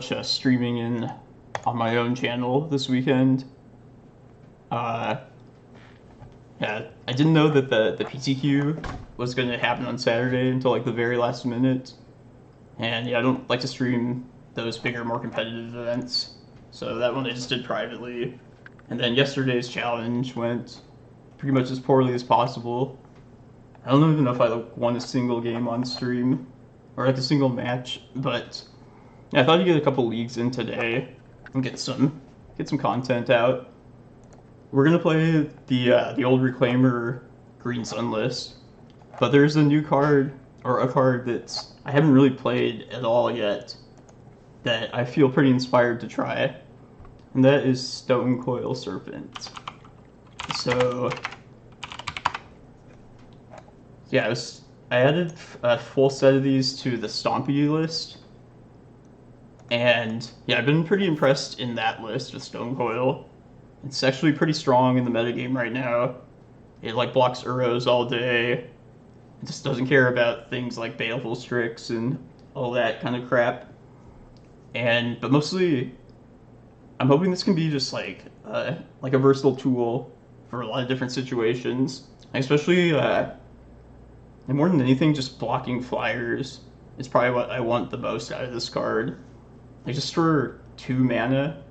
streaming in on my own channel this weekend. Yeah, I didn't know that the PTQ was going to happen on Saturday until like the very last minute. And yeah, I don't like to stream those bigger, more competitive events. So that one I just did privately. And then yesterday's challenge went pretty much as poorly as possible. I don't even know if I won a single game on stream or like a single match, but yeah, I thought I'd get a couple leagues in today and get some content out. We're gonna play the old Reclaimer Green Sun list, but there's a new card, or a card that I haven't really played at all yet, that I feel pretty inspired to try, and that is Stonecoil Serpent. So yeah, I added a full set of these to the Stompy list, and yeah, I've been pretty impressed in that list with Stonecoil. It's actually pretty strong in the metagame right now. It like blocks Uros all day. It just doesn't care about things like Baleful Strix and all that kind of crap. But mostly, I'm hoping this can be just like a versatile tool for a lot of different situations. Especially, and more than anything, just blocking flyers is probably what I want the most out of this card. Like just for 2 mana,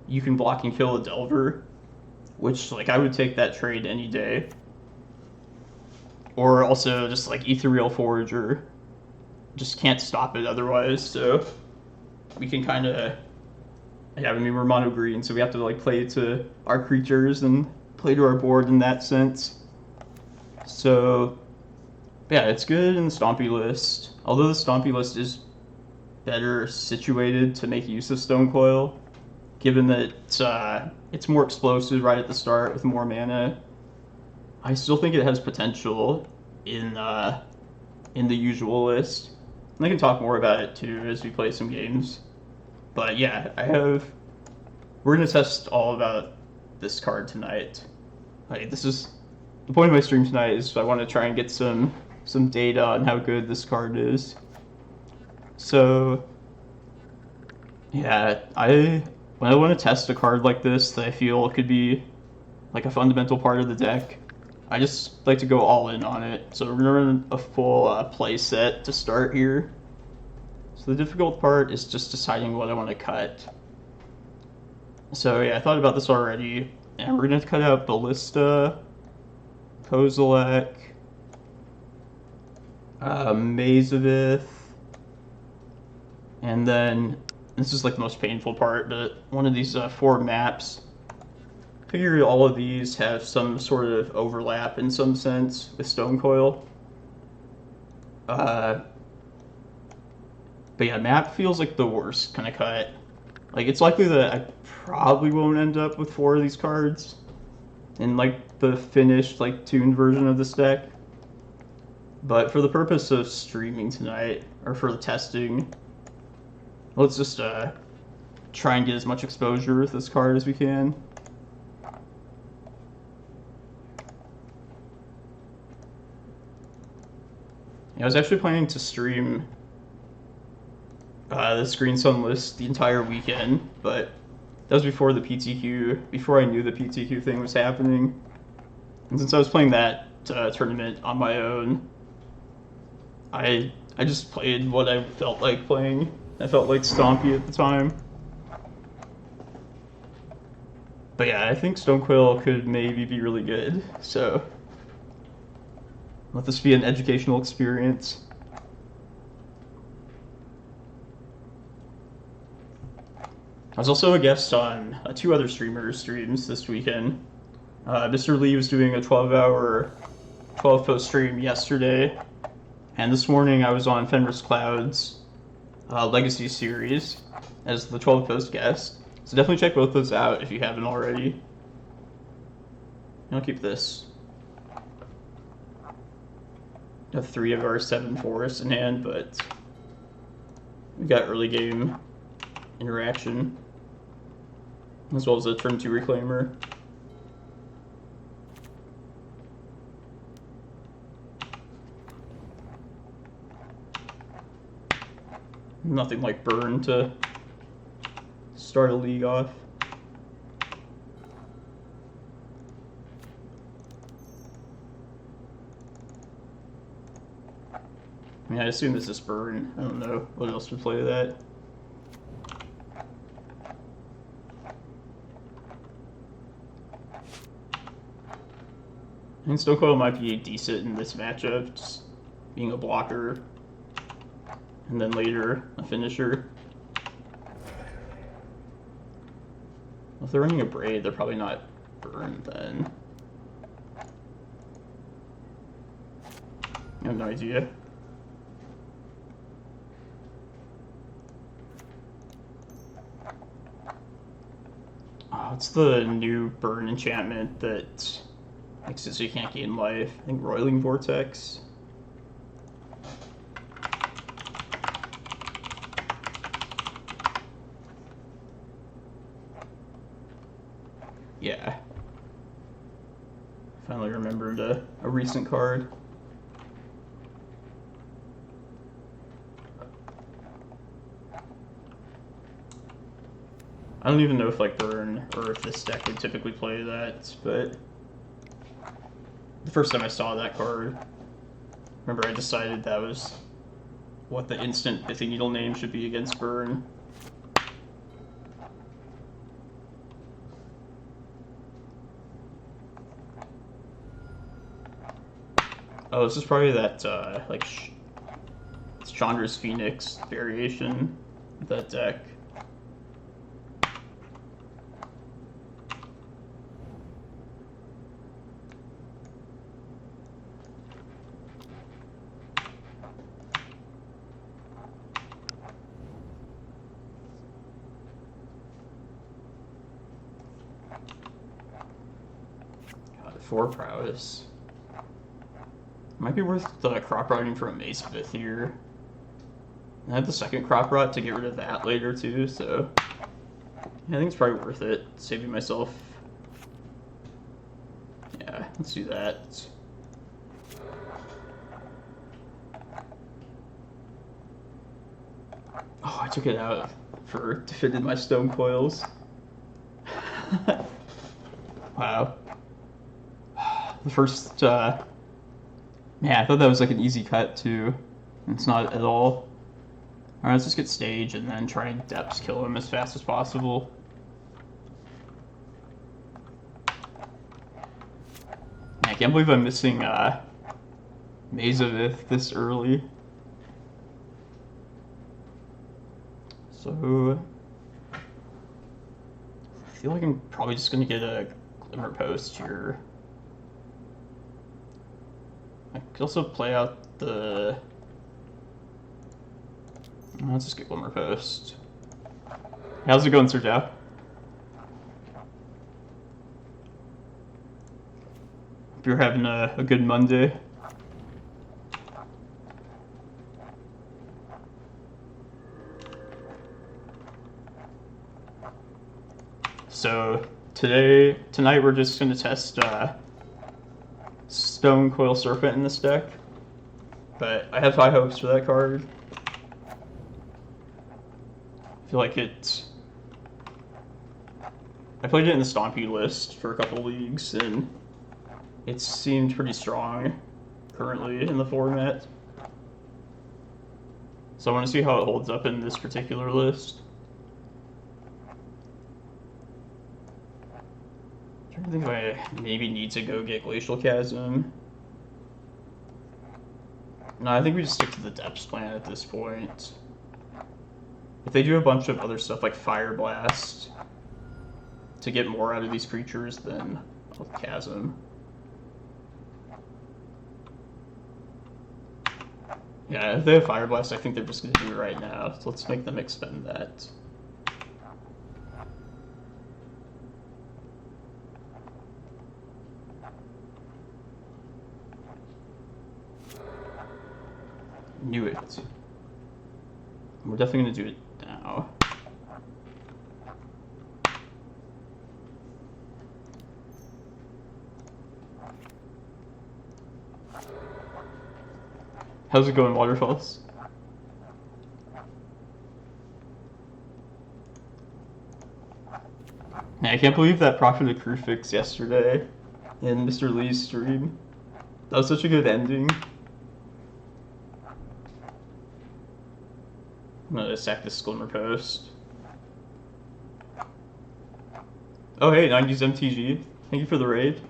you can block and kill a Delver, which like I would take that trade any day. Or also just like Ethereal Forager, just can't stop it otherwise. So we can kind of, yeah, I mean we're mono green, so we have to like play to our creatures and play to our board in that sense. So yeah, it's good in the Stompy list. Although the Stompy list is better situated to make use of Stonecoil, given that it's more explosive right at the start with more mana. I still think it has potential in the usual list. And I can talk more about it too as we play some games. But yeah, we're gonna test all about this card tonight. Like, this is the point of my stream tonight, is I want to try and get some data on how good this card is. So yeah, when I want to test a card like this that I feel could be like a fundamental part of the deck, I just like to go all in on it. So we're gonna run a full play set to start here. So the difficult part is just deciding what I want to cut. So yeah, I thought about this already, and we're gonna cut out Ballista, Kozilek, Mazavith, and then this is like the most painful part, but one of these 4 maps. I figure all of these have some sort of overlap in some sense with Stonecoil. But yeah, map feels like the worst kind of cut. Like, it's likely that I probably won't end up with 4 of these cards in like the finished, like tuned version of this deck. But for the purpose of streaming tonight, or for the testing, let's just try and get as much exposure with this card as we can. I was actually planning to stream this Green Sun list the entire weekend, but that was before the PTQ, before I knew the PTQ thing was happening. And since I was playing that tournament on my own, I just played what I felt like playing. I felt like Stompy at the time. But yeah, I think Stonecoil could maybe be really good, so let this be an educational experience. I was also a guest on 2 other streamers' streams this weekend. Mr. Lee was doing a 12-hour 12-post stream yesterday, and this morning I was on Fenris Cloud's Legacy series as the 12-post guest. So definitely check both those out if you haven't already. And I'll keep this. Have 3 of our 7 forests in hand, but we got early game interaction, as well as a turn 2 Reclaimer. Nothing like burn to start a league off. I mean, I assume this is burn. I don't know what else would play that. I think Stonecoil might be decent in this matchup, just being a blocker, and then later a finisher. If they're running a Braid, they're probably not burn then. I have no idea. Oh, it's the new burn enchantment that makes it so you can't gain life. I think Roiling Vortex. Yeah. Finally remembered a recent card. I don't even know if like burn or if this deck would typically play that, but the first time I saw that card, remember I decided that was what the instant Pithing Needle name should be against burn. Oh, this is probably that like Chandra's Phoenix variation of that deck. God, 4 prowess. Might be worth the crop rotting for a Mace Fifth here. I had the second crop rot to get rid of that later too, so yeah, I think it's probably worth it. Saving myself. Yeah, let's do that. Oh, I took it out for defended my Stonecoils. Wow. The first yeah, I thought that was like an easy cut too. It's not at all. Alright, let's just get stage and then try and depths kill him as fast as possible. I can't believe I'm missing Zenith this early. So I feel like I'm probably just gonna get a Glimmerpost here. I could also play out the... Let's just get Glimmerpost. How's it going, Sir Joe? Hope you're having a good Monday. So tonight we're just going to test Stonecoil Serpent in this deck, but I have high hopes for that card. I feel like I played it in the Stompy list for a couple leagues, and it seemed pretty strong currently in the format. So I want to see how it holds up in this particular list. I'm trying to think if I maybe need to go get Glacial Chasm. No, I think we just stick to the Depths plan at this point. If they do a bunch of other stuff like Fire Blast to get more out of these creatures, then I'll Chasm. Yeah, if they have Fire Blast, I think they're just going to do it right now. So let's make them expend that. Knew it. We're definitely going to do it now. How's it going, Waterfalls? Man, I can't believe that profited crew fix yesterday in Mr. Lee's stream. That was such a good ending. I'm gonna sack this Glimmerpost. Oh hey, 90s MTG. Thank you for the raid.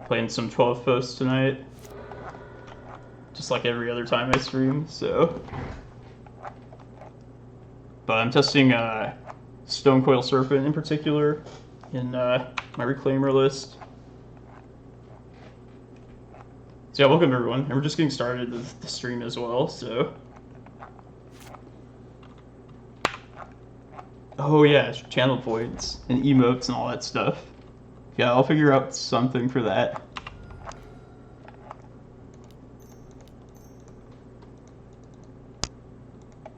Playing some 12 posts tonight. Just like every other time I stream, so. But I'm testing Stonecoil Serpent in particular in my Reclaimer list. So yeah, welcome everyone. And we're just getting started with the stream as well, so. Oh yeah, channel points and emotes and all that stuff. Yeah, I'll figure out something for that.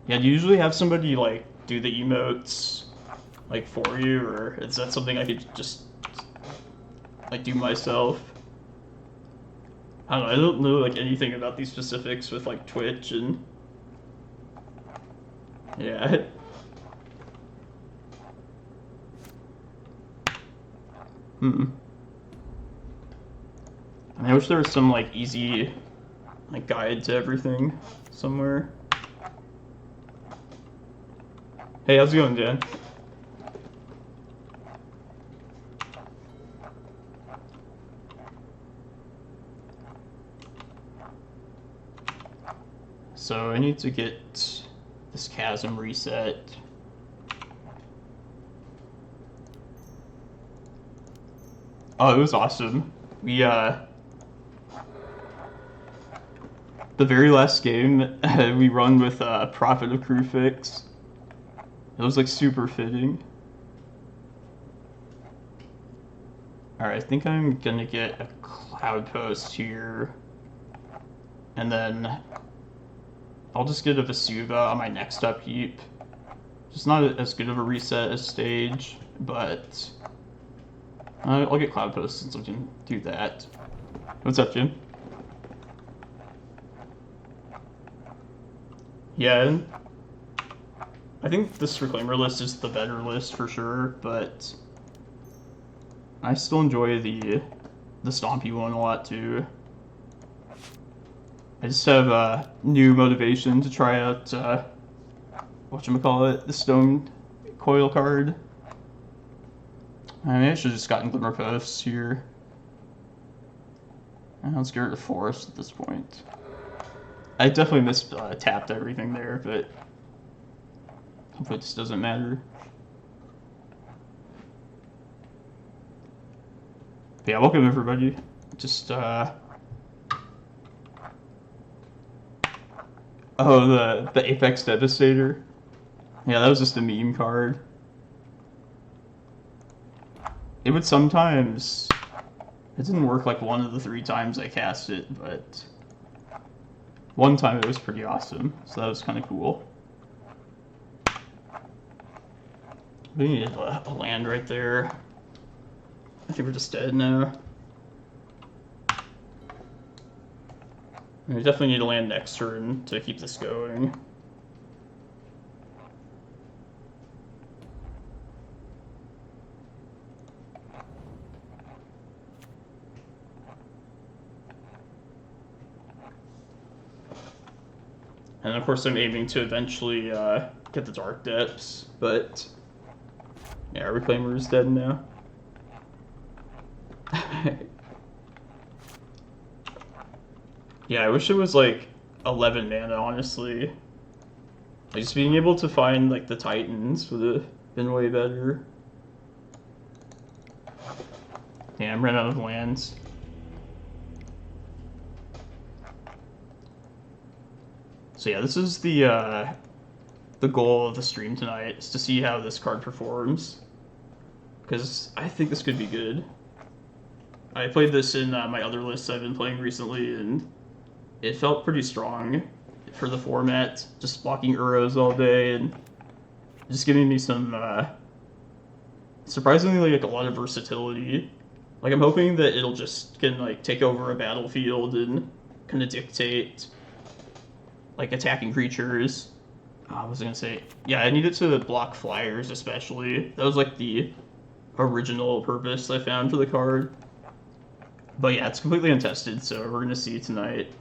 Yeah, do you usually have somebody like do the emotes like for you, or is that something I could just like do myself? I don't know like anything about these specifics with like Twitch and yeah. I wish there was some like easy like guide to everything somewhere. Hey, how's it going, Dan? So I need to get this chasm reset. Oh, it was awesome. We the very last game we run with Prophet of Crew Fix. It was like super fitting. Alright, I think I'm gonna get a Cloudpost here. And then I'll just get a Vesuva on my next upkeep. Just not as good of a reset as Stage, but I'll get Cloudpost since I can do that. What's up, Jim? Yeah, I think this Reclaimer list is the better list for sure, but I still enjoy the Stompy one a lot too. I just have new motivation to try out whatchamacallit, the Stonecoil card. I should have just gotten Glimmerposts here. Let's get rid of Forest at this point. I definitely tapped everything there, but hopefully this doesn't matter. But yeah, welcome everybody. Just oh, the Apex Devastator. Yeah, that was just a meme card. It would sometimes... It didn't work like one of the 3 times I cast it, but one time it was pretty awesome, so that was kind of cool. We needed a land right there. I think we're just dead now. We definitely need a land next turn to keep this going. And of course I'm aiming to eventually get the Dark Depths, but yeah, our Reclaimer is dead now. Yeah, I wish it was like 11 mana, honestly. Like, just being able to find like the Titans would have been way better. Damn, ran out of lands. So yeah, this is the goal of the stream tonight, is to see how this card performs. Because I think this could be good. I played this in my other lists I've been playing recently, and it felt pretty strong for the format. Just blocking Uros all day, and just giving me some, surprisingly, like a lot of versatility. Like, I'm hoping that it'll just can, like, take over a battlefield and kind of dictate like attacking creatures. I was gonna say, yeah, I needed to block flyers especially. That was like the original purpose I found for the card. But yeah, it's completely untested, so we're gonna see tonight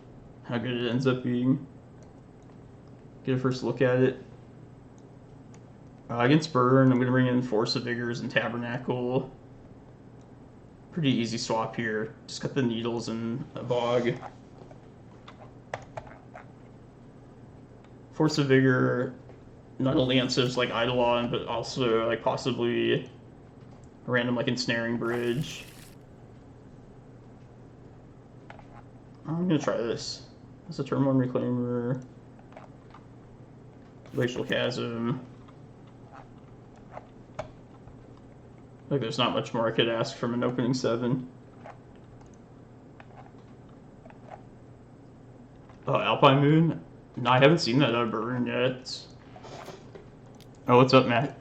how good it ends up being. Get a first look at it. Against Burn, I'm gonna bring in Force of Vigors and Tabernacle. Pretty easy swap here. Just cut the needles and a bog. Force of Vigor not only answers like Eidolon, but also like possibly a random like Ensnaring Bridge. I'm gonna try this. It's a turn 1 Reclaimer. Glacial Chasm. Like there's not much more I could ask from an opening 7. Oh, Alpine Moon? No, I haven't seen that on Burn yet. Oh, what's up, Matt?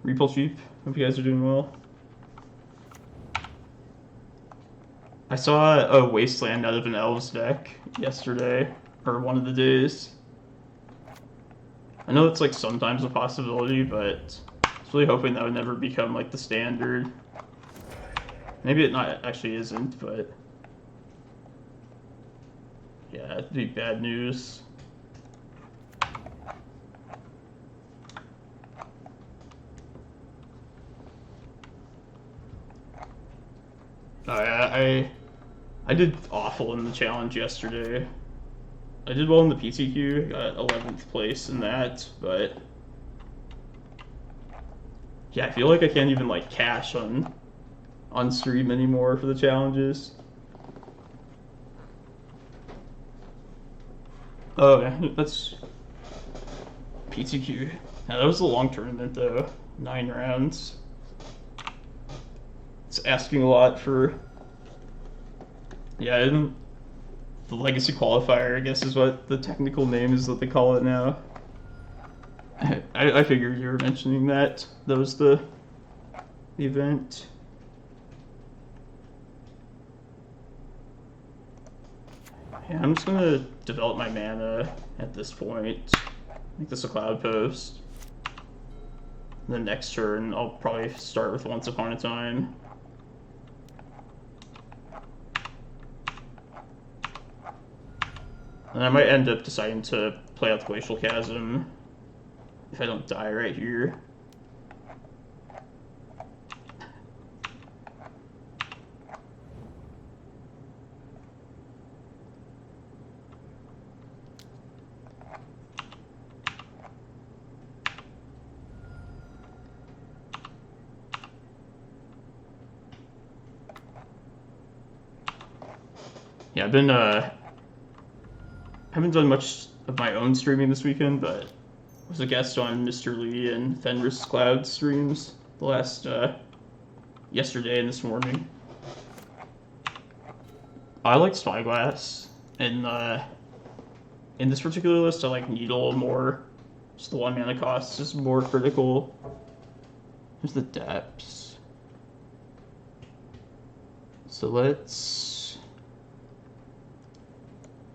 Repulse Sheep. Hope you guys are doing well. I saw a Wasteland out of an Elves deck yesterday, or one of the days. I know it's like sometimes a possibility, but I was really hoping that would never become like the standard. Maybe it not actually isn't, but yeah, it'd be bad news. Oh yeah, I did awful in the challenge yesterday. I did well in the PTQ, got 11th place in that, but yeah, I feel like I can't even like cash on stream anymore for the challenges. Oh yeah, that's PTQ. Yeah, that was a long tournament though, 9 rounds. It's asking a lot for, yeah, and the Legacy Qualifier, I guess is what the technical name is that they call it now. I figured you were mentioning that. That was the event. Yeah, I'm just gonna develop my mana at this point. Make this a Cloudpost. The next turn, I'll probably start with Once Upon a Time. And I might end up deciding to play out the Glacial Chasm if I don't die right here. Yeah, I've been haven't done much of my own streaming this weekend, but was a guest on Mr. Lee and Fenris Cloud streams the last yesterday and this morning. I like Spyglass, and in this particular list, I like Needle more. Just the 1 mana cost is more critical. Here's the depths. So let's.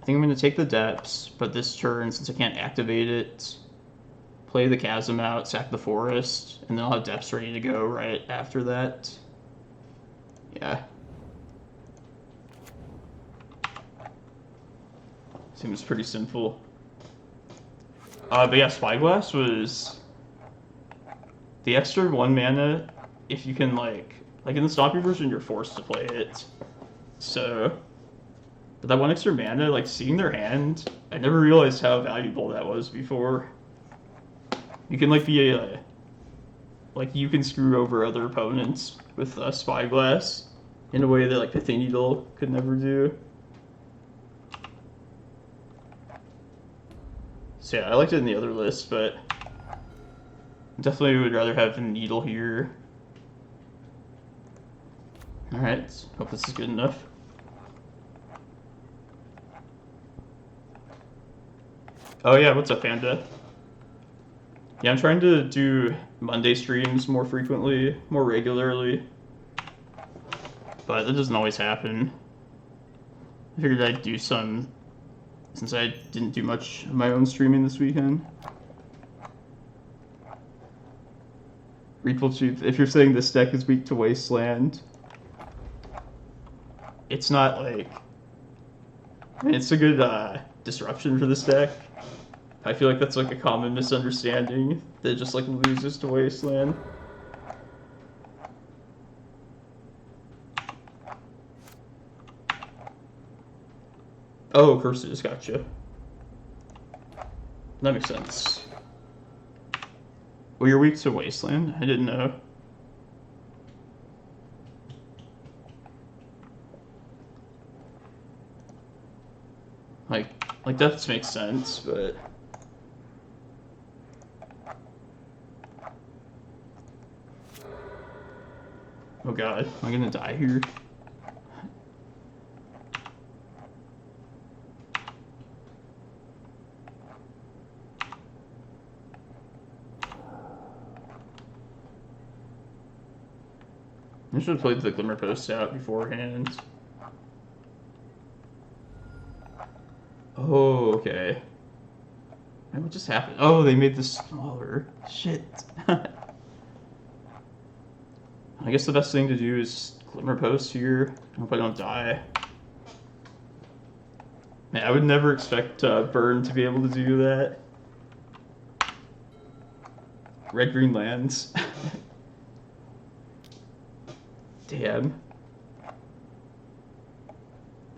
I think I'm going to take the depths, but this turn, since I can't activate it, play the chasm out, sack the forest, and then I'll have depths ready to go right after that. Yeah. Seems pretty simple. But yeah, Spyglass was the extra 1 mana. If you can like in the Stompy version, you're forced to play it. So, but that 1 extra mana, like seeing their hand, I never realized how valuable that was before. You can like be a like you can screw over other opponents with Spyglass in a way that like Pithing Needle could never do. So yeah, I liked it in the other list, but definitely would rather have a Needle here. Alright, hope this is good enough. Oh yeah, what's up, Panda? Yeah, I'm trying to do Monday streams more frequently, more regularly. But that doesn't always happen. I figured I'd do some since I didn't do much of my own streaming this weekend. Reapful Truth, if you're saying this deck is weak to Wasteland, it's not like... I mean, it's a good disruption for this deck. I feel like that's like a common misunderstanding, that it just like loses to Wasteland. Oh, Curses, gotcha. That makes sense. Well, you're weak to Wasteland? I didn't know. Like that makes sense, but... Oh god, am I gonna die here? I should have played the Glimmerpost out beforehand. Oh, okay. And what just happened? Oh, they made this smaller. Shit. I guess the best thing to do is Glimmerpost here. I hope I don't die. Man, I would never expect Burn to be able to do that. Red-green lands. Damn.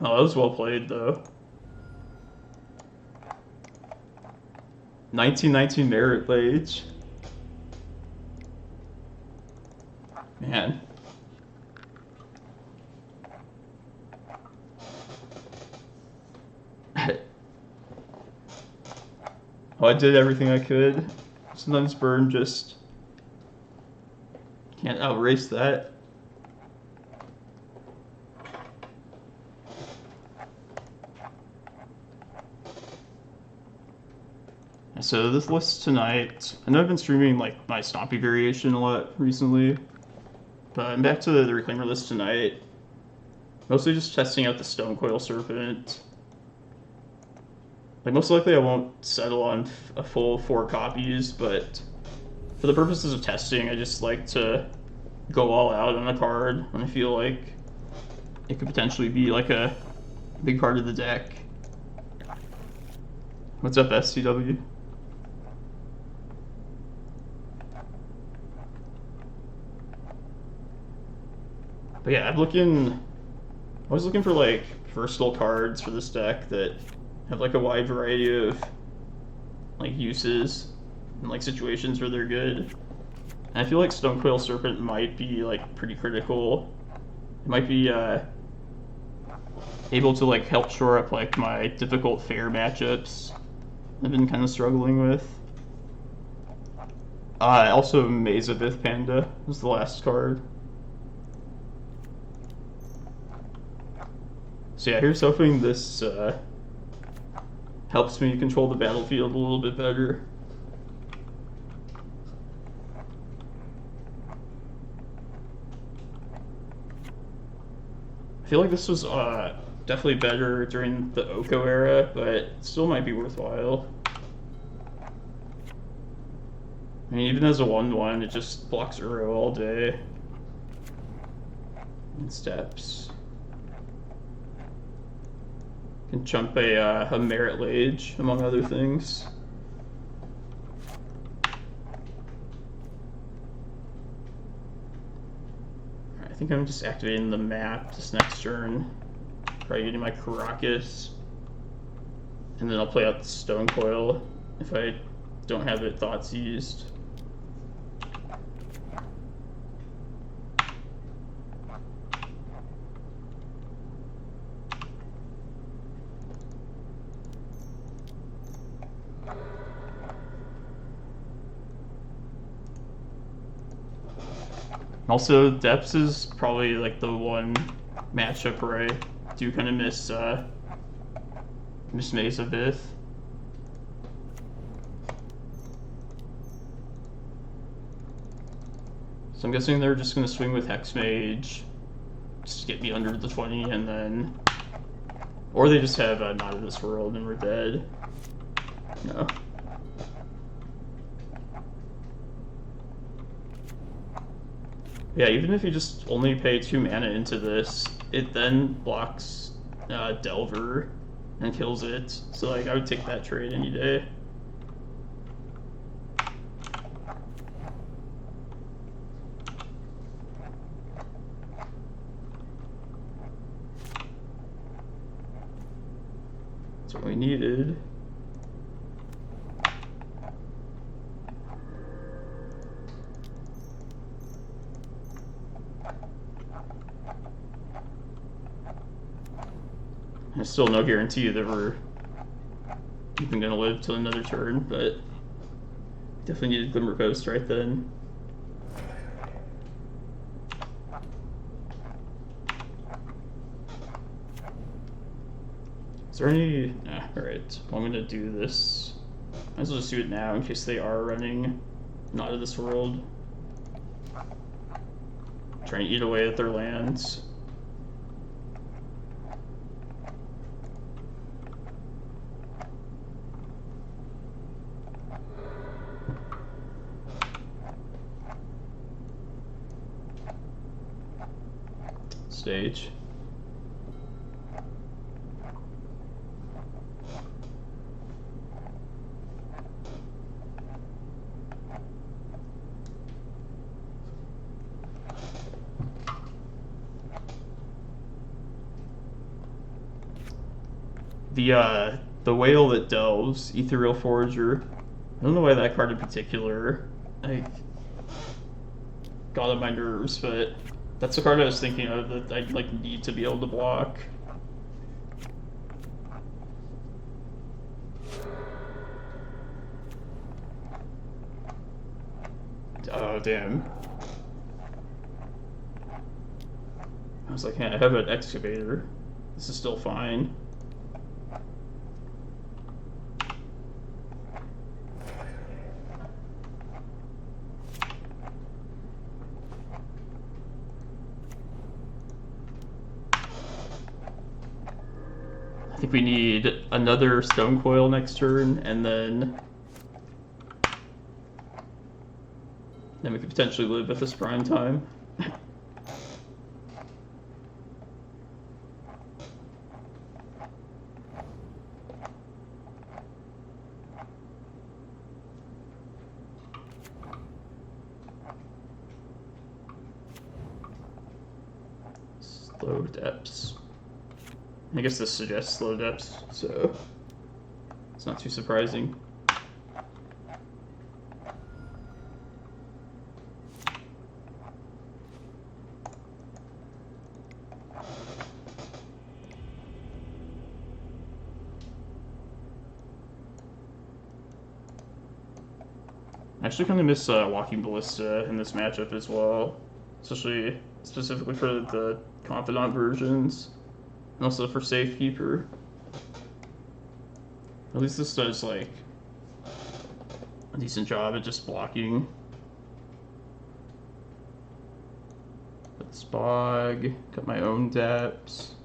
Oh, that was well played, though. 1919 Merit Lage. Man. Oh, I did everything I could. Sometimes Burn just can't outrace that. So this list tonight, I know I've been streaming like my Stompy variation a lot recently, but I'm back to the Reclaimer list tonight. Mostly just testing out the Stonecoil Serpent. Like most likely I won't settle on a full 4 copies, but for the purposes of testing, I just like to go all out on a card when I feel like it could potentially be like a big part of the deck. What's up, SCW? But yeah, I was looking for like versatile cards for this deck that have like a wide variety of like uses and like situations where they're good. And I feel like Stonecoil Serpent might be like pretty critical. It might be able to like help shore up like my difficult fair matchups I've been kind of struggling with. Also Mazabith Panda was the last card. So yeah, here's hoping this helps me control the battlefield a little bit better. I feel like this was definitely better during the Oko era, but it still might be worthwhile. I mean, even as a 1/1, it just blocks Uro all day. And steps. Can chump a Merit Lage, among other things. I think I'm just activating the map this next turn. Probably getting my Karakas. And then I'll play out the Stonecoil if I don't have it thought seized. Also, Depths is probably like the one matchup where I do kind of miss Mazabith. So I'm guessing they're just going to swing with Hex Mage, just to get me under the 20, and then Or they just have Not of This World and we're dead. No. Yeah, even if you just only pay 2 mana into this, it then blocks Delver and kills it. So like I would take that trade any day. That's what we needed. There's still no guarantee that we're even gonna live till another turn, but definitely needed Glimmerpost right then. Is there any... Nah, alright. Well, I'm gonna do this. Might as well just do it now in case they are running Not of This World. Trying to eat away at their lands. Stage. The whale that delves, Ethereal Forager. I don't know why that card in particular like got on my nerves, but that's the card I was thinking of that I'd like need to be able to block. Oh damn. I was like, hey, I have an excavator. This is still fine. I think we need another Stonecoil next turn, and then we could potentially live with this prime time. Slow depths. I guess this suggests slow depths, so it's not too surprising. I actually kind of miss Walking Ballista in this matchup as well, specifically for the Confidant versions. And also for Safekeeper. At least this does like a decent job at just blocking. Put Spog, got my own depths.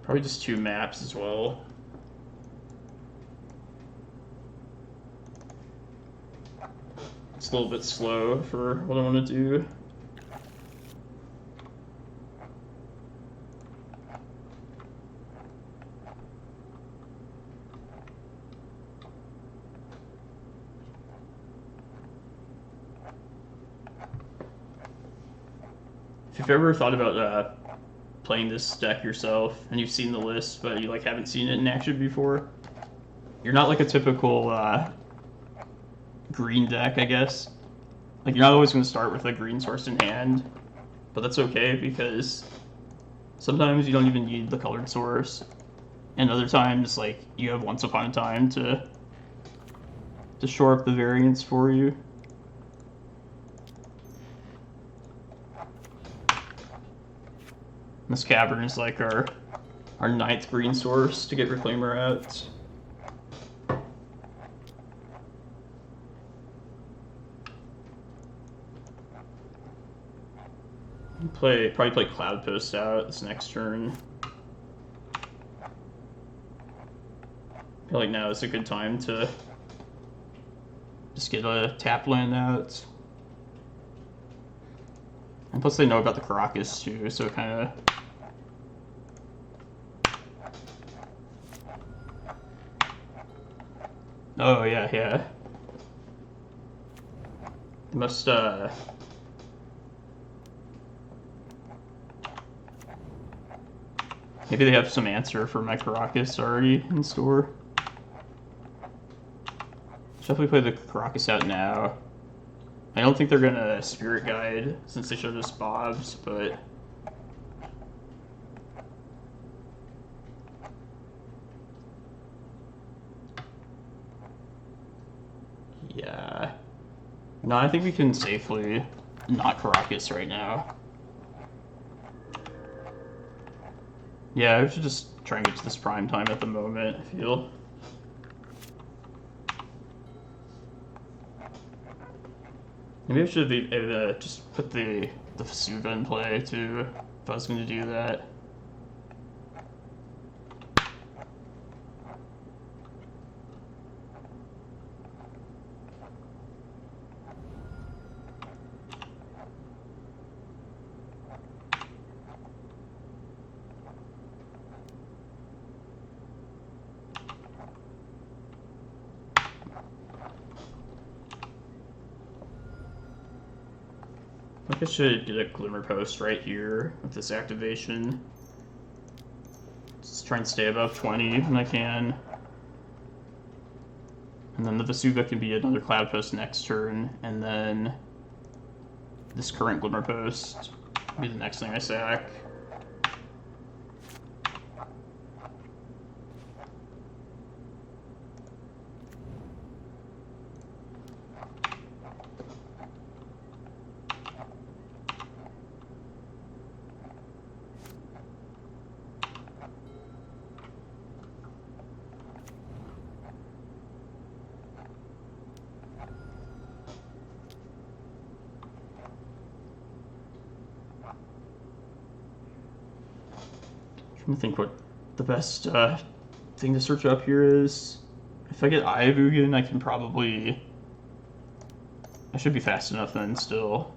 Probably just 2 maps as well. It's a little bit slow for what I want to do. If you've ever thought about playing this deck yourself and you've seen the list but you like haven't seen it in action before, you're not like a typical green deck, I guess. Like, you're not always going to start with a green source in hand, but that's okay because sometimes you don't even need the colored source, and other times, like, you have Once Upon a Time to shore up the variance for you. This Cavern is like our 9th green source to get Reclaimer out. probably play Cloudpost out this next turn. I feel like now is a good time to just get a tap land out. And plus they know about the Karakas too, so it kind of... Oh, yeah. They must, maybe they have some answer for my Karakas already in store. Should definitely play the Karakas out now. I don't think they're gonna Spirit Guide since they showed us Bobs, but... Yeah. No, I think we can safely not Karakas right now. Yeah, we should just try and get to this prime time at the moment, I feel. Maybe I should have just put the Vesuva in play too, if I was going to do that. I should get a Glimmerpost right here with this activation. Just try and stay above 20 when I can. And then the Vesuva can be another Cloudpost next turn, and then this current Glimmerpost will be the next thing I sack. I think what the best thing to search up here is. If I get Eye of Ugin, I can probably... I should be fast enough then still.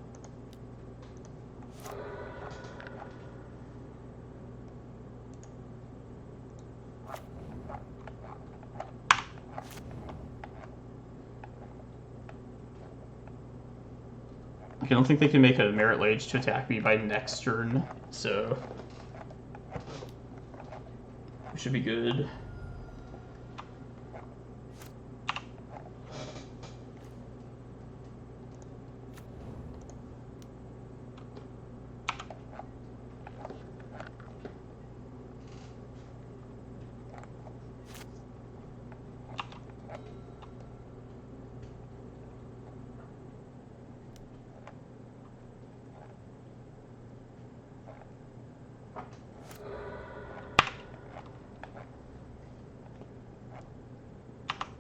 I don't think they can make a Merit Lage to attack me by next turn, so... should be good.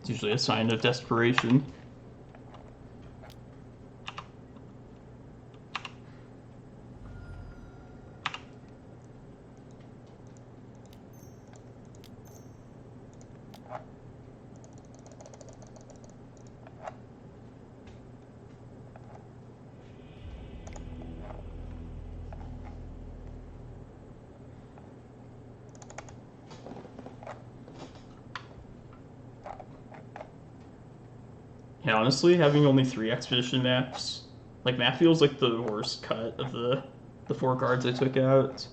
It's usually a sign of desperation. Yeah, honestly, having only 3 expedition maps, like, map feels like the worst cut of the 4 cards I took out.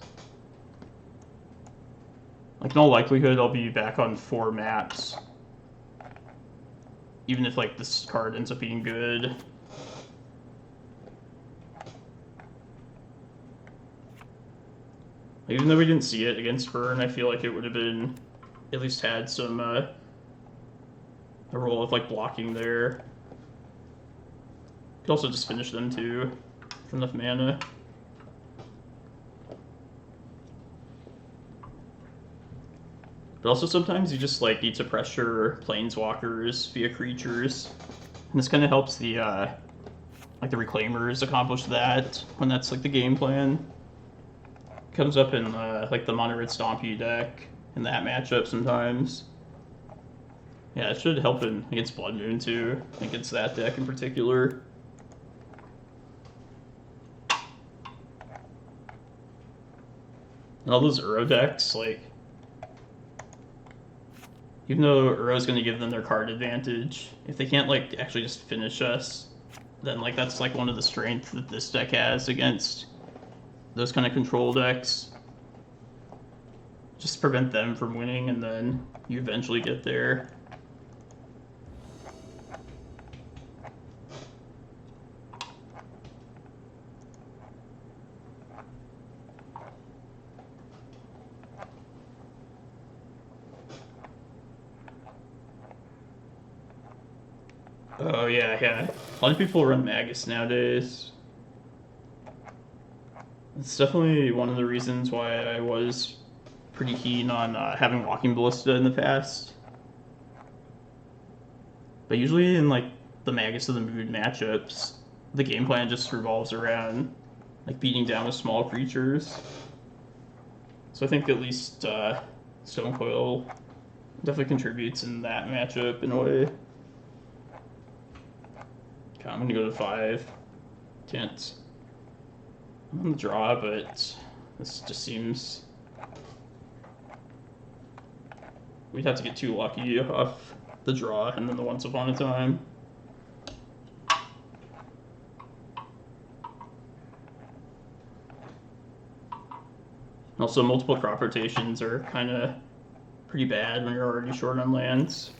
Like, in all likelihood, I'll be back on 4 maps, even if, like, this card ends up being good. Even though we didn't see it against Burn, I feel like it would have been, at least had some, a role of, like, blocking there. Could also just finish them, too, for enough mana. But also sometimes you just, like, need to pressure planeswalkers via creatures. And this kind of helps the, like, the Reclaimers accomplish that, when that's, like, the game plan. Comes up in like the mono red Stompy deck in that matchup sometimes. Yeah, it should help against Blood Moon too, against that deck in particular. And all those Uro decks, like, even though Uro's going to give them their card advantage, if they can't like actually just finish us, then like that's like one of the strengths that this deck has against those kind of control decks. Just prevent them from winning, and then you eventually get there. Oh yeah, yeah. A lot of people run Magus nowadays. It's definitely one of the reasons why I was pretty keen on having Walking Ballista in the past. But usually in like the Magus of the Moon matchups, the game plan just revolves around like beating down with small creatures. So I think at least Stonecoil definitely contributes in that matchup in a way. Okay, I'm gonna go to 5. Can't. I'm on the draw, but this just seems we'd have to get too lucky off the draw and then the Once Upon a Time. Also, multiple crop rotations are kind of pretty bad when you're already short on lands.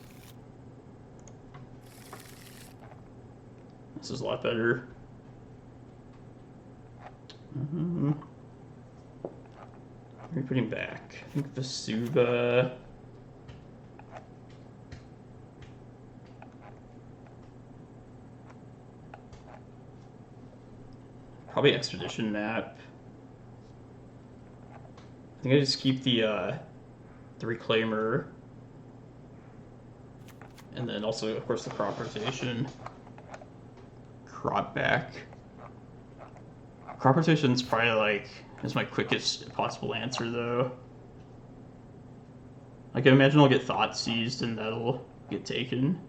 This is a lot better. What are we putting back? I think Vesuva. Probably Expedition Map. I think I just keep the Reclaimer. And then also, of course, the crop rotation. Crop back. Crop rotation's probably like is my quickest possible answer though. Like I imagine I'll get Thought Seized and that'll get taken.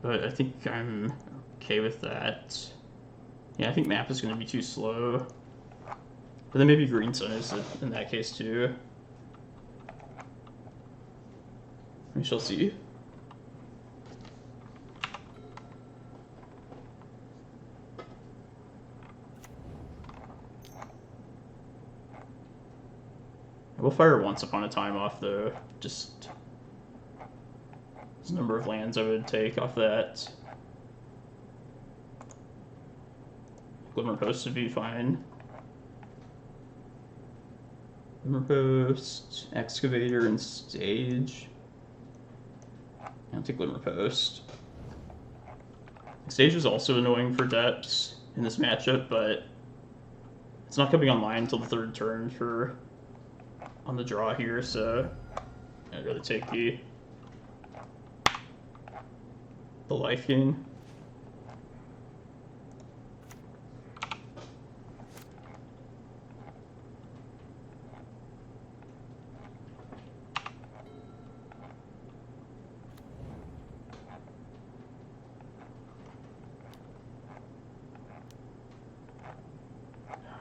But I think I'm okay with that. Yeah, I think map is gonna be too slow. But then maybe Green Sun is in that case too. We shall see. We'll fire Once Upon a Time off though. Just the number of lands I would take off that. Glimmerpost would be fine. Glimmerpost, Excavator, and Sage. I'll take Glimmerpost. Sage is also annoying for depths in this matchup, but it's not coming online until the 3rd turn for on the draw here, so I'd rather take the life gain.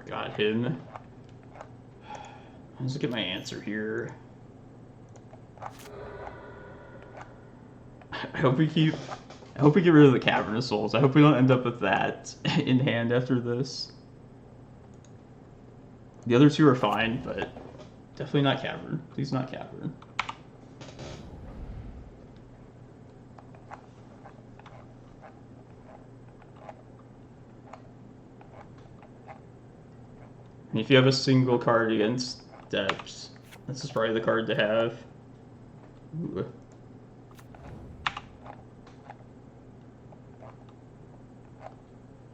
Got him. Let's look at my answer here. I hope we get rid of the Cavern of Souls. I hope we don't end up with that in hand after this. The other two are fine, but definitely not Cavern. Please not Cavern. And if you have a single card against depths, this is probably the card to have. Ooh.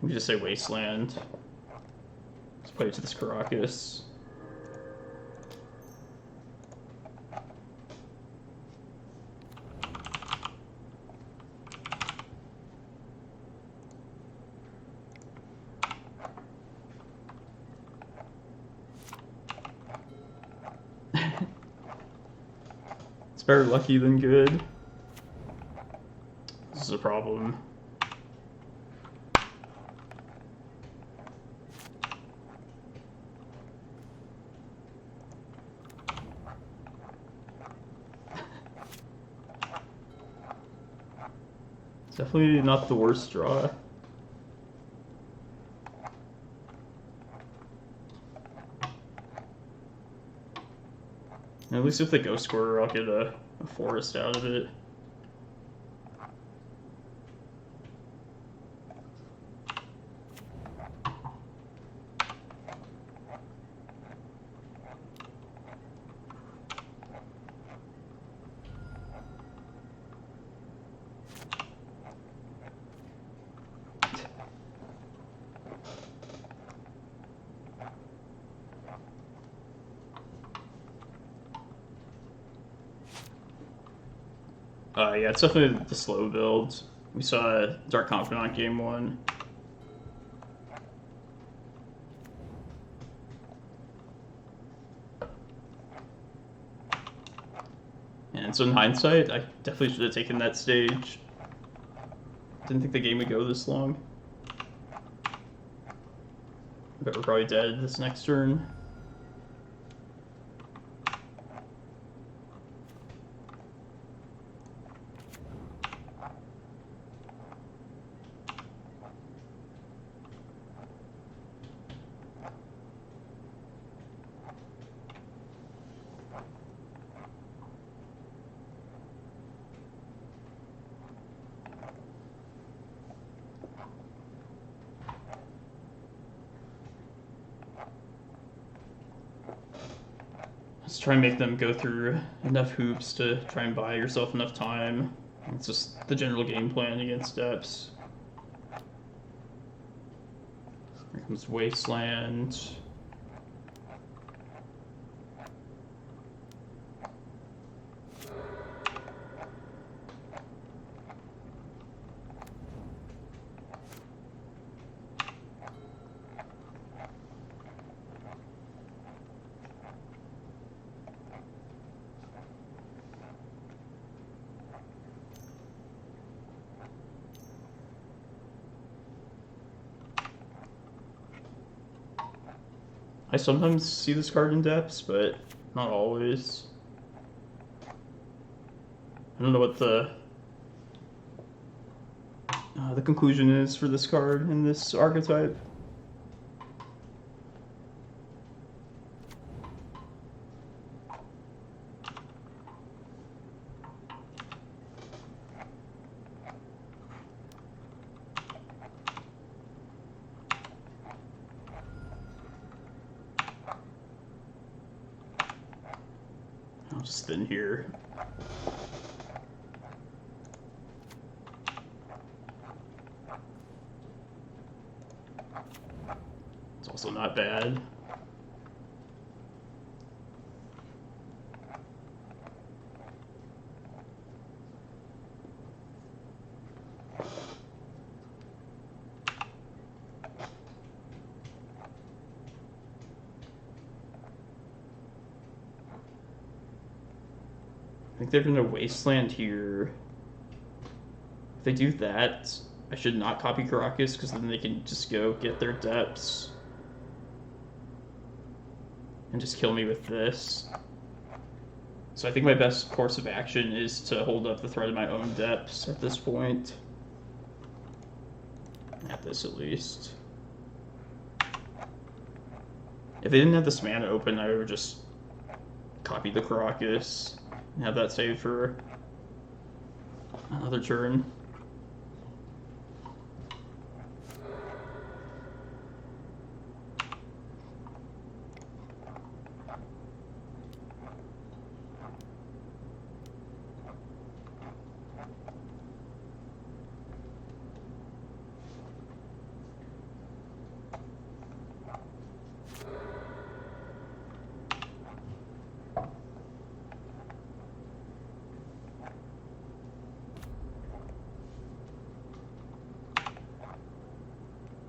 We just say Wasteland. Let's play it to this Karakas. It's better lucky than good. This is a problem. It's definitely not the worst draw. And at least if they go square, I'll get a forest out of it. Yeah, it's definitely the slow build. We saw Dark Confidant game 1. And so in hindsight, I definitely should have taken that stage. Didn't think the game would go this long. But we're probably dead this next turn. Let's try and make them go through enough hoops to try and buy yourself enough time. It's just the general game plan against depths. Here comes Wasteland. I sometimes see this card in depths, but not always. I don't know what the conclusion is for this card in this archetype. I'll just thin here. It's also not bad. I think they're going to Wasteland here. If they do that, I should not copy Karakas, because then they can just go get their depths and just kill me with this. So I think my best course of action is to hold up the threat of my own depths at this point. At this, at least. If they didn't have this mana open, I would just copy the Karakas and have that saved for another turn.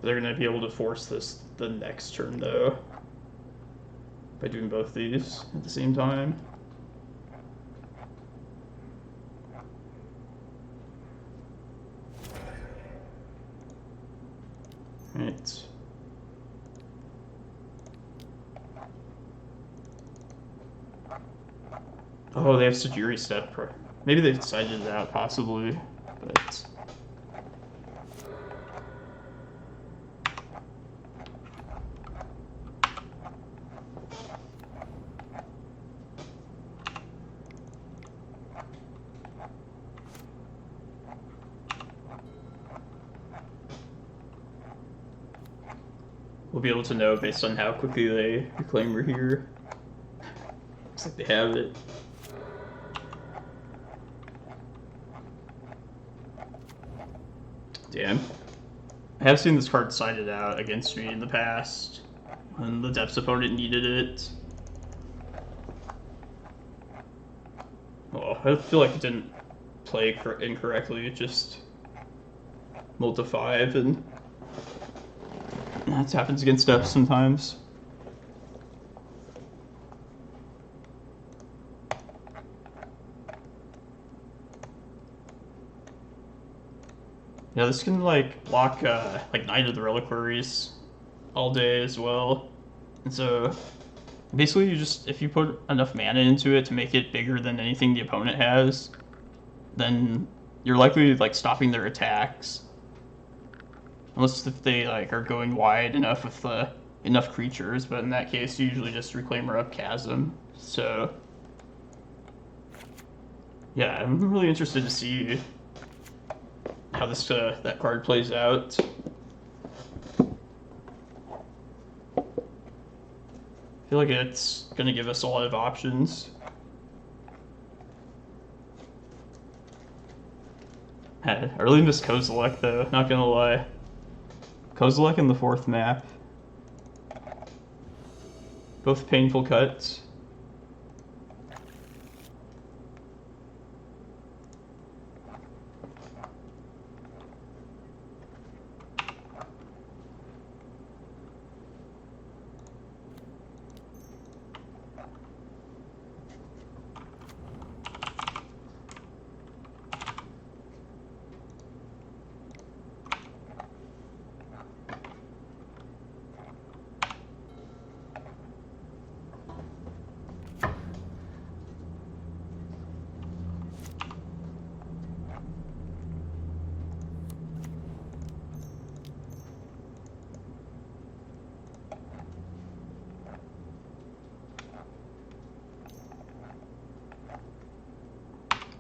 They're going to be able to force this the next turn, though, by doing both these at the same time. Right. Oh, they have Sajiri Step. Maybe they decided it out, possibly, but... We'll be able to know based on how quickly they Reclaimer here. Looks like they have it. Damn. I have seen this card sided out against me in the past when the Depths opponent needed it. Well, I feel like it didn't play incorrectly, it just mulled to 5, and that happens against Depths sometimes. Yeah, this can like block like Knight of the Reliquaries all day as well. And so basically you just, if you put enough mana into it to make it bigger than anything the opponent has, then you're likely like stopping their attacks. Unless if they like are going wide enough with enough creatures, but in that case you usually just Reclaimer up Chasm. So yeah, I'm really interested to see how this that card plays out. I feel like it's gonna give us a lot of options. I really miss Kozilek though, not gonna lie. Kozilek in the 4th map. Both painful cuts.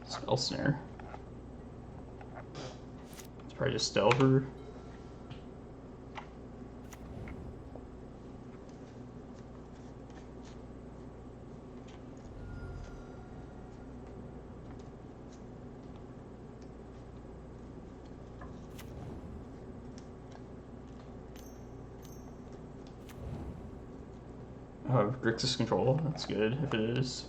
Spell Snare. It's probably just Delver. Oh, Grixis Control. That's good if it is.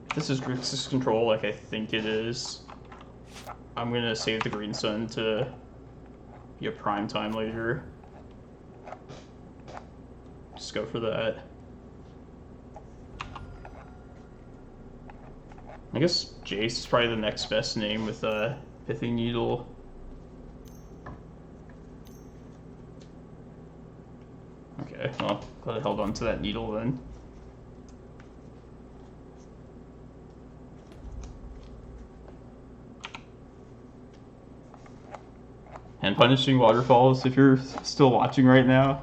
If this is Grixis Control like I think it is, I'm gonna save the Green Sun to be a prime time later. Just go for that. I guess Jace is probably the next best name with Pithing Needle. Okay, well, glad I held on to that needle then. And Punishing Waterfalls, if you're still watching right now,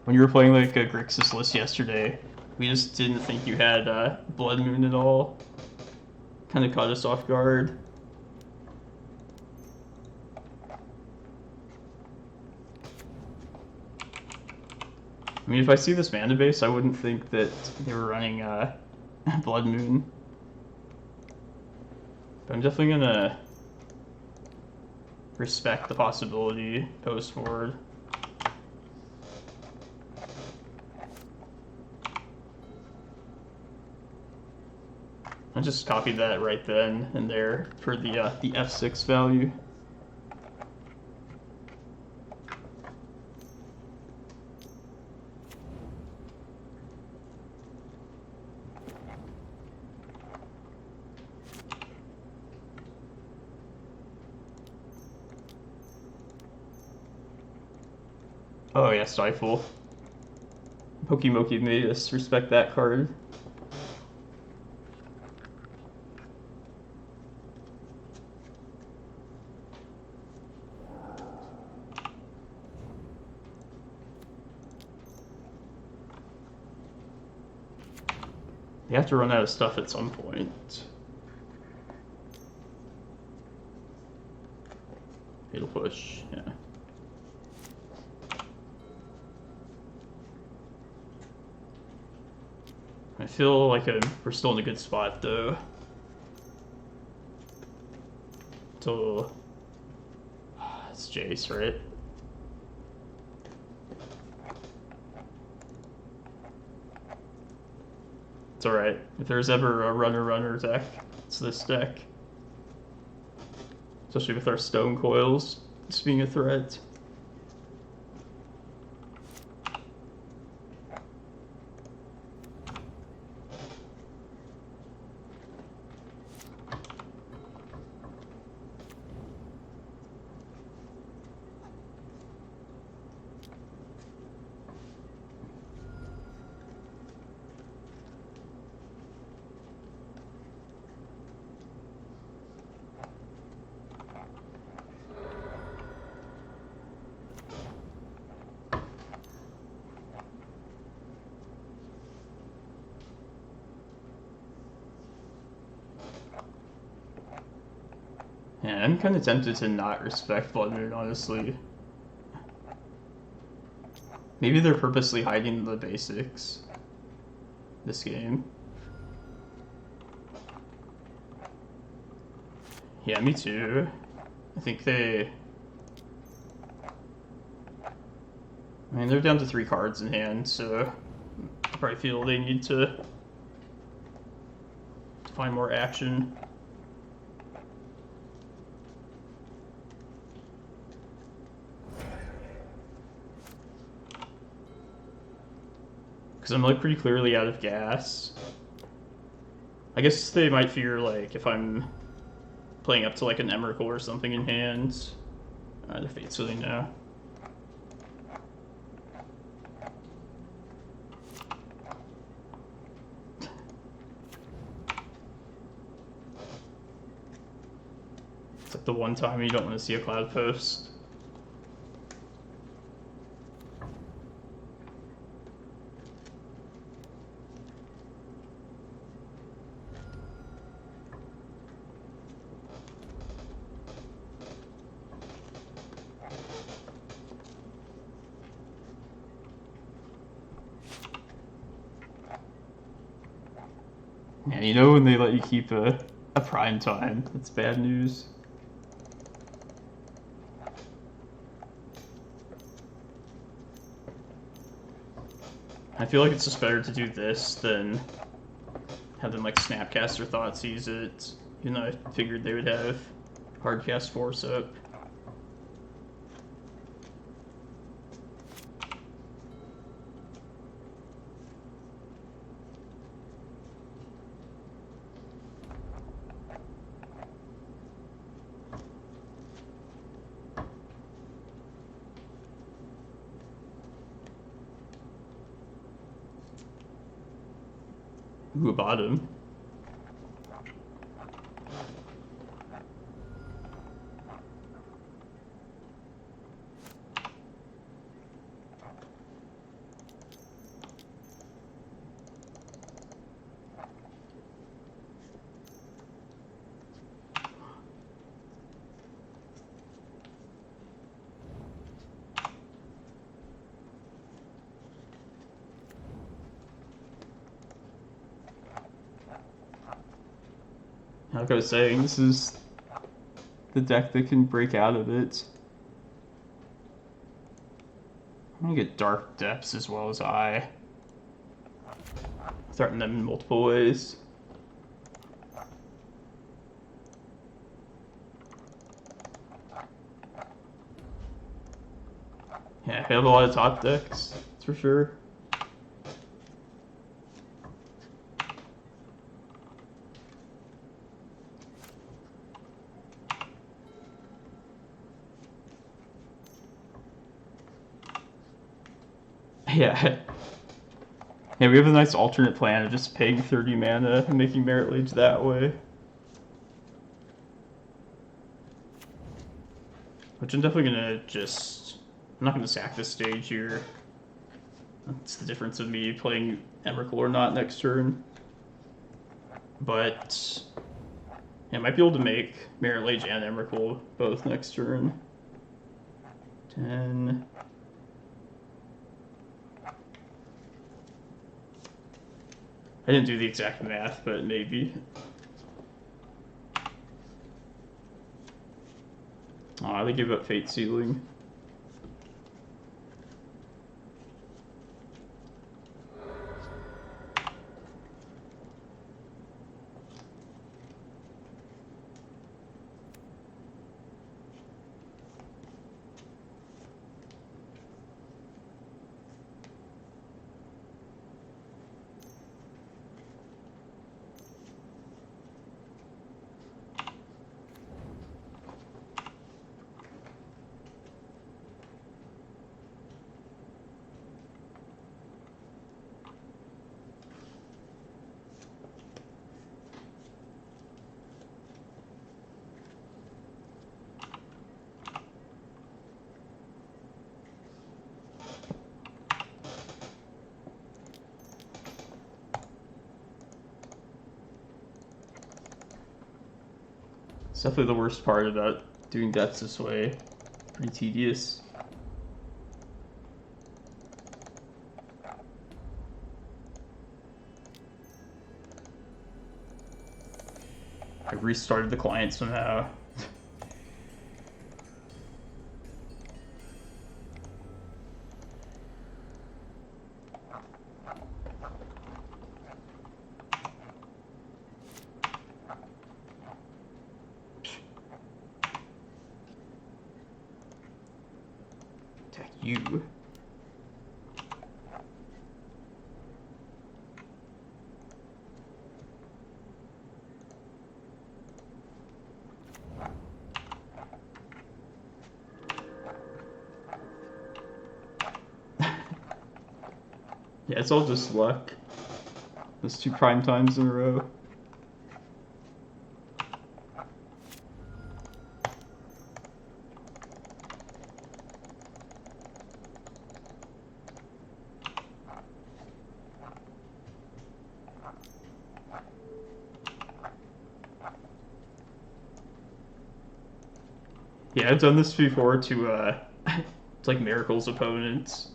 when you were playing like a Grixis list yesterday, we just didn't think you had Blood Moon at all. Kind of caught us off guard. I mean, if I see this mana base, I wouldn't think that they were running Blood Moon. But I'm definitely gonna respect the possibility post forward. I just copied that right then and there for the F6 value. Oh yeah, Stifle. Pokimoki made us respect that card. They have to run out of stuff at some point. It'll push, yeah. I feel like we're still in a good spot though. Till it's Jace, right? It's alright. If there's ever a runner deck, it's this deck. Especially with our Stonecoils just being a threat. Yeah, I'm kind of tempted to not respect Blood Moon, honestly. Maybe they're purposely hiding the basics this game. Yeah, me too. I think I mean, they're down to 3 cards in hand, so I probably feel they need to find more action. Because I'm like pretty clearly out of gas. I guess they might fear like if I'm playing up to like an Emrakul or something in hand. The Fates really know. It's like the one time you don't want to see a Cloudpost. Yeah, you know when they let you keep a prime time, that's bad news. I feel like it's just better to do this than have them like Snapcast or Thoughtseize it, even though I figured they would have Hardcast Force up. Ooh, a bottom. Like I was saying, this is the deck that can break out of it. I'm gonna get Dark Depths as well as Eye. Threaten them in multiple ways. Yeah, I have a lot of top decks, that's for sure. Yeah. Yeah, we have a nice alternate plan of just paying 30 mana and making Merit Lage that way. Which I'm definitely gonna just... I'm not gonna sack this stage here. That's the difference of me playing Emrakul or not next turn. But... yeah, I might be able to make Merit Lage and Emrakul both next turn. 10... I didn't do the exact math, but maybe. Aw, they give up Fate Sealing. It's definitely the worst part about doing depths this way. Pretty tedious. I restarted the client somehow. Attack you. Yeah, it's all just luck. Those 2 prime times in a row. Yeah, I've done this before to like Miracle's opponents.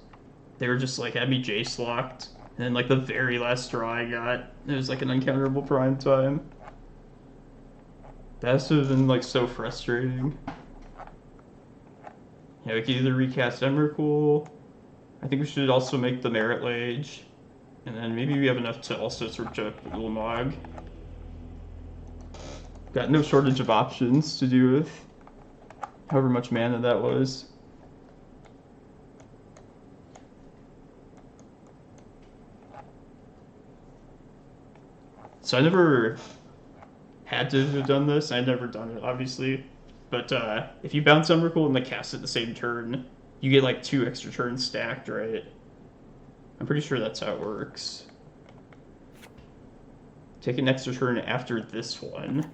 They were just like had me Jace locked, and then like the very last draw I got, it was like an uncounterable prime time. That has to have been like so frustrating. Yeah, we can either recast Emrakul. I think we should also make the Merit Lage, and then maybe we have enough to also search up Ulamog. Got no shortage of options to do with. However much mana that was. So I never had to have done this. I'd never done it, obviously. But if you bounce Emrakul and then cast it the same turn, you get like 2 extra turns stacked, right? I'm pretty sure that's how it works. Take an extra turn after this one.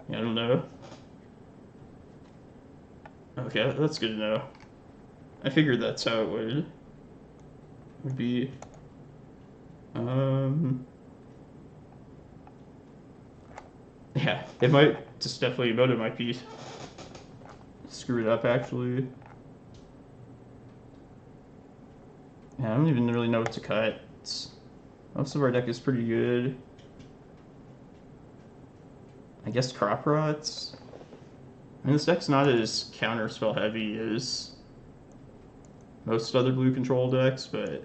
Yeah, I don't know. Okay, that's good to know. I figured that's how it would be. Yeah, it might just definitely Moto might be screwed up actually. Yeah, I don't even really know what to cut. Most of our deck is pretty good. I guess Crop Rots. I mean, this deck's not as counterspell heavy as most other blue control decks, but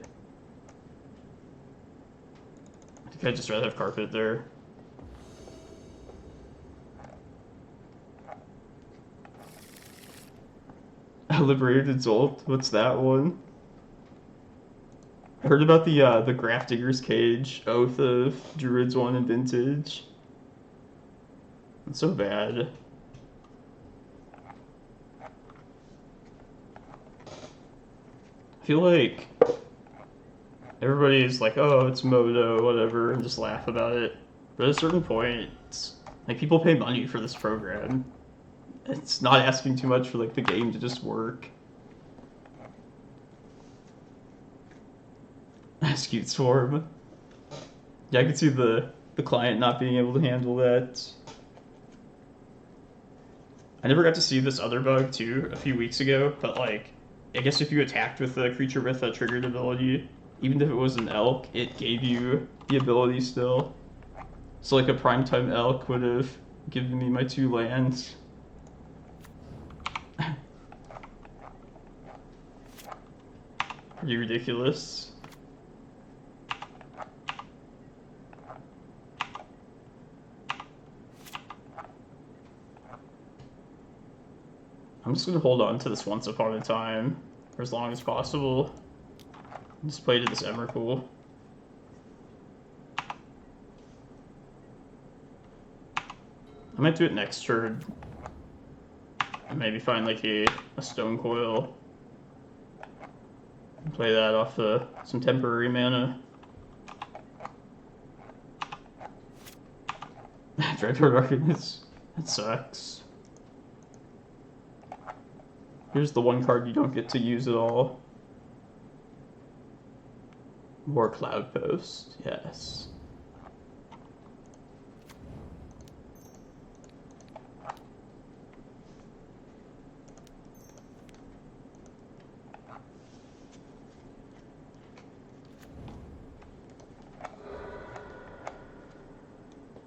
I think I'd just rather have Carpet there. Liberated Exalt? What's that one? I heard about the Grafdigger's Cage, Oath of Druids 1 and Vintage. It's so bad. I feel like everybody's like, oh, it's Moto, whatever, and just laugh about it. But at a certain point, it's, like, people pay money for this program. It's not asking too much for, like, the game to just work. Skewed Swarm. Yeah, I can see the client not being able to handle that. I never got to see this other bug, too, a few weeks ago, but, like, I guess if you attacked with a creature with a triggered ability, even if it was an elk, it gave you the ability still. So, like, a primetime elk would have given me my 2 lands. Pretty ridiculous. I'm just gonna hold on to this Once Upon a Time for as long as possible. Just play to this Emrakul. I might do it next turn. And maybe find like a Stonecoil. And play that off some temporary mana. Dreadhorde Arcanist. That sucks. Here's the one card you don't get to use at all. More Cloudpost, yes.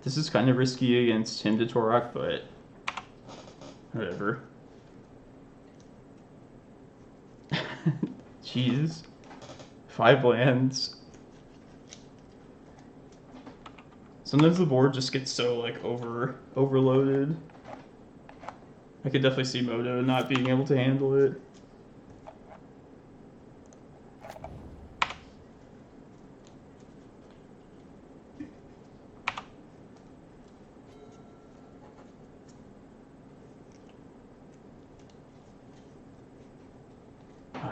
This is kind of risky against him to Torok, but whatever. Jeez. 5 lands. Sometimes the board just gets so like overloaded. I could definitely see Moto not being able to handle it.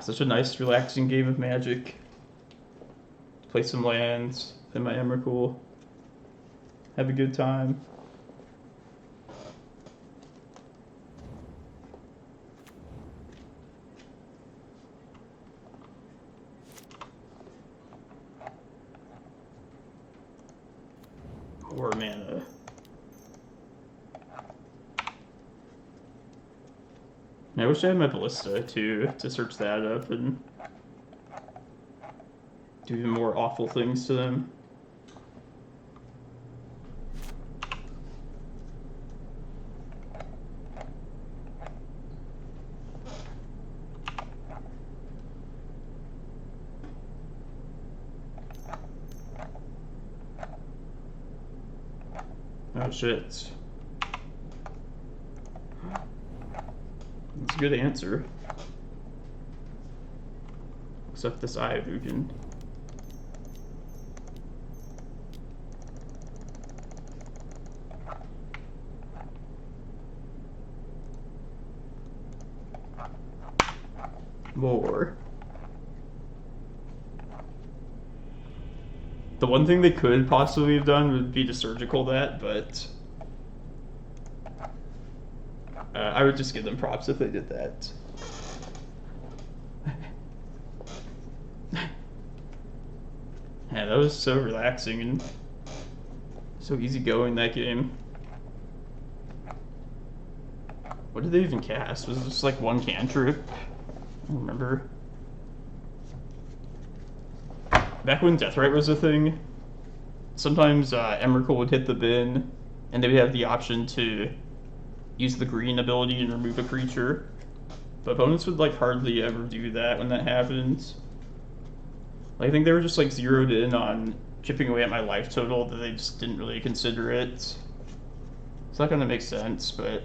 Such a nice, relaxing game of Magic. Play some lands, play my Emrakul. Have a good time. More mana. I wish I had my Ballista to search that up and do even more awful things to them. Oh shit. That's a good answer. Except this Eye of Ugin. More. The one thing they could possibly have done would be to surgical that, but I would just give them props if they did that. Yeah, that was so relaxing and so easygoing, that game. What did they even cast? Was it just like one cantrip? I don't remember. Back when Deathrite was a thing, sometimes Emrakul would hit the bin, and they would have the option to use the green ability and remove a creature. But opponents would like hardly ever do that when that happens. Like, I think they were just like zeroed in on chipping away at my life total, that they just didn't really consider it. It's not gonna make sense, but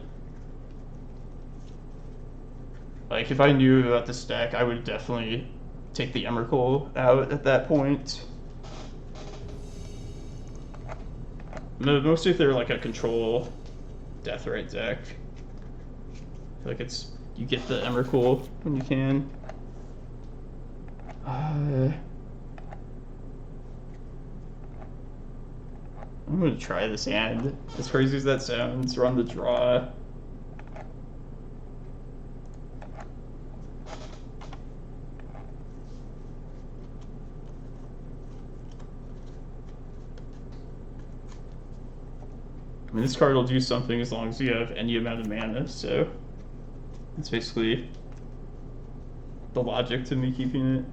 like if I knew about this deck, I would definitely take the Emrakul out at that point. Mostly if they're like a control Deathrite deck. I feel like it's, you get the Emrakul when you can. I'm gonna try this hand. As crazy as that sounds, run the draw. I mean, this card will do something as long as you have any amount of mana, so that's basically the logic to me keeping it.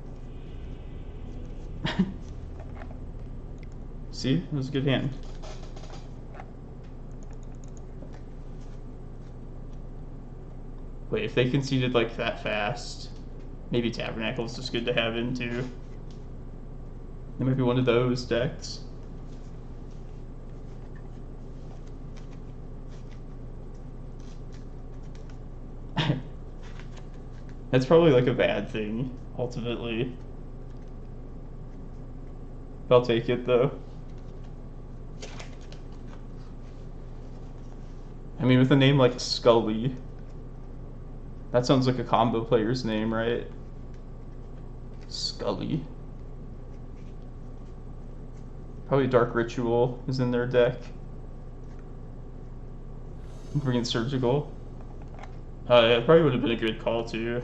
See, it was a good hand. Wait, if they conceded like that fast, maybe Tabernacle's just good to have in too. It might be one of those decks. That's probably like a bad thing, ultimately. I'll take it though. I mean, with a name like Scully, that sounds like a combo player's name, right? Scully. Probably Dark Ritual is in their deck. Bring in Surgical. It probably would have been a good call too.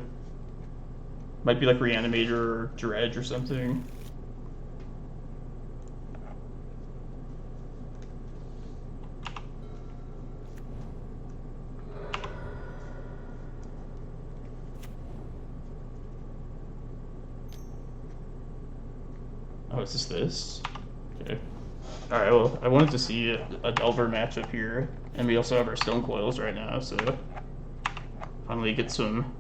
Might be like Reanimator or Dredge or something. Oh, is this? Okay. Alright, well, I wanted to see a Delver matchup here, and we also have our Stonecoils right now, so finally get some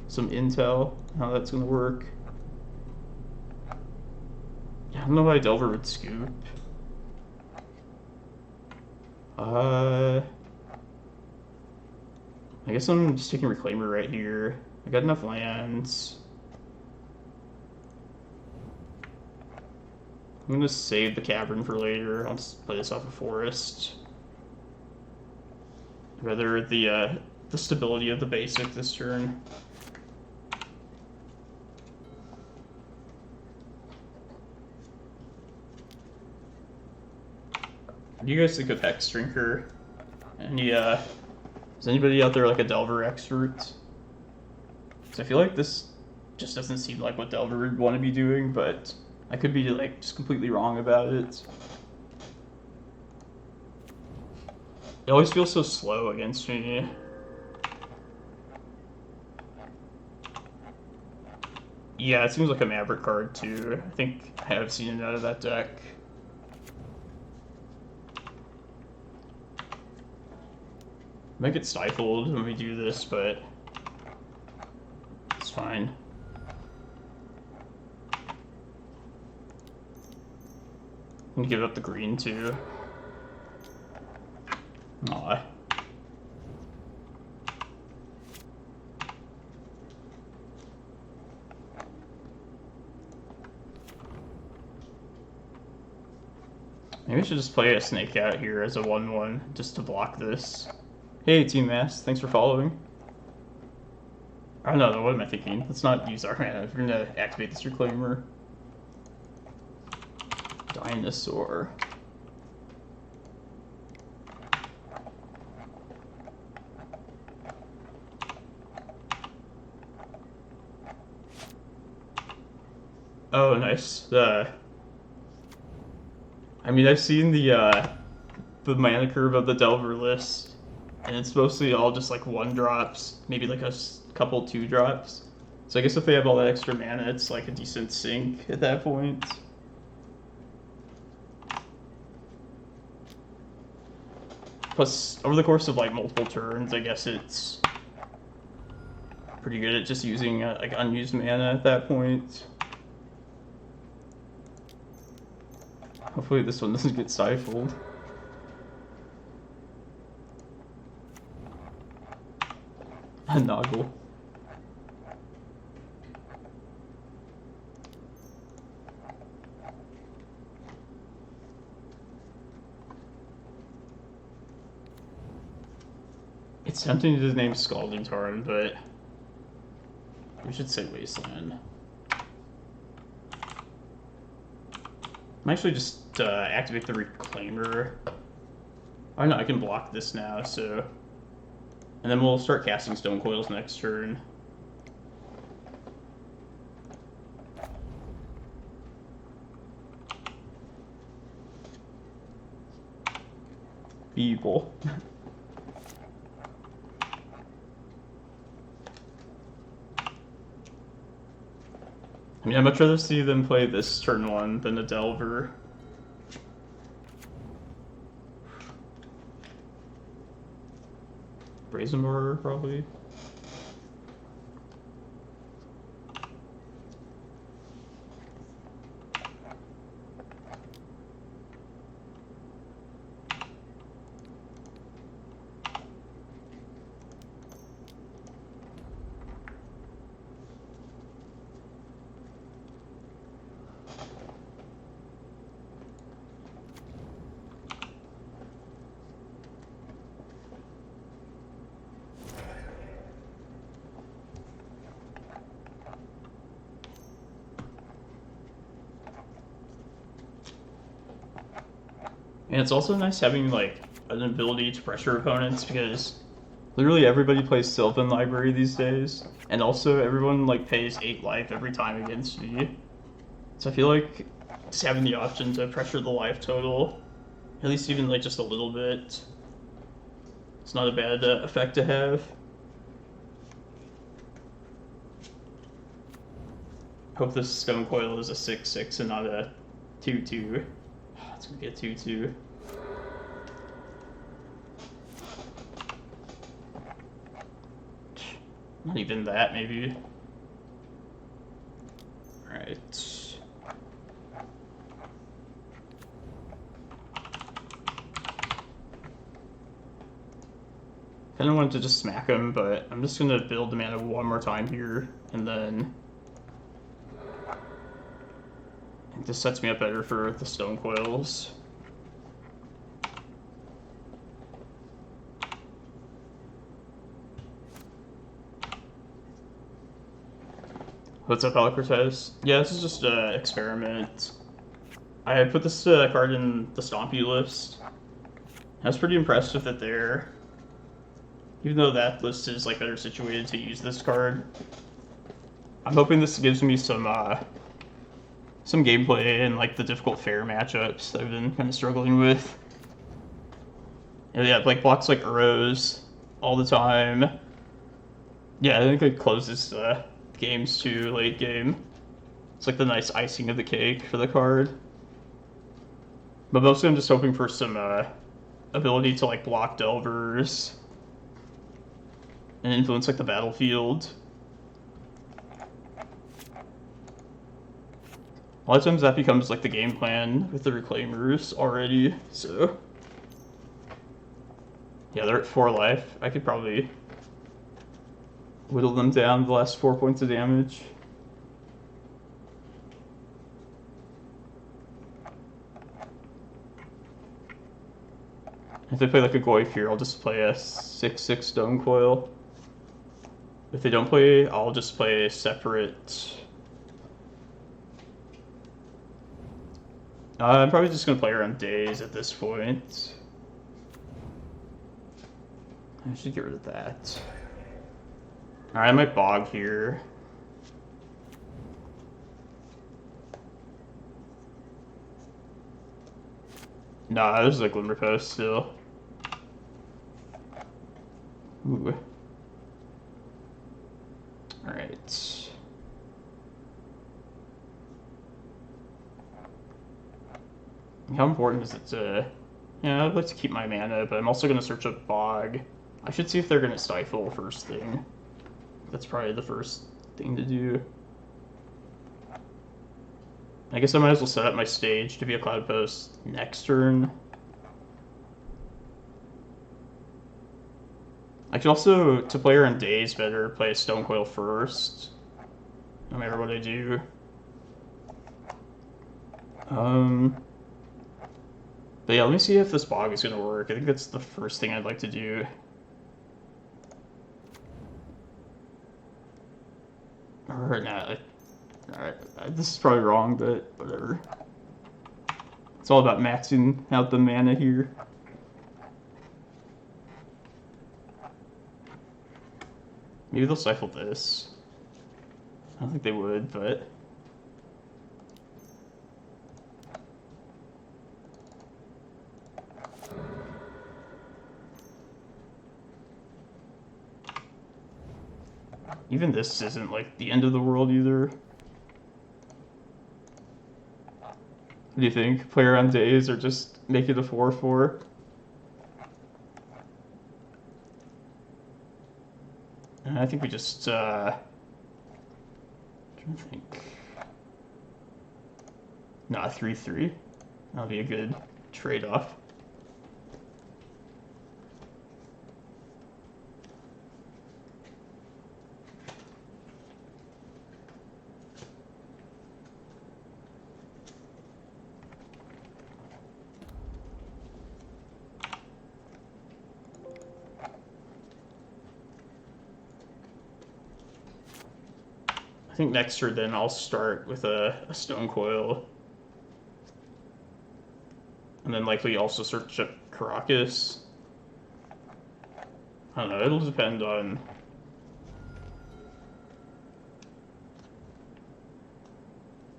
intel how that's gonna work. Yeah, I don't know why Delver would scoop. I guess I'm just taking Reclaimer right here. I got enough lands. I'm gonna save the Cavern for later. I'll just play this off a Forest. Rather the stability of the basic this turn. What do you guys think of Hex Drinker? Any is anybody out there like a Delver expert? Because I feel like this just doesn't seem like what Delver would want to be doing, but I could be like just completely wrong about it. It always feels so slow against me. Yeah, it seems like a Maverick card too. I think I have seen it out of that deck. Might get stifled when we do this, but it's fine. I'm gonna give up the green too. Aw. Maybe I should just play a Snake out here as a 1/1 just to block this. Hey, Team Mass, thanks for following. Oh no, what am I thinking? Let's not use our mana. We're gonna activate this Reclaimer. Dinosaur. Oh, nice. I mean, I've seen the mana curve of the Delver list. And it's mostly all just like 1-drops, maybe like a couple 2-drops. So I guess if they have all that extra mana, it's like a decent sink at that point. Plus, over the course of like multiple turns, I guess it's pretty good at just using like unused mana at that point. Hopefully this one doesn't get stifled. A Noggle. It's tempting to name Scalding Tarn, but we should say Wasteland. I'm actually just activate the Reclaimer. Oh no, I can block this now, so... And then we'll start casting Stonecoils next turn. People. I mean, I'd much rather see them play this turn 1 than a Delver. Brazen Mortar, probably. And it's also nice having, like, an ability to pressure opponents, because literally everybody plays Sylvan Library these days, and also everyone, like, pays 8 life every time against me. So I feel like just having the option to pressure the life total, at least even, like, just a little bit, it's not a bad effect to have. Hope this Stonecoil is a 6/6 and not a 2/2. It's gonna be a 2/2. Not even that, maybe. Alright. Kinda wanted to just smack him, but I'm just gonna build the mana one more time here, and then this sets me up better for the Stonecoils. What's up, Alacritus? Yeah, this is just an experiment. I put this card in the Stompy list. I was pretty impressed with it there. Even though that list is like better situated to use this card. I'm hoping this gives me some gameplay in like the difficult fair matchups that I've been kind of struggling with. And yeah, like blocks like Urrows all the time. Yeah, I think it closes games too late game. It's like the nice icing of the cake for the card. But mostly I'm just hoping for some ability to like block Delvers and influence like the battlefield. A lot of times that becomes like the game plan with the Reclaimers already, so... Yeah, they're at 4 life. I could probably whittle them down the last 4 points of damage. If they play like a Goyf here, I'll just play a 6/6 Stonecoil. If they don't play, I'll just play a separate... I'm probably just going to play around Days at this point. I should get rid of that. Alright, I might Bog here. Nah, this is a Glimmerpost still. Ooh. Alright. How important is it to... Yeah, I'd like to keep my mana, but I'm also going to search up Bog. I should see if they're going to Stifle first thing. That's probably the first thing to do. I guess I might as well set up my stage to be a Cloudpost next turn. I could also, to play around Days better, play a Stonecoil first. No matter what I do. But yeah, let me see if this Bog is going to work. I think that's the first thing I'd like to do. Or, nah, alright, this is probably wrong, but whatever. It's all about maxing out the mana here. Maybe they'll stifle this. I don't think they would, but... Even this isn't, like, the end of the world, either. What do you think? Play around days or just make it a 4/4? I think we just, trying to think. Nah, 3/3. That'll be a good trade-off. I think next turn then I'll start with a Stonecoil. And then likely also search up Karakas. I don't know, it'll depend on...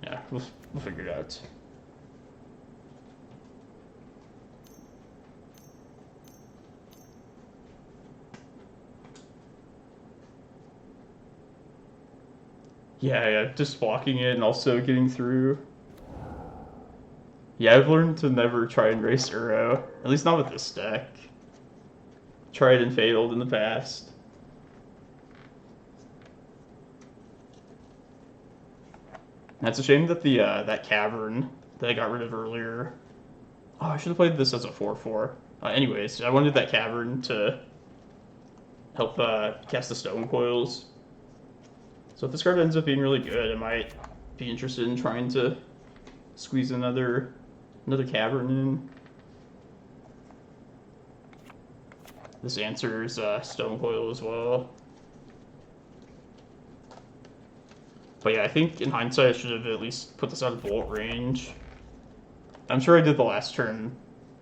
Yeah, we'll figure it out. Yeah, just blocking it and also getting through. Yeah, I've learned to never try and race Uro, at least not with this deck. Tried and failed in the past. That's a shame that the that Cavern that I got rid of earlier. Oh, I should have played this as a 4/4. Anyways, I wanted that Cavern to help cast the Stonecoils. So if this card ends up being really good, I might be interested in trying to squeeze another Cavern in. This answers Stonecoil as well. But yeah, I think in hindsight I should have at least put this out of bolt range. I'm sure I did the last turn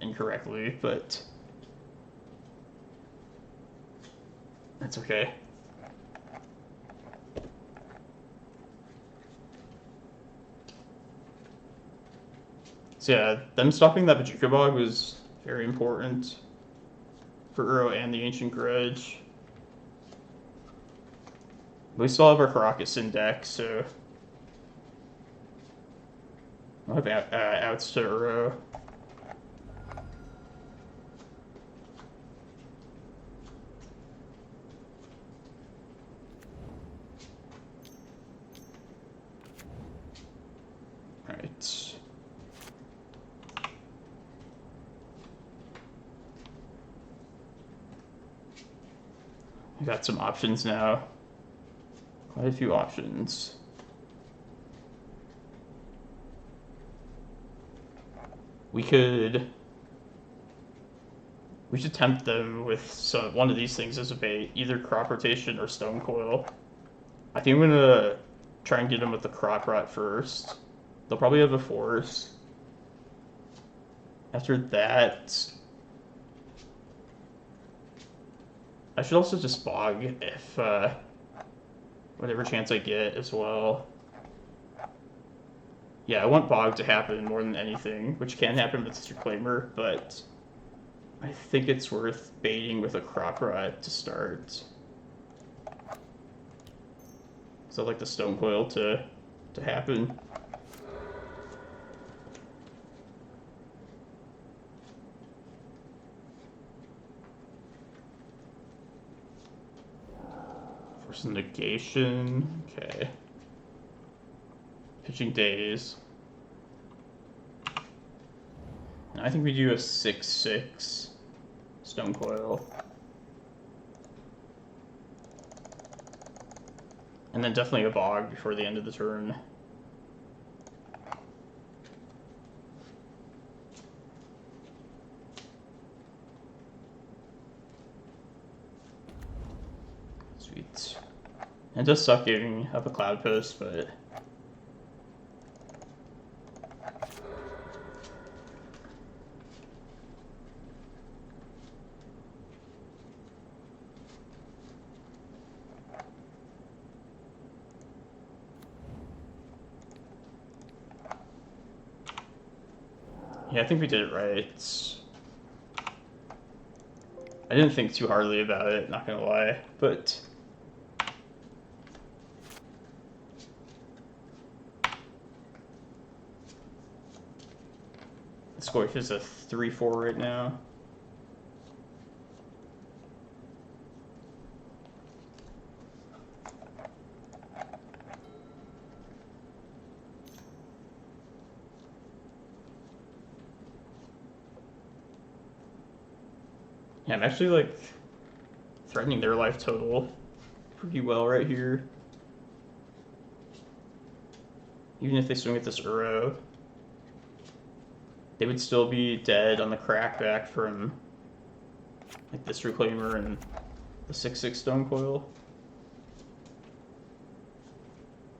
incorrectly, but that's okay. So yeah, them stopping that Bojuka Bog was very important for Uro and the Ancient Grudge. We still have our Karakas in deck, so I'll have outs to Uro. Alright. We got some options now. Quite a few options. We should tempt them with one of these things as a bait, either Crop Rotation or Stonecoil. I think I'm gonna try and get them with the Crop Rot first. They'll probably have a Force. After that, I should also just Bog if whatever chance I get as well. Yeah, I want Bog to happen more than anything, which can happen with this Reclaimer, but I think it's worth baiting with a Crop Rot to start. So I'd like the Stonecoil to happen. Force of Negation, okay. Pitching Daze. I think we do a 6/6 Stonecoil. And then definitely a Bog before the end of the turn. Sweet. It does suck giving up a Cloudpost, but Yeah, I think we did it right. I didn't think too hardly about it, not gonna lie, but... The score is a 3-4 right now. Yeah, I'm actually, like, threatening their life total pretty well right here. Even if they swing at this Uro, they would still be dead on the crackback from, like, this Reclaimer and the 6/6 Stonecoil.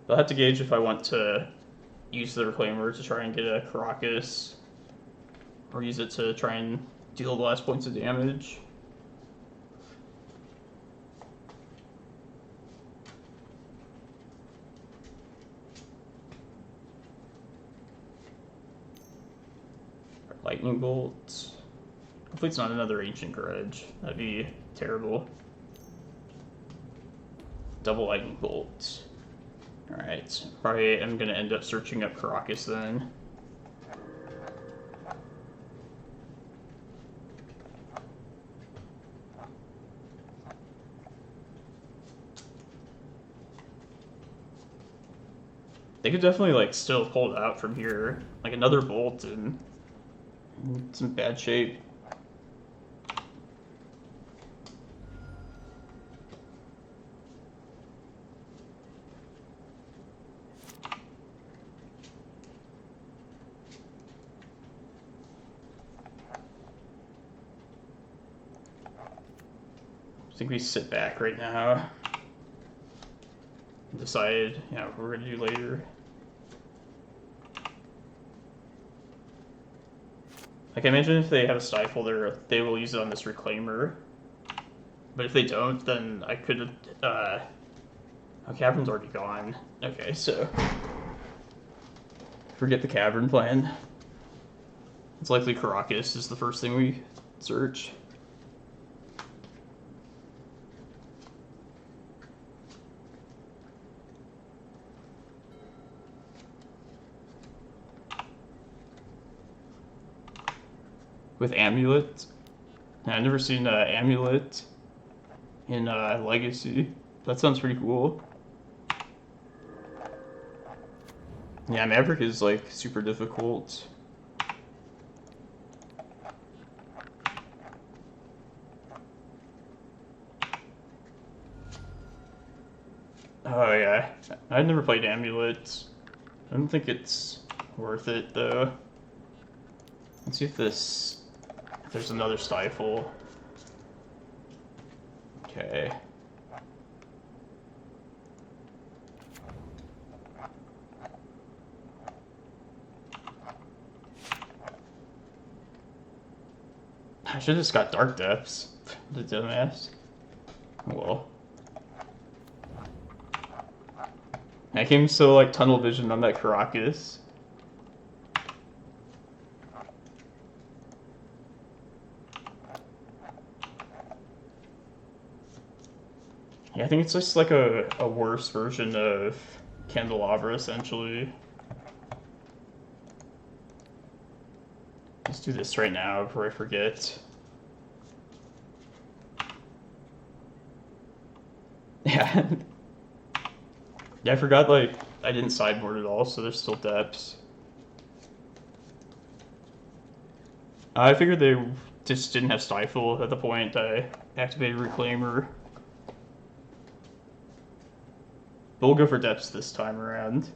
I'll have to gauge if I want to use the Reclaimer to try and get a Karakas, or use it to try and deal the last points of damage. Lightning Bolt. Hopefully it's not another Ancient Grudge. That'd be terrible. Double Lightning Bolt. Alright, probably am going to end up searching up Karakas then. They could definitely, like, still pull it out from here. Like, another Bolt and it's in bad shape. I think we sit back right now and decide, you know, what we're gonna do later. Like, I imagine if they have a Stifle there, they will use it on this Reclaimer. But if they don't, then I could... oh, Cavern's already gone. Okay, so... Forget the Cavern plan. It's likely Karakas is the first thing we search. With Amulet. I've never seen Amulet in Legacy. That sounds pretty cool. Yeah, Maverick is like super difficult. Oh yeah, I've never played Amulet. I don't think it's worth it though. Let's see if there's another Stifle. Okay. I should have just got Dark Depths. The dumbass. Well. I came so like tunnel vision on that Karakas. Yeah, I think it's just like a worse version of Candelabra, essentially. Let's do this right now before I forget. Yeah. Yeah, I forgot, like, I didn't sideboard at all, so there's still depths. I figured they just didn't have Stifle at the point I activated Reclaimer. But we'll go for depths this time around.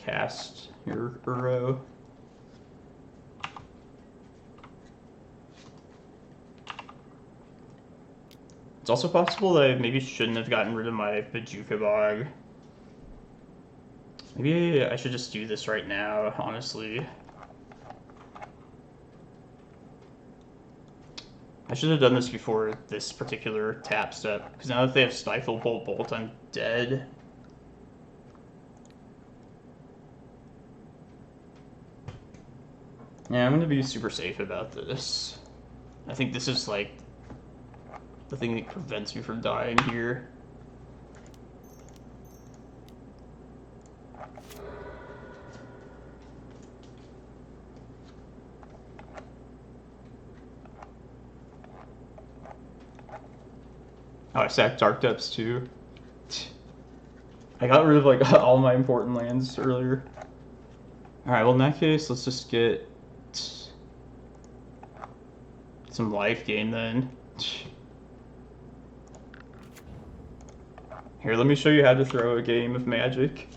Cast your Uro. It's also possible that I maybe shouldn't have gotten rid of my Bojuka Bog. Maybe I should just do this right now, honestly. I should have done this before this particular tap step, because now that they have Stifle Bolt, I'm dead. Yeah, I'm gonna be super safe about this. I think this is like the thing that prevents me from dying here. Oh, I sacked Dark Depths too. I got rid of like all my important lands earlier. Alright, well in that case, let's just get some life gain then. Here, let me show you how to throw a game of Magic.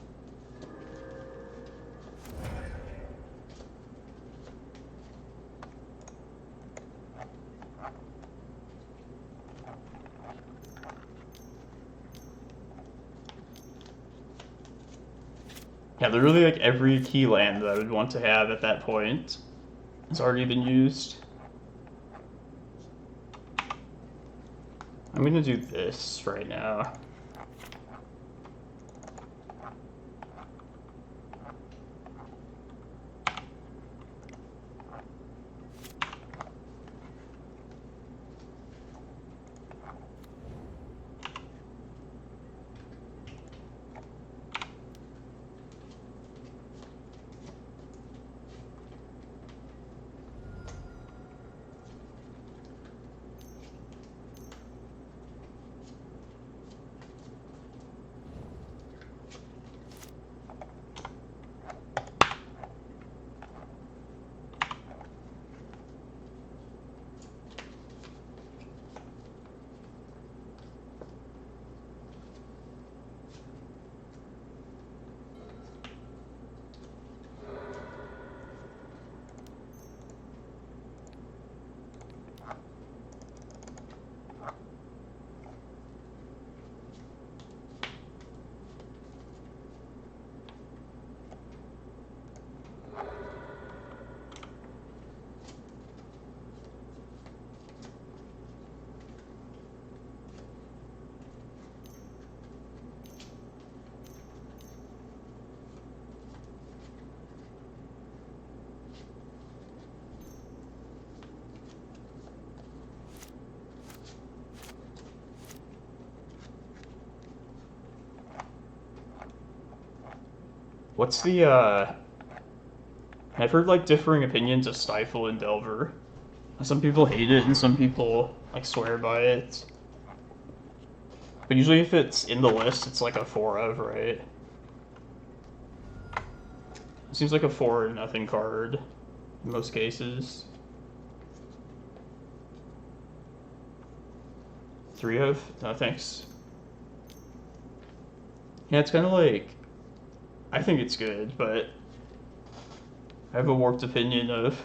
Yeah, literally like every key land that I would want to have at that point has already been used. I'm gonna do this right now. What's the, I've heard, like, differing opinions of Stifle and Delver. Some people hate it, and some people, like, swear by it. But usually if it's in the list, it's like a 4 of, right? It seems like a 4 or nothing card in most cases. 3 of? No, thanks. Yeah, it's kind of like... I think it's good, but I have a warped opinion of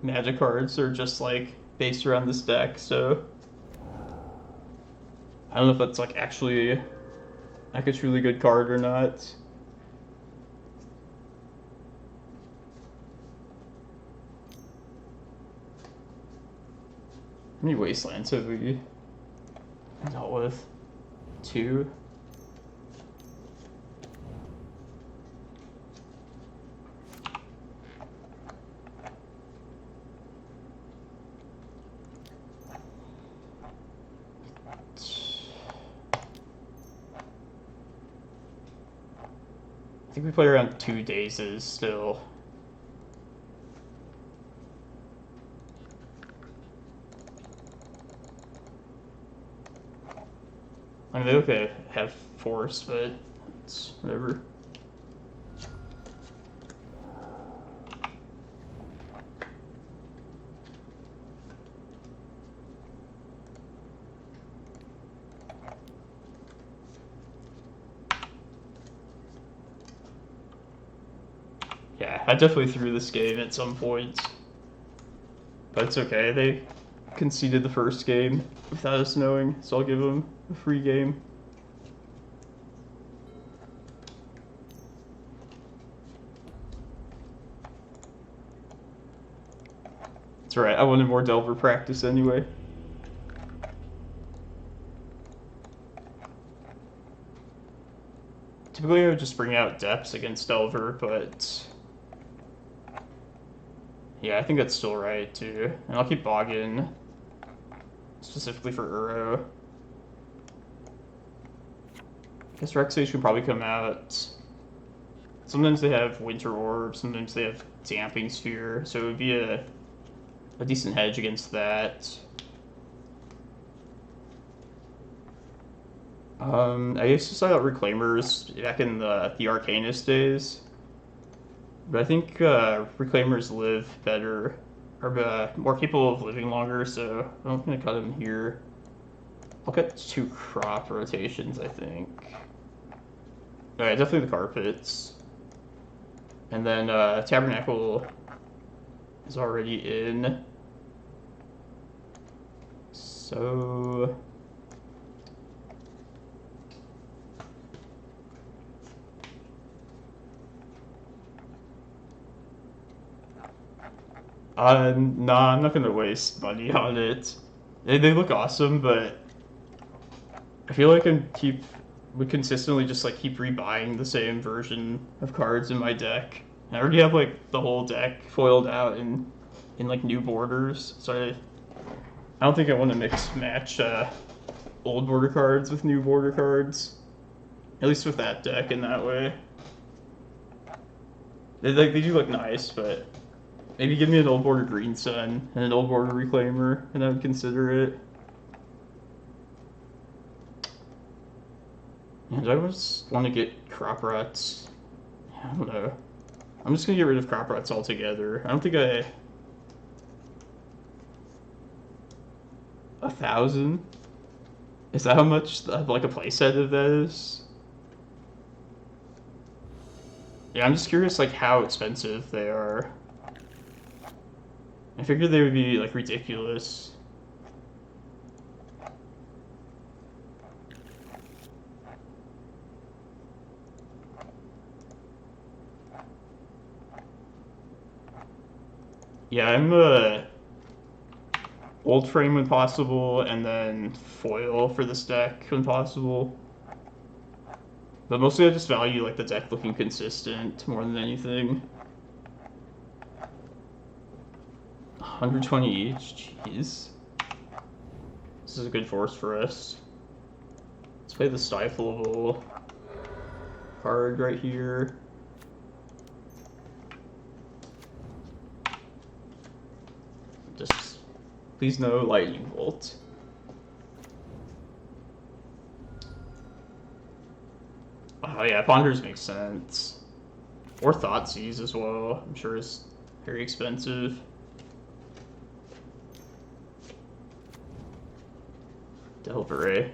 Magic cards are just like based around this deck, so I don't know if that's like actually like a truly good card or not. How many wastelands have we dealt with? 2? I think we played around 2 dazes still. I mean, they look to have force, but it's whatever. Yeah, I definitely threw this game at some point. But it's okay, conceded the first game without us knowing, so I'll give him a free game. That's right, I wanted more Delver practice anyway. Typically I would just bring out Depths against Delver, but... yeah, I think that's still right, too. And I'll keep Boggin, specifically for Uro. I guess Rec Sage can probably come out. Sometimes they have Winter Orb, sometimes they have Damping Sphere, so it would be a decent hedge against that. I used to start out Reclaimers back in the Arcanist days, but I think Reclaimers live better, or more capable of living longer, so I'm going to cut them here. I'll cut 2 crop rotations, I think. Alright, definitely the carpets. And then Tabernacle is already in. So... nah, I'm not gonna waste money on it. They look awesome, but I feel like would consistently just like keep rebuying the same version of cards in my deck. I already have like the whole deck foiled out in like new borders, so I don't think I want to mix match old border cards with new border cards. At least with that deck in that way. They do look nice, but maybe give me an old border Green Sun and an old border Reclaimer, and I would consider it. And I just want to get Crop Rots. I don't know. I'm just gonna get rid of Crop Rots altogether. I don't think 1,000? Is that how much like a playset of that is? Yeah, I'm just curious like how expensive they are. I figured they would be like ridiculous. Yeah, I'm old frame when possible, and then foil for this deck when possible. But mostly I just value like the deck looking consistent more than anything. 120 each, jeez. This is a good force for us. Let's play the Stifleable card right here. Just please no Lightning Bolt. Oh yeah, Ponders makes sense. Or Thoughtseize as well, I'm sure is very expensive. Delveray.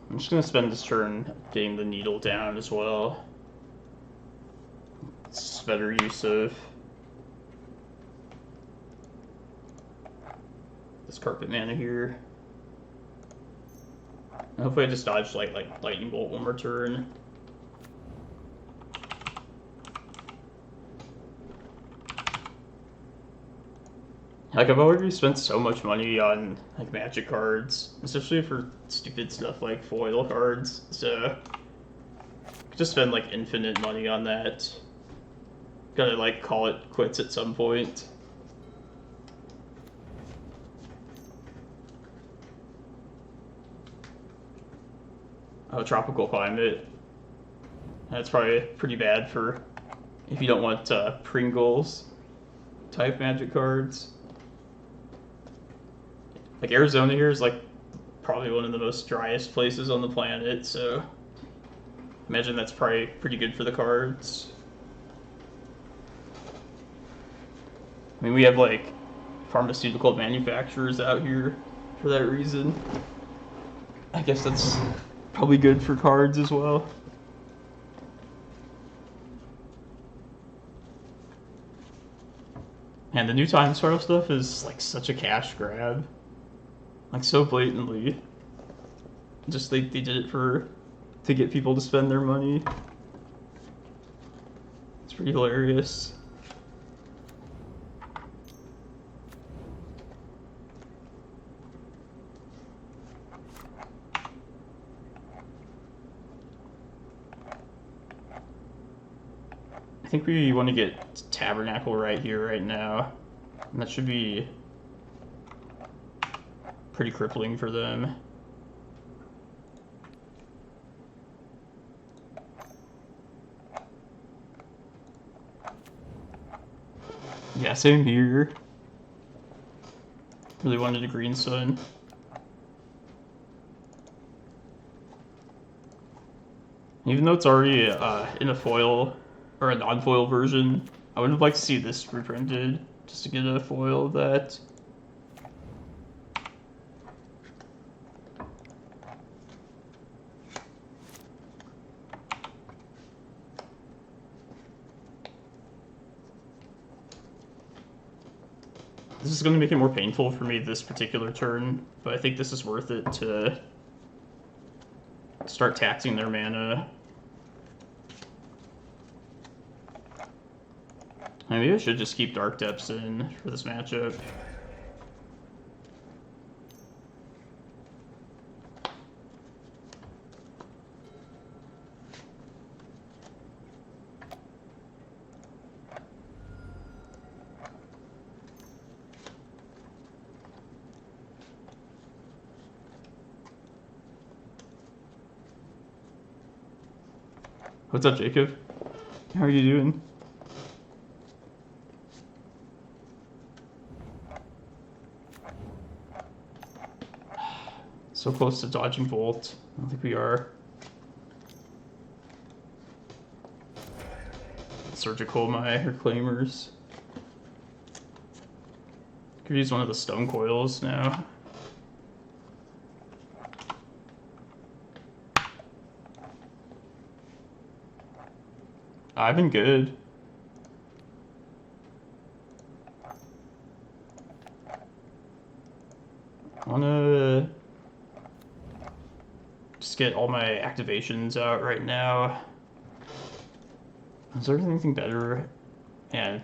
I'm just gonna spend this turn getting the needle down as well. It's better use of this carpet mana here. And hopefully I just dodge like Lightning Bolt one more turn. Like, I've already spent so much money on like Magic cards, especially for stupid stuff like foil cards, so I could just spend like infinite money on that. Gotta like call it quits at some point. Oh, Tropical Climate. That's probably pretty bad for if you don't want Pringles type Magic cards. Like, Arizona here is, like, probably one of the most driest places on the planet, so imagine that's probably pretty good for the cards. mean, we have like pharmaceutical manufacturers out here for that reason. I guess that's probably good for cards as well. And the new time spiral stuff is like such a cash grab. Like so blatantly. Just they did it to get people to spend their money. It's pretty hilarious. I think we want to get Tabernacle right here, right now. And that should be pretty crippling for them. Yeah, same here. Really wanted a green sun. Even though it's already in a foil or a non-foil version, I would have liked to see this reprinted just to get a foil of that. This is going to make it more painful for me this particular turn, but I think this is worth it to start taxing their mana. Maybe I should just keep Dark Depths in for this matchup. What's up, Jacob? How are you doing? So close to dodging Bolt. I don't think we are. Surgical my Reclaimers. Could use one of the Stonecoils now. I've been good. I wanna just get all my activations out right now. Is there anything better? Yeah.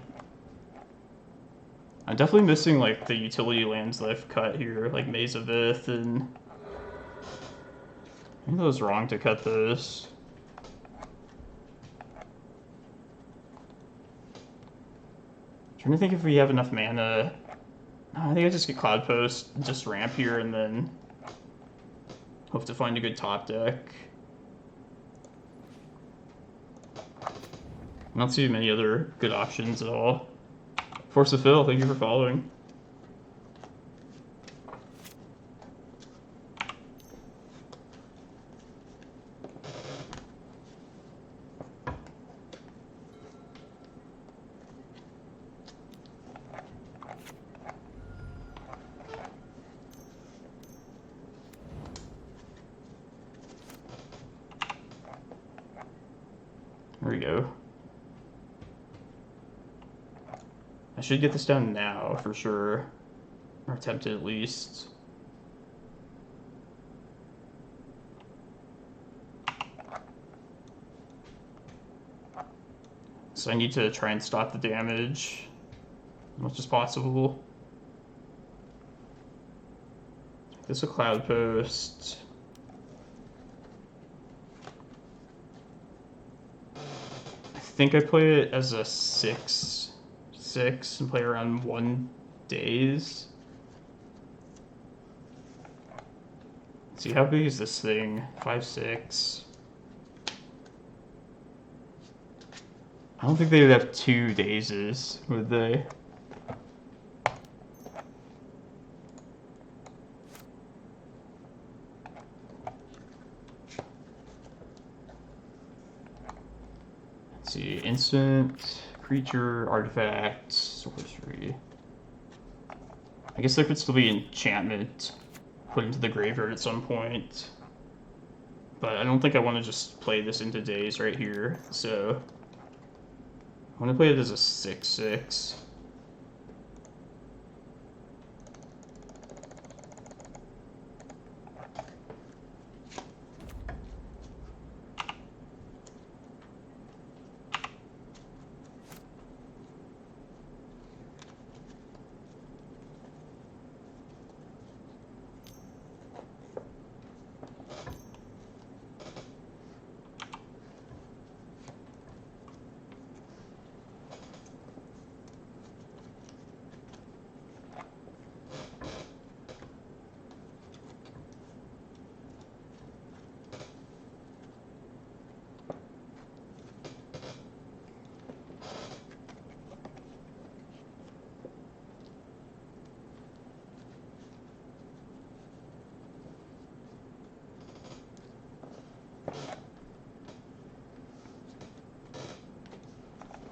I'm definitely missing like the utility lands that I've cut here, like Maze of Ith, and I think it was wrong to cut those. Trying to think if we have enough mana. I think I just get Cloudpost, just ramp here, and then hope to find a good top deck. I don't see many other good options at all. Force of Vigor, thank you for following. There we go. I should get this done now for sure, or attempt it at least. So I need to try and stop the damage as much as possible. This is a Cloudpost. I think I play it as a 6/6 and play around 1 days. Let's see, how big is this thing? 5/6. I don't think they would have 2 dazes, would they? Let's see, instant, creature, artifact, sorcery. I guess there could still be enchantment put into the graveyard at some point. But I don't think I want to just play this into days right here, so I want to play it as a 6/6.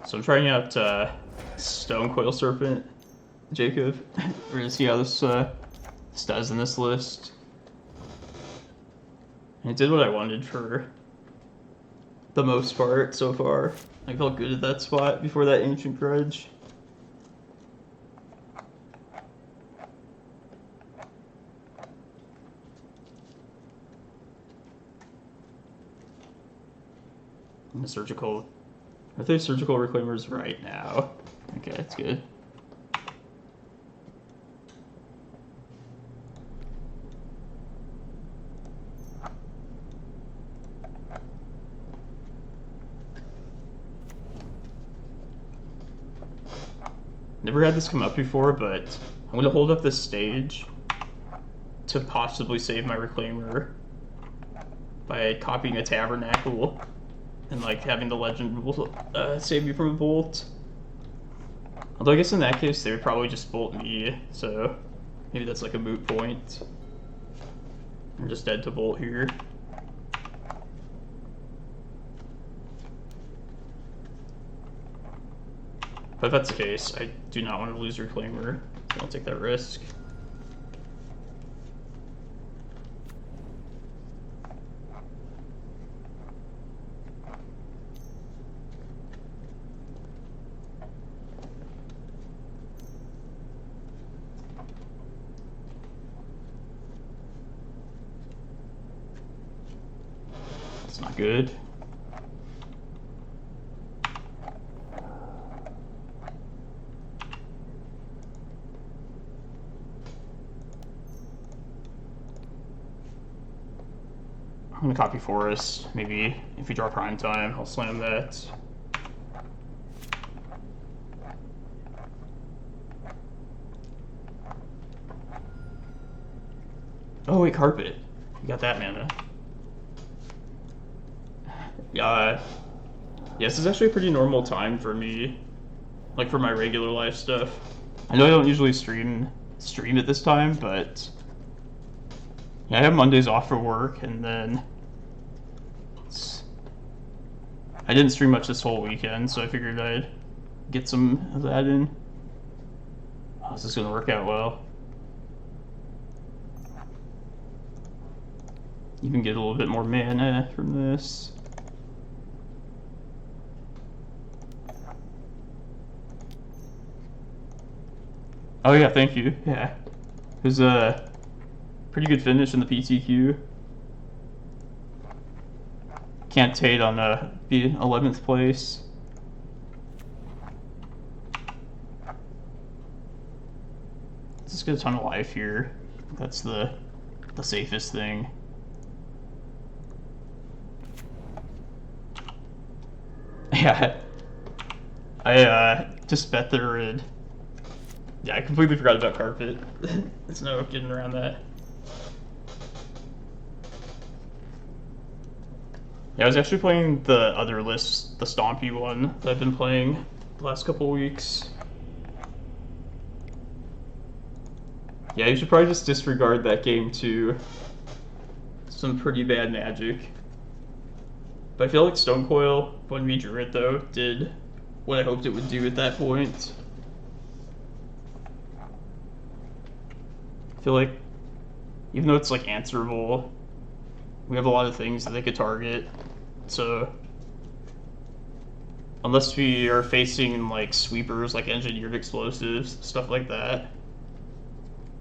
So I'm trying out Stonecoil Serpent, Jacob. We're gonna see how this does in this list. And it did what I wanted for the most part so far. I felt good at that spot before that Ancient Grudge. And the surgical. I think surgical reclaimers right now. Okay, that's good. Never had this come up before, but I'm going to hold up this stage to possibly save my Reclaimer by copying a Tabernacle and like having the legend save me from a bolt. Although I guess in that case they would probably just bolt me, so maybe that's like a moot point. I'm just dead to bolt here. But if that's the case, I do not want to lose Reclaimer, so I'll take that risk. That's not good. I'm gonna copy Forest. Maybe if we draw Prime Time, I'll slam that. Oh wait, Carpet. You got that mana. Yeah, this is actually a pretty normal time for me, like for my regular life stuff. I know I don't usually stream at this time, but yeah, I have Mondays off for work, and then I didn't stream much this whole weekend, so I figured I'd get some of that in. Oh, this is gonna work out well. Even get a little bit more mana from this. Oh yeah, thank you. Yeah, it was a pretty good finish in the PTQ. Can't hate on the 11th place. Let's just get a ton of life here. That's the safest thing. Yeah, I just bet they're in. Yeah, I completely forgot about Carpet. There's no getting around that. Yeah, I was actually playing the other list, the Stompy one that I've been playing the last couple weeks. Yeah, you should probably just disregard that game too. Some pretty bad magic. But I feel like Stonecoil, when we drew it though, did what I hoped it would do at that point. I feel like even though it's like answerable, we have a lot of things that they could target. So unless we are facing like sweepers, like engineered explosives, stuff like that,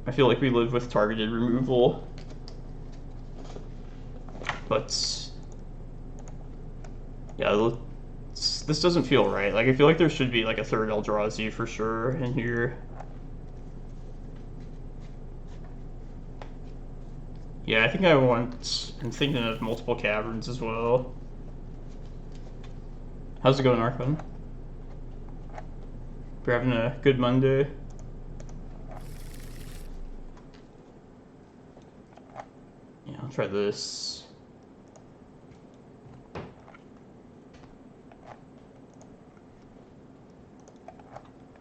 I feel like we live with targeted removal. But yeah, this doesn't feel right. Like I feel like there should be like a third Eldrazi for sure in here. Yeah, I think I'm thinking of multiple caverns as well. How's it going, Archon? We're having a good Monday. Yeah, I'll try this.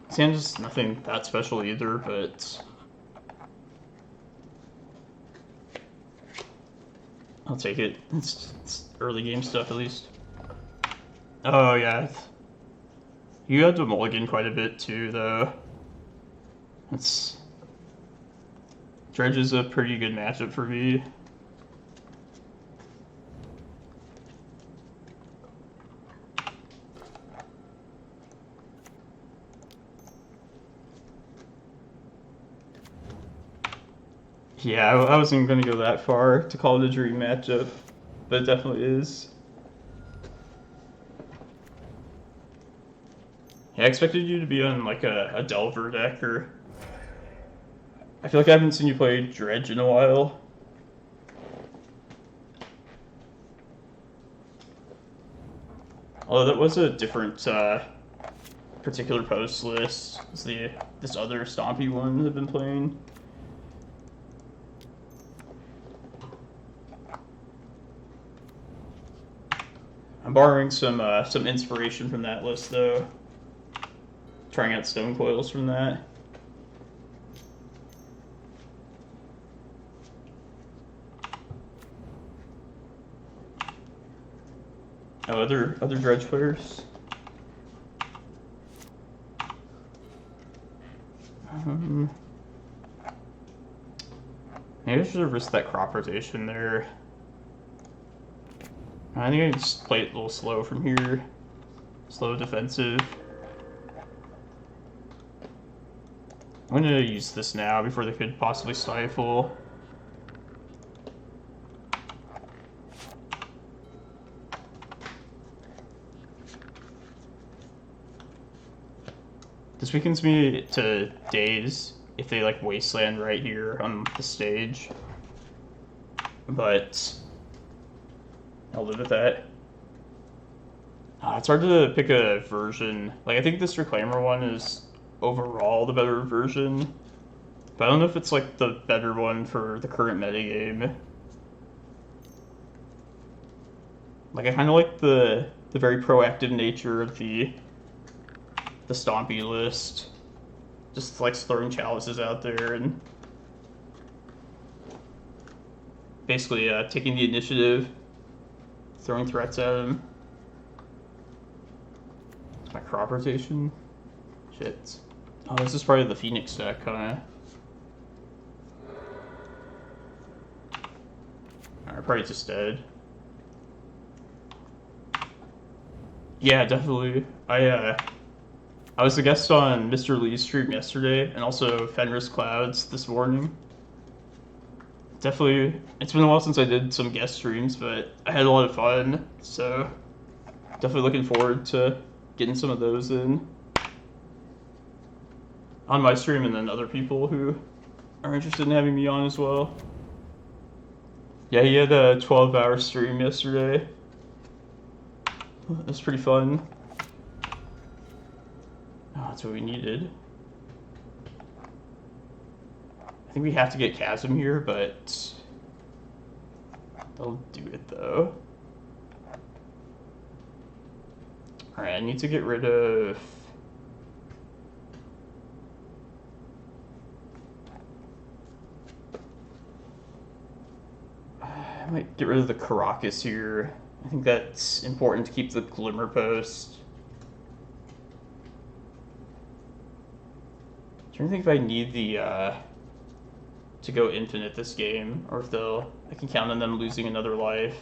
Sand's nothing that special either, but I'll take it. It's early game stuff at least. Oh yeah, you had to mulligan quite a bit too, though. Dredge is a pretty good matchup for me. Yeah, I wasn't going to go that far to call it a dream matchup, but it definitely is. Yeah, I expected you to be on like a Delver deck, or I feel like I haven't seen you play Dredge in a while. Although that was a different particular post list. It's this other Stompy one I've been playing. I'm borrowing some inspiration from that list though. Trying out Stonecoils from that. Oh, other Dredge players. Maybe I should have risked that crop rotation there. I think I just play it a little slow from here. Slow defensive. I'm gonna use this now before they could possibly stifle. This weakens me to daze if they like wasteland right here on the stage. But I'll live with that. It's hard to pick a version. Like I think this Reclaimer one is overall the better version. But I don't know if it's like the better one for the current metagame. Like I kinda like the very proactive nature of the Stompy list. Just like throwing chalices out there and basically taking the initiative, throwing threats at him. It's my crop rotation. Shit. Oh, this is probably the Phoenix deck, kinda. Alright, probably just dead. Yeah, definitely. I was a guest on Mr. Lee's stream yesterday, and also Fenris Clouds this morning. Definitely, it's been a while since I did some guest streams, but I had a lot of fun, so definitely looking forward to getting some of those in on my stream, and then other people who are interested in having me on as well. Yeah, he had a 12-hour stream yesterday. It was pretty fun. Oh, that's what we needed. I think we have to get Chasm here, but they'll do it though. Alright, I need to get rid of... I might get rid of the Karakas here. I think that's important to keep the Glimmerpost. I'm trying to think if I need the to go infinite this game, or if I can count on them losing another life.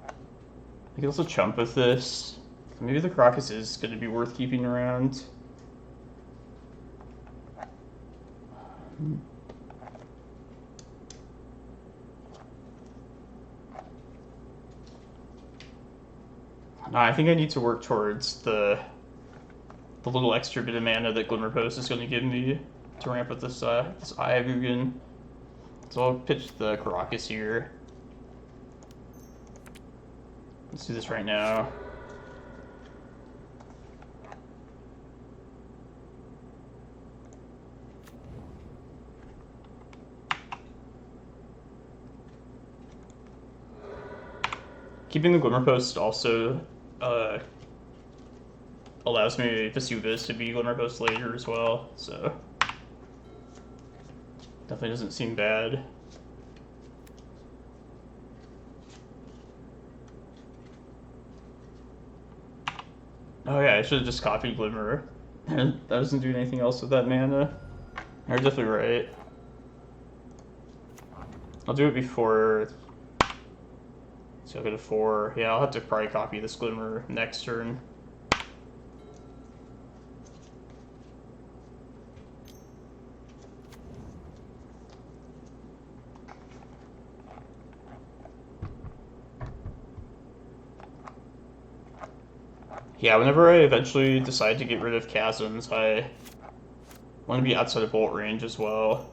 I can also chump with this. Maybe the Karakas is going to be worth keeping around. No, I think I need to work towards the little extra bit of mana that Glimmerpost is going to give me to ramp up this Eye of Ugin. So I'll pitch the Karakas here. Let's do this right now. Keeping the Glimmerpost also allows me Vesuva to be Glimmerpost later as well, so definitely doesn't seem bad. Oh yeah, I should have just copied Glimmer. That doesn't do anything else with that mana. You're definitely right. I'll do it before. So I'll go to 4. Yeah, I'll have to probably copy this Glimmer next turn. Yeah, whenever I eventually decide to get rid of chasms, I want to be outside of bolt range as well.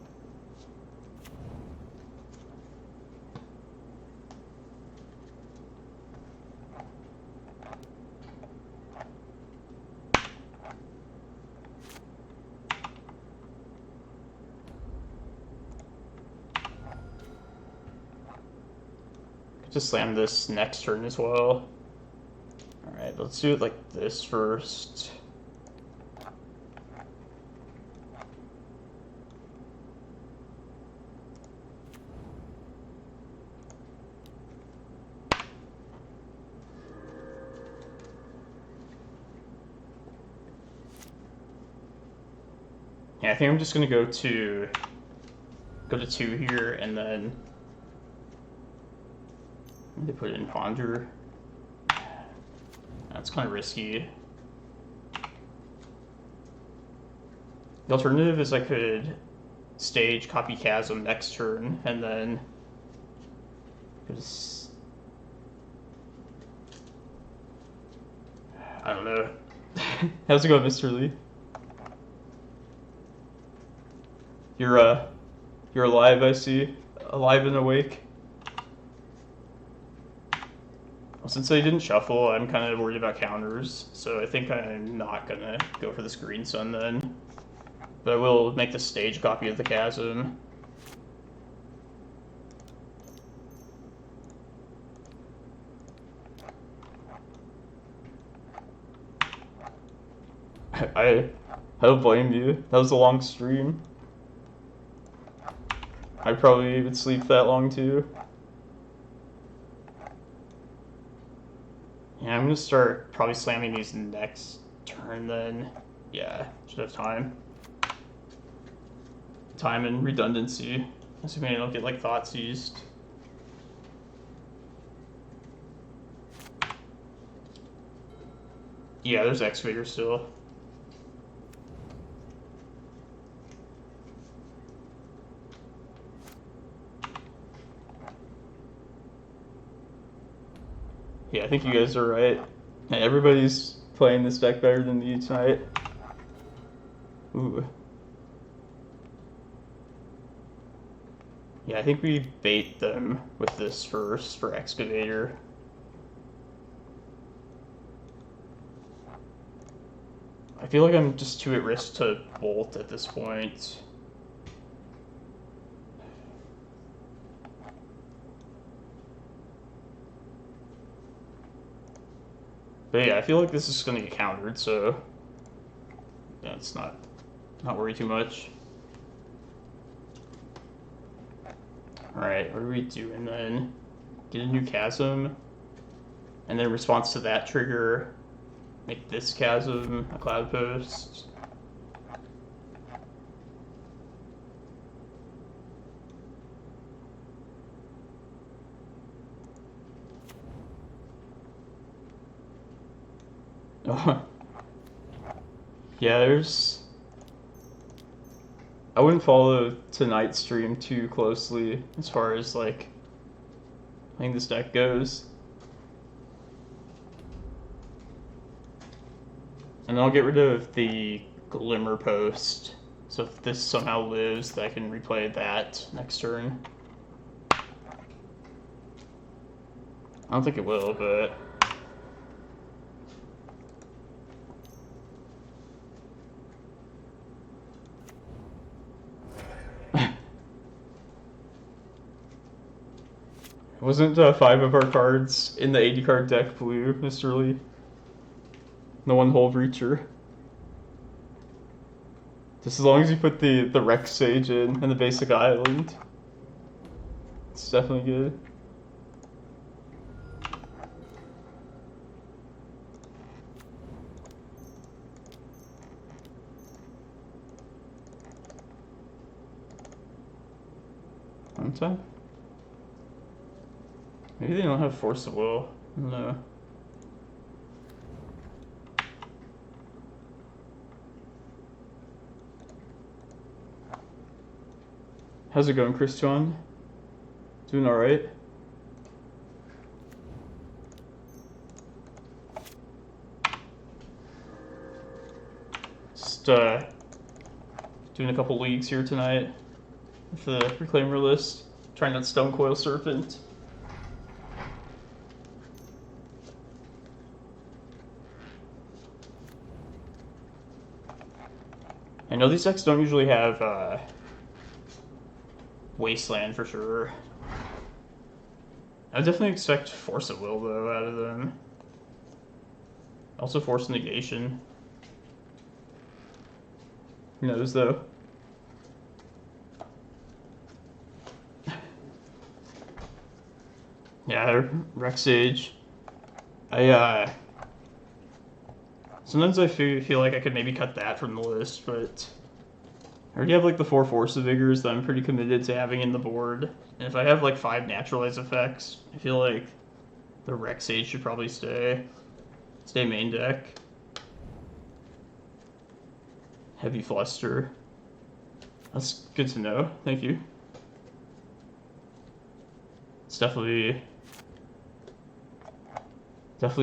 Just slam this next turn as well. Alright, let's do it like this first. Yeah, I think I'm just gonna go to 2 here, and then they put it in Ponder. That's kind of risky. The alternative is I could stage copy Chasm next turn, and then just, I don't know. How's it going, Mr. Lee? You're alive, I see. Alive and awake. Well, since they didn't shuffle, I'm kind of worried about counters, so I think I'm not gonna go for this Green Sun then. But I will make the stage copy of the Chasm. I don't blame you. That was a long stream. I probably would sleep that long too. Yeah, I'm gonna start probably slamming these next turn then. Yeah, should have time. Time and redundancy. Assuming I don't get like thought seized. Yeah, there's Excavator still. Yeah, I think you guys are right. Hey, everybody's playing this deck better than me tonight. Ooh. Yeah, I think we bait them with this first for Excavator. I feel like I'm just too at risk to bolt at this point. But yeah, I feel like this is going to get countered, so yeah, it's not worry too much. Alright, what are we doing then? Get a new Chasm, and then in response to that trigger, make this Chasm a Cloudpost. Yeah, there's. I wouldn't follow tonight's stream too closely as far as like playing this deck goes. And I'll get rid of the Glimmerpost. So if this somehow lives, then I can replay that next turn. I don't think it will, but... Wasn't 5 of our cards in the 80 card deck blue, Mr. Lee? The one hole breacher. Just as long as you put the Rec Sage in and the basic island. It's definitely good. One time? Maybe they don't have Force of Will. I don't know. How's it going, Christian? Doing alright? Just doing a couple leagues here tonight with the Reclaimer list. Trying out Stonecoil Serpent. I know these decks don't usually have Wasteland for sure. I would definitely expect Force of Will though out of them. Also Force Negation. Who knows though? Yeah, Rec Sage. Sometimes I feel like I could maybe cut that from the list, but I already have like the 4 Force of Vigors that I'm pretty committed to having in the board. And if I have like 5 Naturalize effects, I feel like the Rec Sage should probably stay main deck. Heavy Fluster. That's good to know. Thank you. It's definitely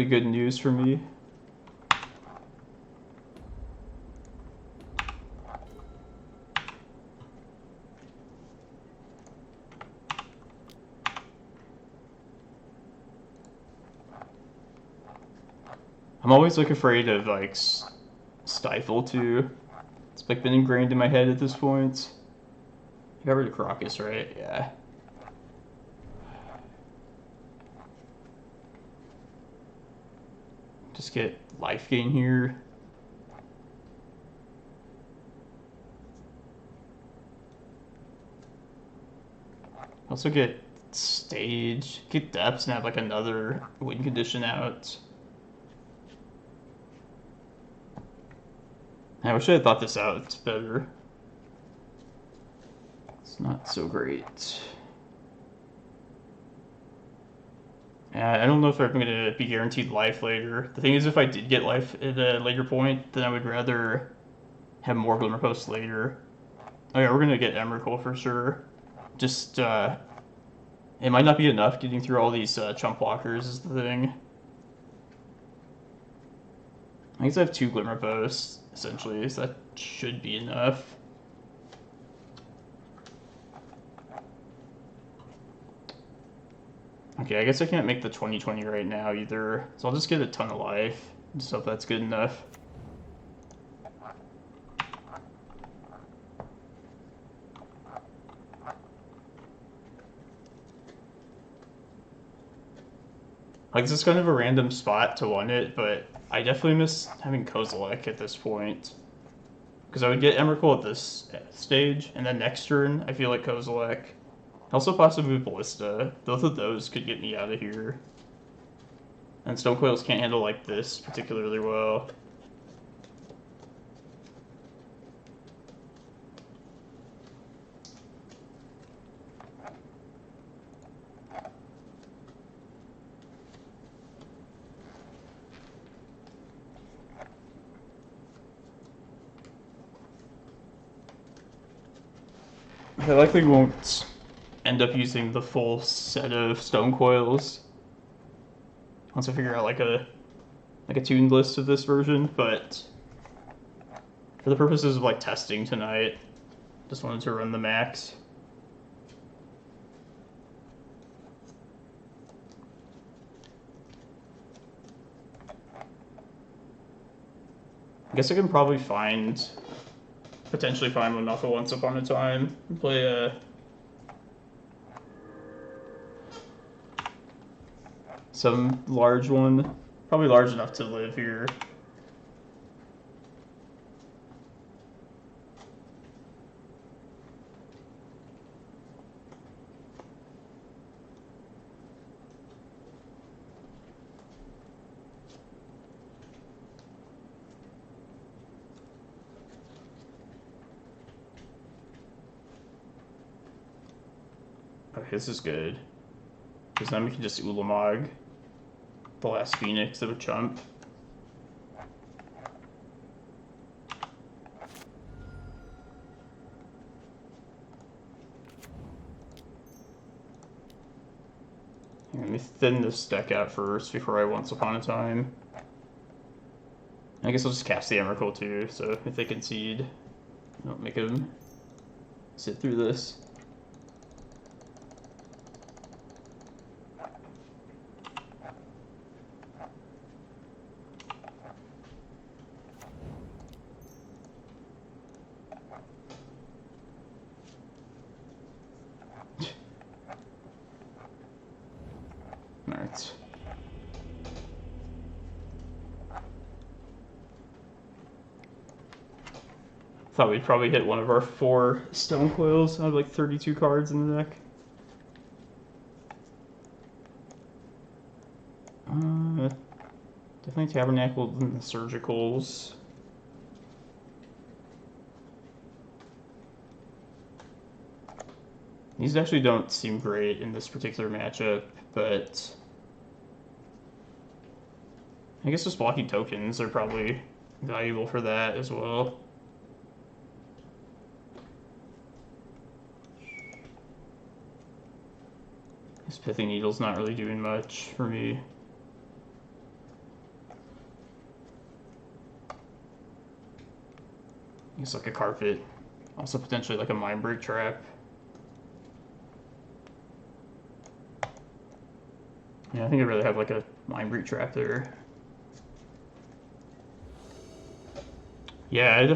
good news for me. I'm always like afraid of like Stifle too. It's like been ingrained in my head at this point. I got rid of Karakas, right? Yeah. Just get life gain here. Also get stage, get depths, and have like another win condition out. I wish I had thought this out better. It's not so great. I don't know if I'm going to be guaranteed life later. The thing is, if I did get life at a later point, then I would rather have more Glimmerposts later. Oh yeah, we're going to get Emrakul for sure. Just, it might not be enough getting through all these chump blockers is the thing. I guess I have 2 Glimmerposts, essentially, so that should be enough. Okay, I guess I can't make the 2020 right now either, so I'll just get a ton of life. Just hope that's good enough. Like, this is kind of a random spot to want it, but I definitely miss having Kozilek at this point. Because I would get Emrakul at this stage, and then next turn, I feel like Kozilek. Also possibly Ballista. Both of those could get me out of here. And Stonecoils can't handle like this particularly well. I likely won't end up using the full set of Stonecoils once I figure out like a tuned list of this version, but for the purposes of like testing tonight, just wanted to run the max. I guess I can probably potentially find one off of Once Upon a Time and play some large one, probably large enough to live here. Okay, this is good. Because then we can just Ulamog the last Phoenix of a chump. Let me thin this deck out first before I Once Upon a Time. I guess I'll just cast the Emrakul too, so if they concede, don't make them sit through this. Alright. Thought we'd probably hit one of our 4 Stonecoils. I have like 32 cards in the deck. Definitely Tabernacle and the Surgicals. These actually don't seem great in this particular matchup, but I guess just blocking tokens are probably valuable for that as well. This Pithing Needle's not really doing much for me. It's like a carpet. Also potentially like a Mindbreak trap. Yeah, I think I really have like a Mindbreak trap there. Yeah, I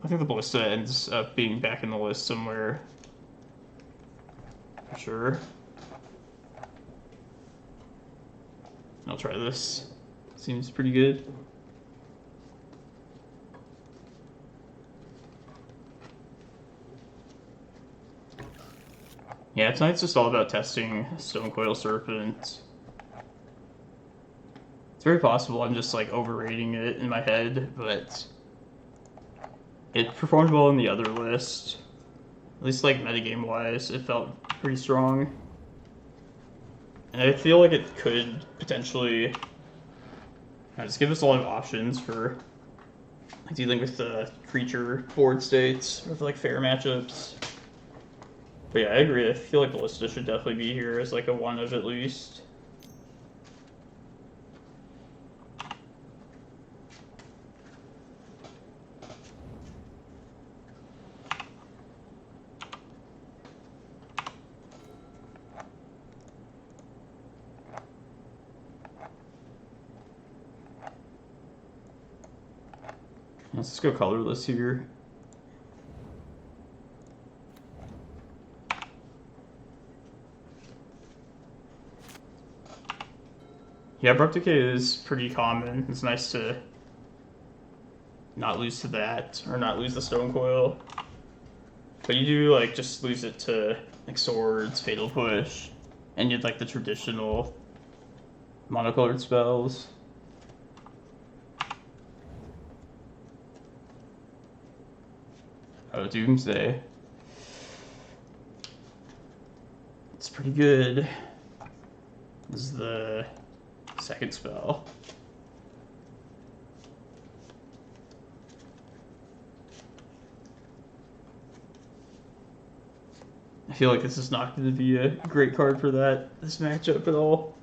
think the Ballista ends up being back in the list somewhere. For sure. I'll try this. Seems pretty good. Yeah, tonight's just all about testing Stonecoil Serpent. It's very possible I'm just like overrating it in my head, but it performed well in the other list. At least like metagame wise, it felt pretty strong. And I feel like it could potentially just give us a lot of options for dealing with the creature board states with like fair matchups. But yeah, I agree. I feel like Ballista should definitely be here as like a 1 of at least. Let's just go colorless here. Yeah, abrupt decay is pretty common. It's nice to not lose to that, or not lose the Stonecoil. But you do like just lose it to like swords, fatal push, and you'd like the traditional monocolored spells. Oh, Doomsday. It's pretty good. This is the second spell. I feel like this is not going to be a great card for this matchup at all.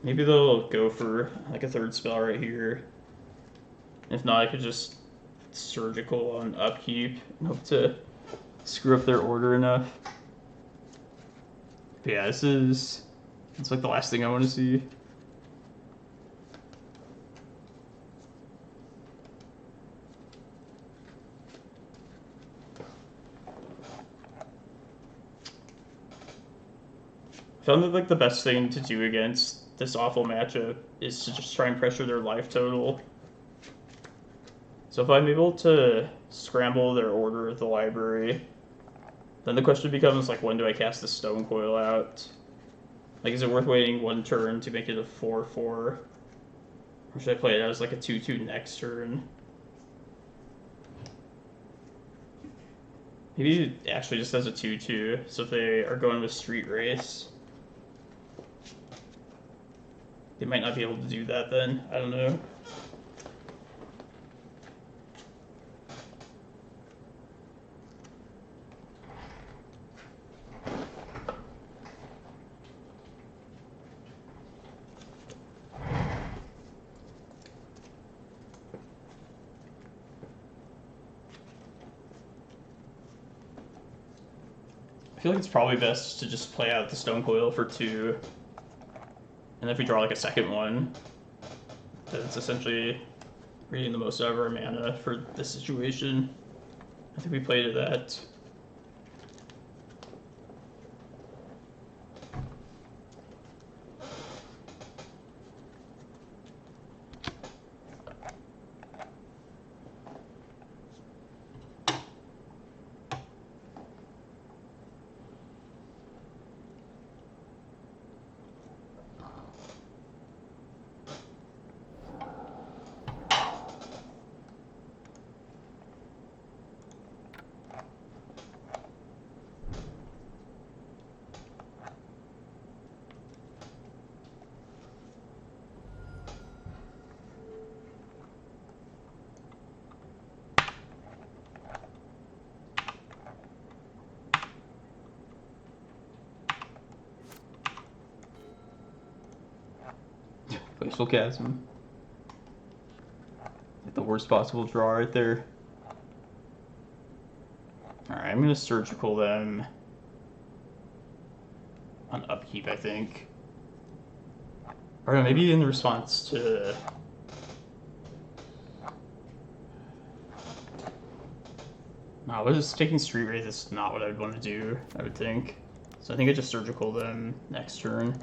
Maybe they'll go for like a third spell right here. If not, I could just surgical on upkeep and hope to screw up their order enough. But yeah, it's like the last thing I want to see. I found that like the best thing to do against this awful matchup is to just try and pressure their life total. So if I'm able to scramble their order at the library, then the question becomes like, when do I cast the Stonecoil out? Like, is it worth waiting one turn to make it a 4/4? Or should I play it as like a 2/2 next turn? Maybe actually just as a 2/2, so if they are going with Street Race, they might not be able to do that then. I don't know. I feel like it's probably best to just play out the Stonecoil for 2. And if we draw like a second one, then it's essentially reading the most out of our mana for this situation. I think we played it at Glacial Chasm. Like the worst possible draw right there. Alright, I'm gonna surgical them on upkeep, I think. Or no, maybe in response to... No, but just taking Street Wraith is not what I would want to do, I would think. So I think I just surgical them next turn.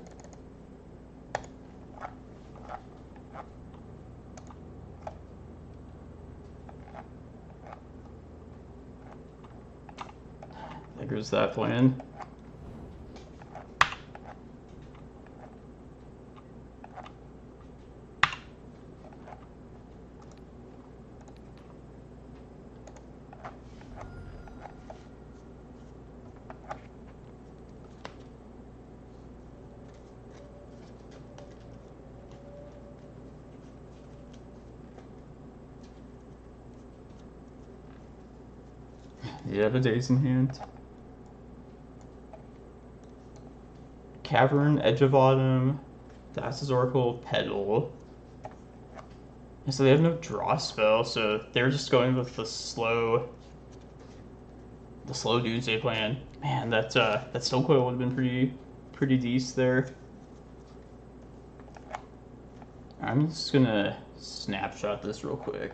There goes that plan. Yeah, the days in hand. Cavern, Edge of Autumn, Thassa's Oracle, Petal. Yeah, so they have no draw spell, so they're just going with the slow Doomsday plan. Man, that Stonecoil would have been pretty decent there. I'm just gonna snapshot this real quick.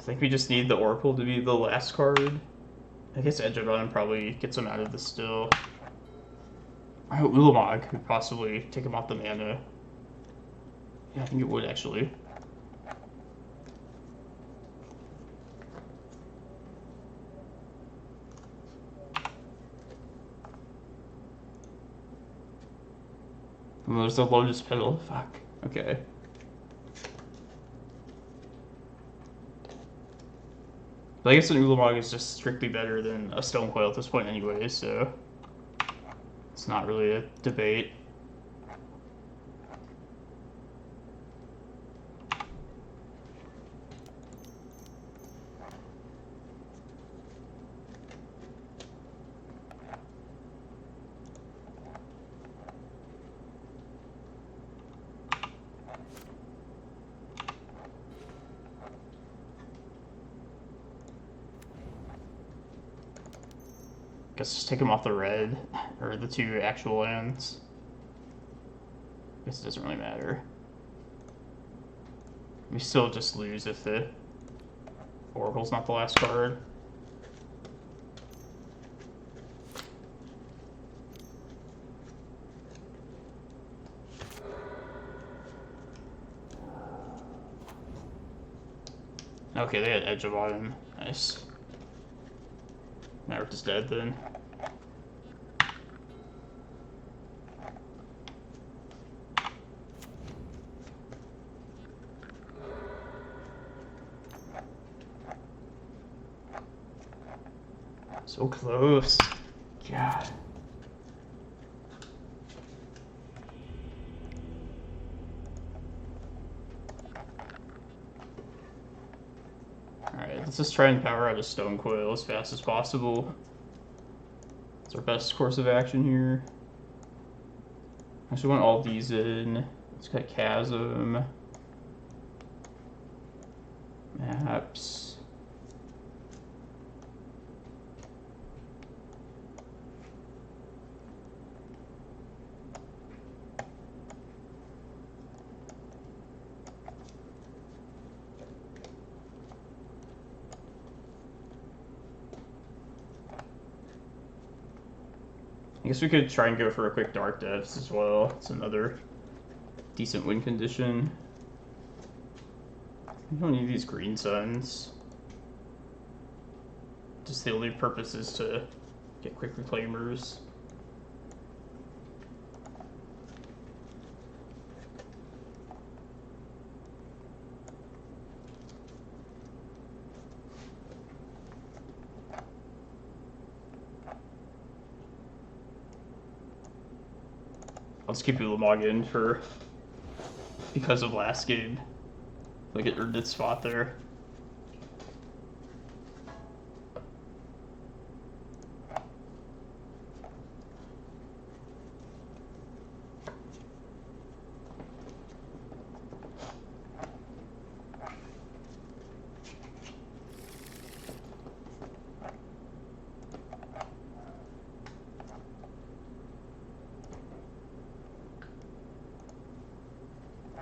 think we just need the Oracle to be the last card. I guess Edge of Ugin probably gets him out of the still. Oh, Ulamog could possibly take him off the mana. Yeah, I think it would actually. Oh, there's the Lotus Petal. Fuck. Okay. But I guess an Ulamog is just strictly better than a Stonecoil at this point anyway, so it's not really a debate. Guess just take him off the red, or the 2 actual lands. Guess it doesn't really matter. We still just lose if the Oracle's not the last card. Okay, they had Edge of Ugin. Nice. Maverick is dead then. So close. God. Alright, let's just try and power out a Stonecoil as fast as possible. It's our best course of action here. Actually want all these in. Let's got Chasm. Maps. I guess we could try and go for a quick Dark Depths as well. It's another decent win condition. We don't need these green suns. Just the only purpose is to get quick Reclaimers. I'll just keep Ulamog in for because of last game. Like it earned its spot there.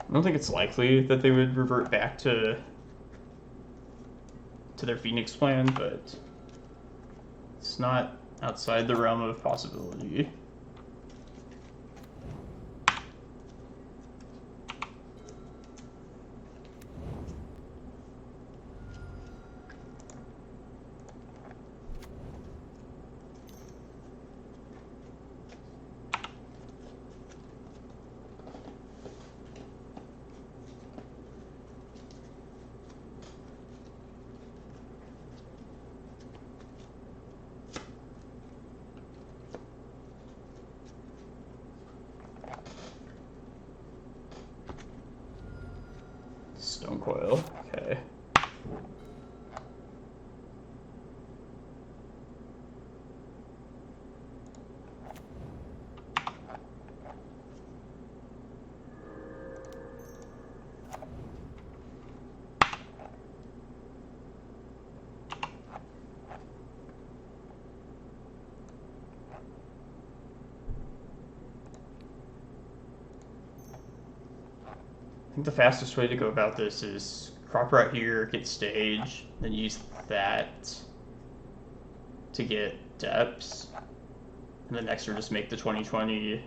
I don't think it's likely that they would revert back to their Phoenix plan, but it's not outside the realm of possibility. Stonecoil, okay. I think the fastest way to go about this is crop right here, get stage, then use that to get depths. And then next turn just make the 20/20.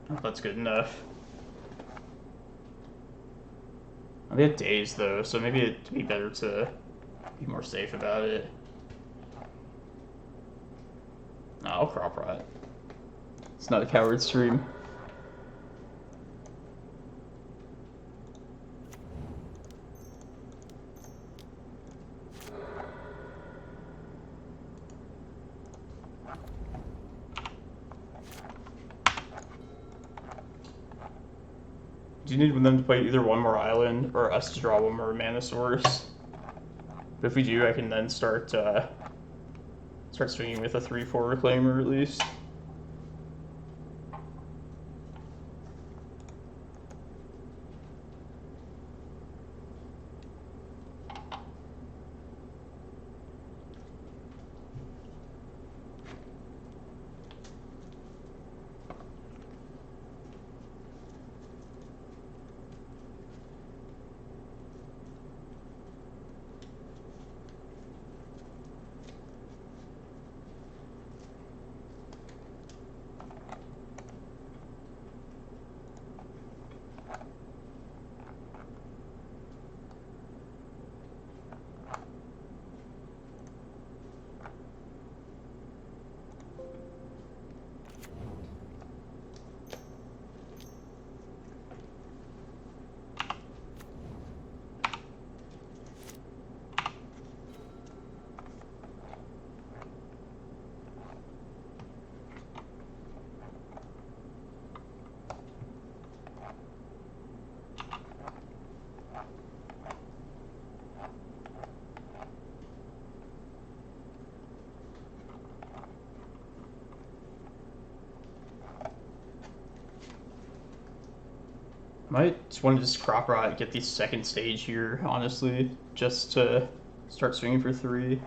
Oh, that's good enough. We have days though, so maybe it'd be better to be more safe about it. No, I'll crop rot. It's not a coward stream. Do you need them to play either one more island or us to draw one more mana source? But if we do, I can then start swinging with a 3/4 Reclaimer at least. Might just want to just crop rot, get the second stage here, honestly, just to start swinging for 3.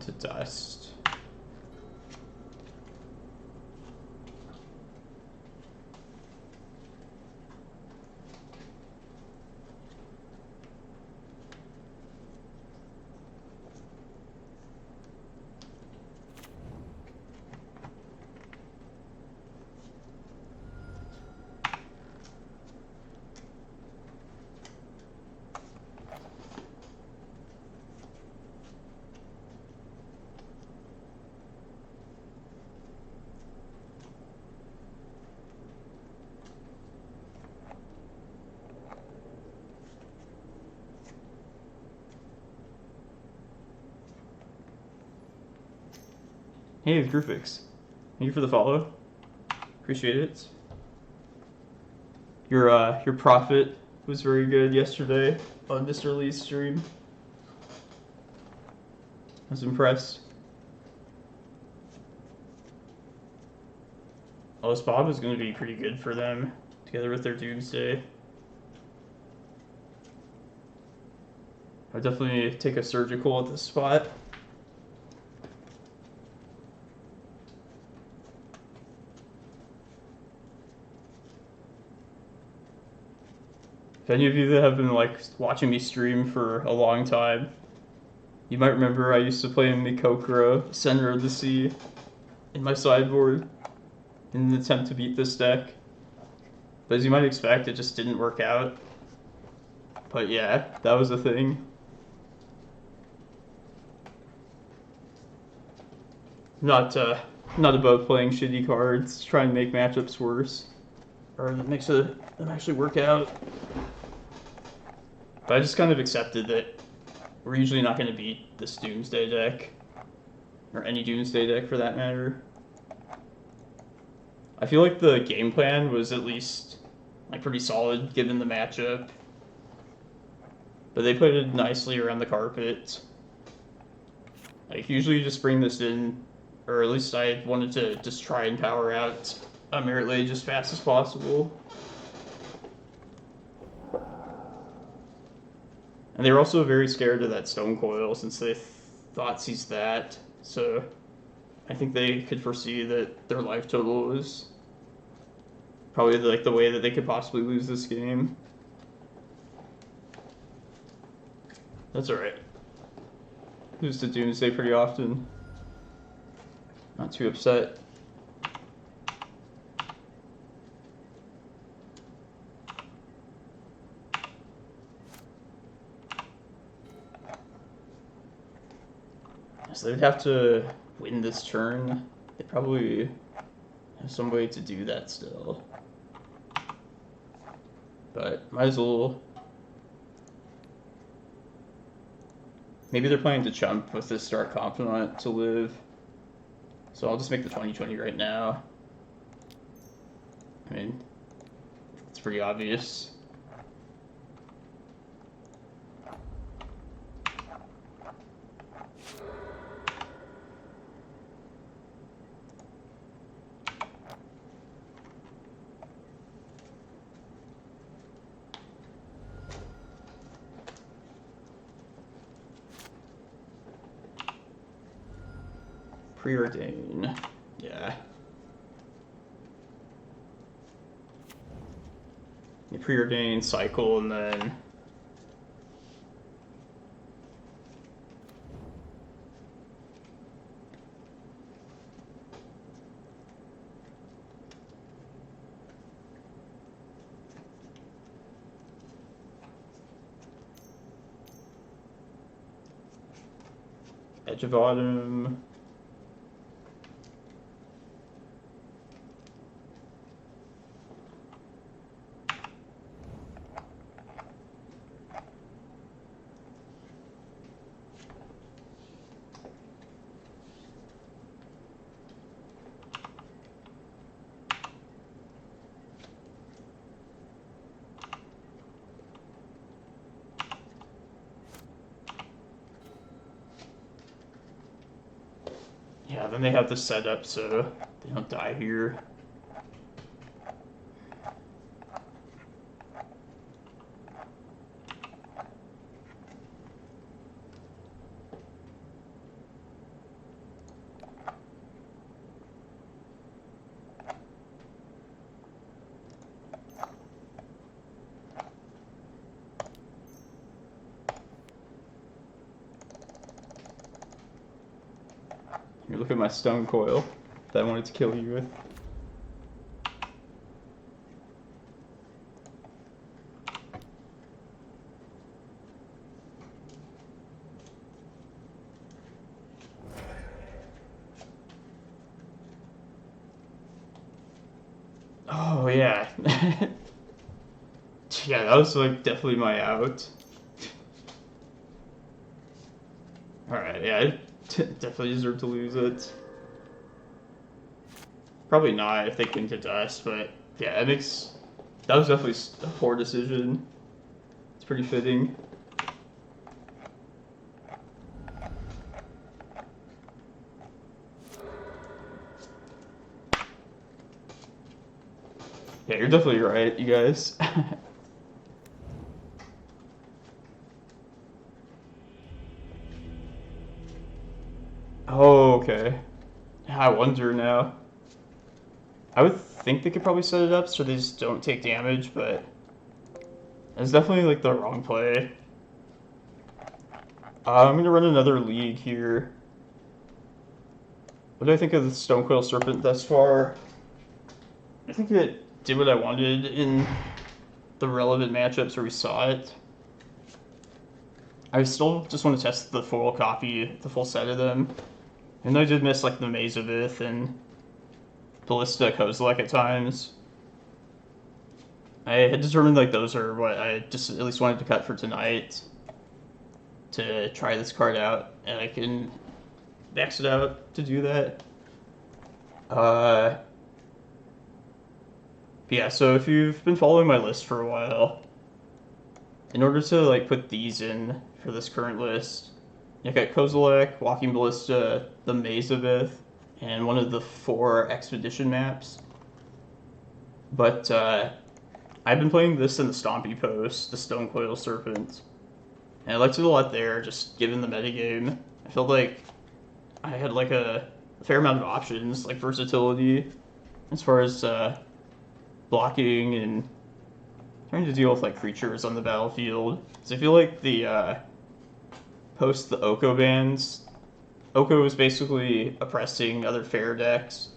To dust. Hey, Groovix. Thank you for the follow. Appreciate it. Your profit was very good yesterday on Mr. Lee's stream. I was impressed. Oh, this Bob is going to be pretty good for them, together with their Doomsday. I'd definitely take a surgical at this spot. If any of you that have been like watching me stream for a long time, you might remember I used to play in Mikokura, Center of the Sea, in my sideboard, in an attempt to beat this deck. But as you might expect, it just didn't work out. But yeah, that was a thing. Not not above playing shitty cards, try and make matchups worse. Or that makes them actually work out. But I just kind of accepted that we're usually not going to beat this Doomsday deck. Or any Doomsday deck for that matter. I feel like the game plan was at least like pretty solid given the matchup. But they put it nicely around the carpet. Like usually you just bring this in, or at least I wanted to just try and power out a Merit Lage as fast as possible. And they were also very scared of that Stonecoil since they thought he's that. So I think they could foresee that their life total was probably like the way that they could possibly lose this game. That's alright. Lose to Doomsday pretty often. Not too upset. So they'd have to win this turn. They probably have some way to do that still. But might as well. Maybe they're planning to chump with this Dark Confidant to live. So I'll just make the 20/20 right now. I mean, it's pretty obvious. Preordain. Yeah. You preordain, cycle, and then Edge of Autumn. Yeah, then they have the setup so they don't die here. Here, look at my Stonecoil that I wanted to kill you with. Oh yeah. Yeah, that was like definitely my out. Alright, yeah, I definitely deserve to lose it. Probably not if they cling to dust, but yeah, that was definitely a poor decision. It's pretty fitting. Yeah, you're definitely right, you guys. Oh, okay. I wonder now. I would think they could probably set it up so they just don't take damage, but it's definitely like the wrong play. I'm gonna run another league here. What do I think of the Stonecoil Serpent thus far? I think it did what I wanted in the relevant matchups where we saw it. I still just want to test the full copy, the full set of them. And I did miss like the Zenith and Ballista Kozilek at times. I had determined like those are what I just at least wanted to cut for tonight to try this card out, and I can max it out to do that. Yeah, so if you've been following my list for a while, in order to like put these in for this current list, I got Kozilek, Walking Ballista, the Mazavith, and one of the 4 expedition maps. But I've been playing this in the Stompy post, the Stonecoil Serpent, and I liked it a lot there, just given the metagame. I felt like I had like a fair amount of options, like versatility, as far as blocking and trying to deal with like creatures on the battlefield. So I feel like the post the Oko bans, Oko is basically oppressing other fair decks.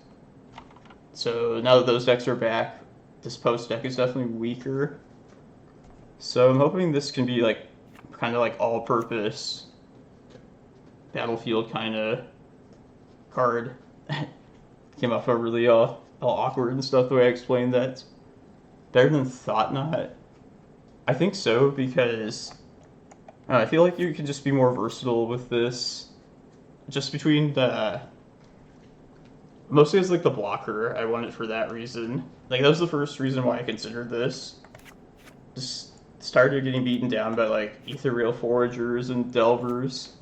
So now that those decks are back, this post deck is definitely weaker. So I'm hoping this can be like kind of like all-purpose battlefield kind of card. Came off really all awkward and stuff the way I explained that. Better than Thought-Knot? I think so, because I feel like you can just be more versatile with this. Just between the... Mostly as like the blocker, I want it for that reason. Like that was the first reason why I considered this. Just started getting beaten down by like Ethereal Foragers and Delvers.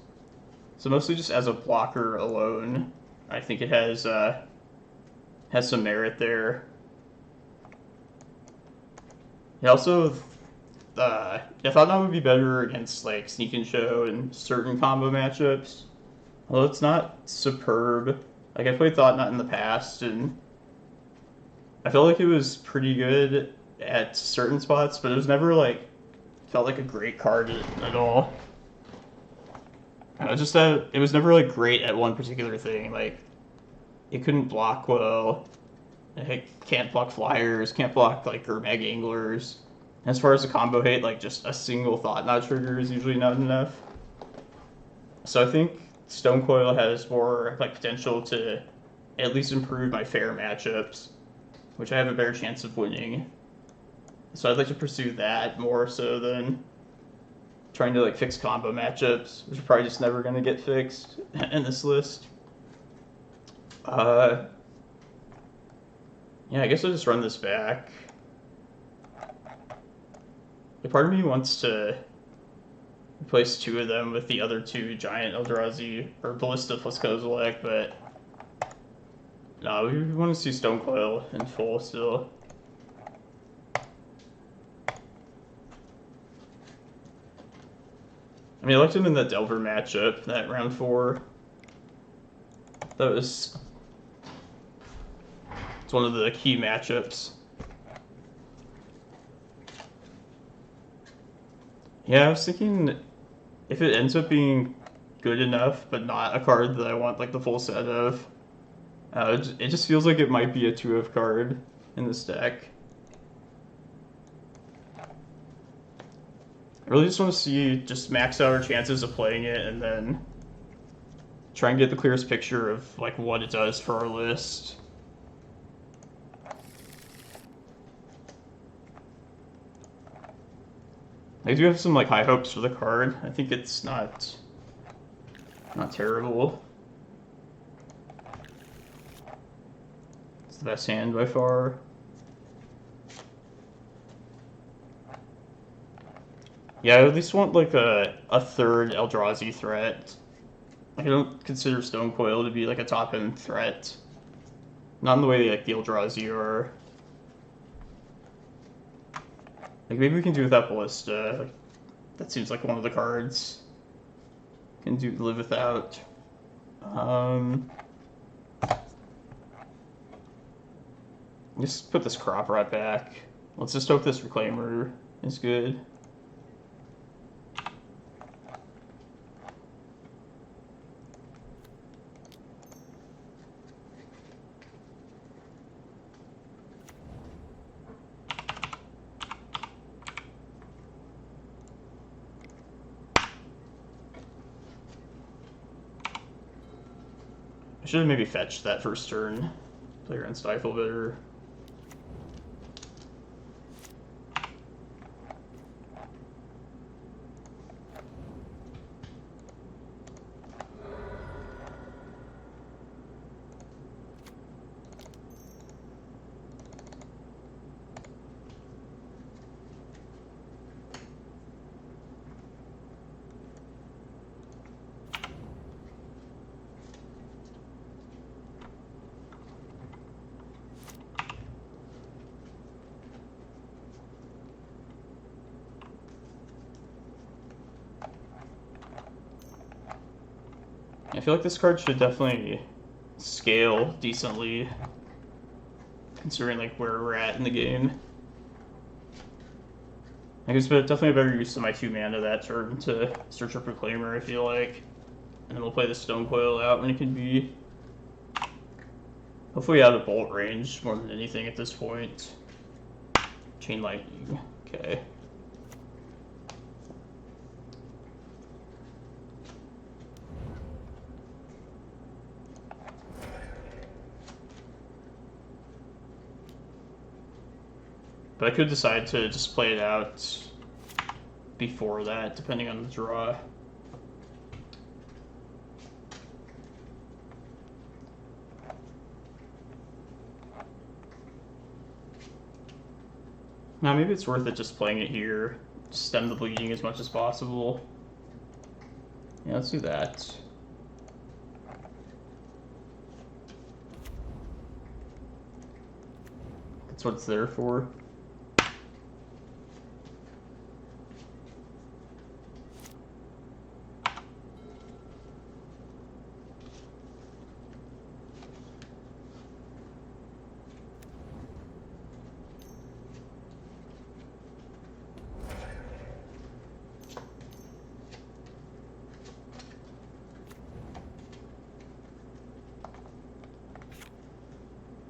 So mostly just as a blocker alone, I think it has some merit there. It also, I thought that would be better against like Sneak and Show and certain combo matchups. Although it's not superb. Like I played Thought-Knot in the past, and I felt like it was pretty good at certain spots, but it was never like felt like a great card at all. Just that it was never like great at one particular thing. Like it couldn't block well. It can't block flyers, can't block like Gurmag anglers. As far as the combo hate, like just a single Thought-Knot trigger is usually not enough. So I think Stonecoil has more like potential to at least improve my fair matchups, which I have a better chance of winning. So I'd like to pursue that more so than trying to like fix combo matchups, which are probably just never going to get fixed in this list. Yeah, I guess I'll just run this back. A part of me wants to replace 2 of them with the other 2 giant Eldrazi or Ballista plus Kozilek, but no, we want to see Stonecoil in full still. I mean, I liked him in that Delver matchup, that round 4. It's one of the key matchups. Yeah, I was thinking if it ends up being good enough, but not a card that I want like the full set of, it just feels like it might be a 2-of card in this deck. I really just want to see just max out our chances of playing it and then try and get the clearest picture of like what it does for our list. I do have some like high hopes for the card. I think it's not terrible. It's the best hand by far. Yeah, I at least want like a 3rd Eldrazi threat. Like, I don't consider Stonecoil to be like a top-end threat. Not in the way like the Eldrazi are. Like maybe we can do without Ballista. Like, that seems like one of the cards can live without. Just put this crop right back. Let's just hope this Reclaimer is good. I should have maybe fetched that first turn. Play around Stifle better. I feel like this card should definitely scale decently, considering like where we're at in the game. I guess definitely a better use of my 2 mana that turn to search up Reclaimer, I feel like. And then we'll play the Stonecoil out when it can be. Hopefully out of bolt range more than anything at this point. Chain Lightning, okay. But I could decide to just play it out before that, depending on the draw. Now maybe it's worth it just playing it here, stem the bleeding as much as possible. Yeah, let's do that. That's what it's there for.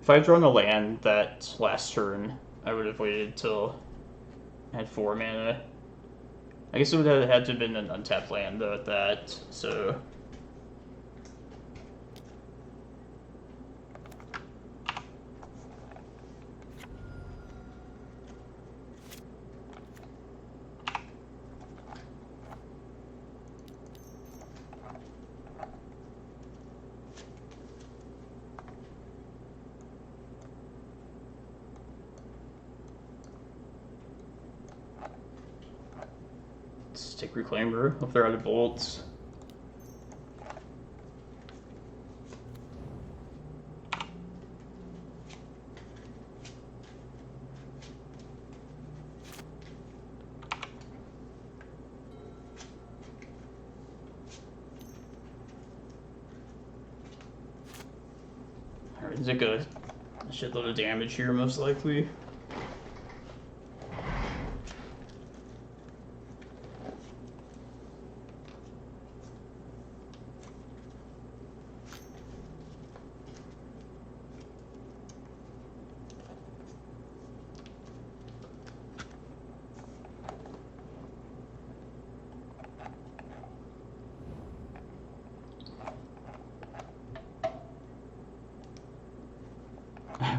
If I had drawn a land that last turn, I would have waited till I had 4 mana. I guess it would have had to have been an untapped land though at that, so... Take Reclaimer if they're out of bolts. Alright, take a shitload of damage here most likely.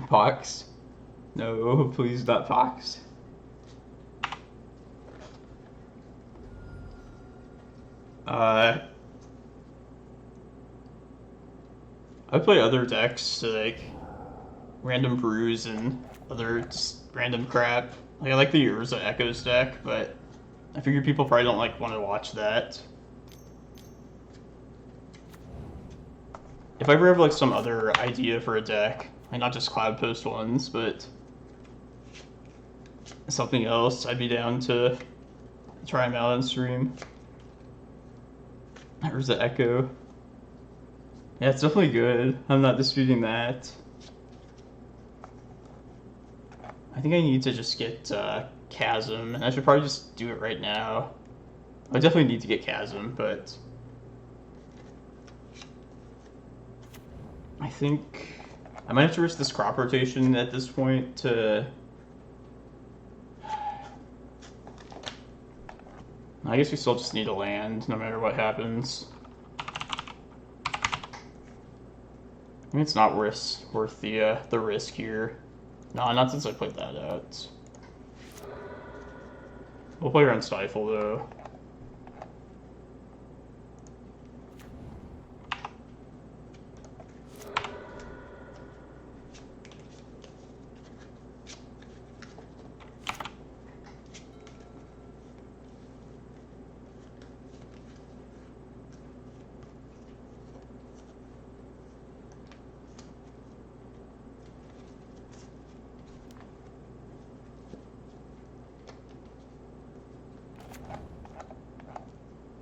Pox? No, please not Pox. I play other decks to like random brews and other just random crap. Like I like the Urza Echoes deck, but I figure people probably don't like want to watch that. If I ever have like some other idea for a deck, like not just Cloudpost ones, but something else, I'd be down to try them out on stream. There's the Echo. Yeah, it's definitely good. I'm not disputing that. I think I need to just get Chasm, and I should probably just do it right now. I definitely need to get Chasm, but I think I might have to risk this crop rotation at this point to... I guess we still just need a land, no matter what happens. I mean, it's not worth the risk here. Nah, not since I played that out. We'll play around Stifle though.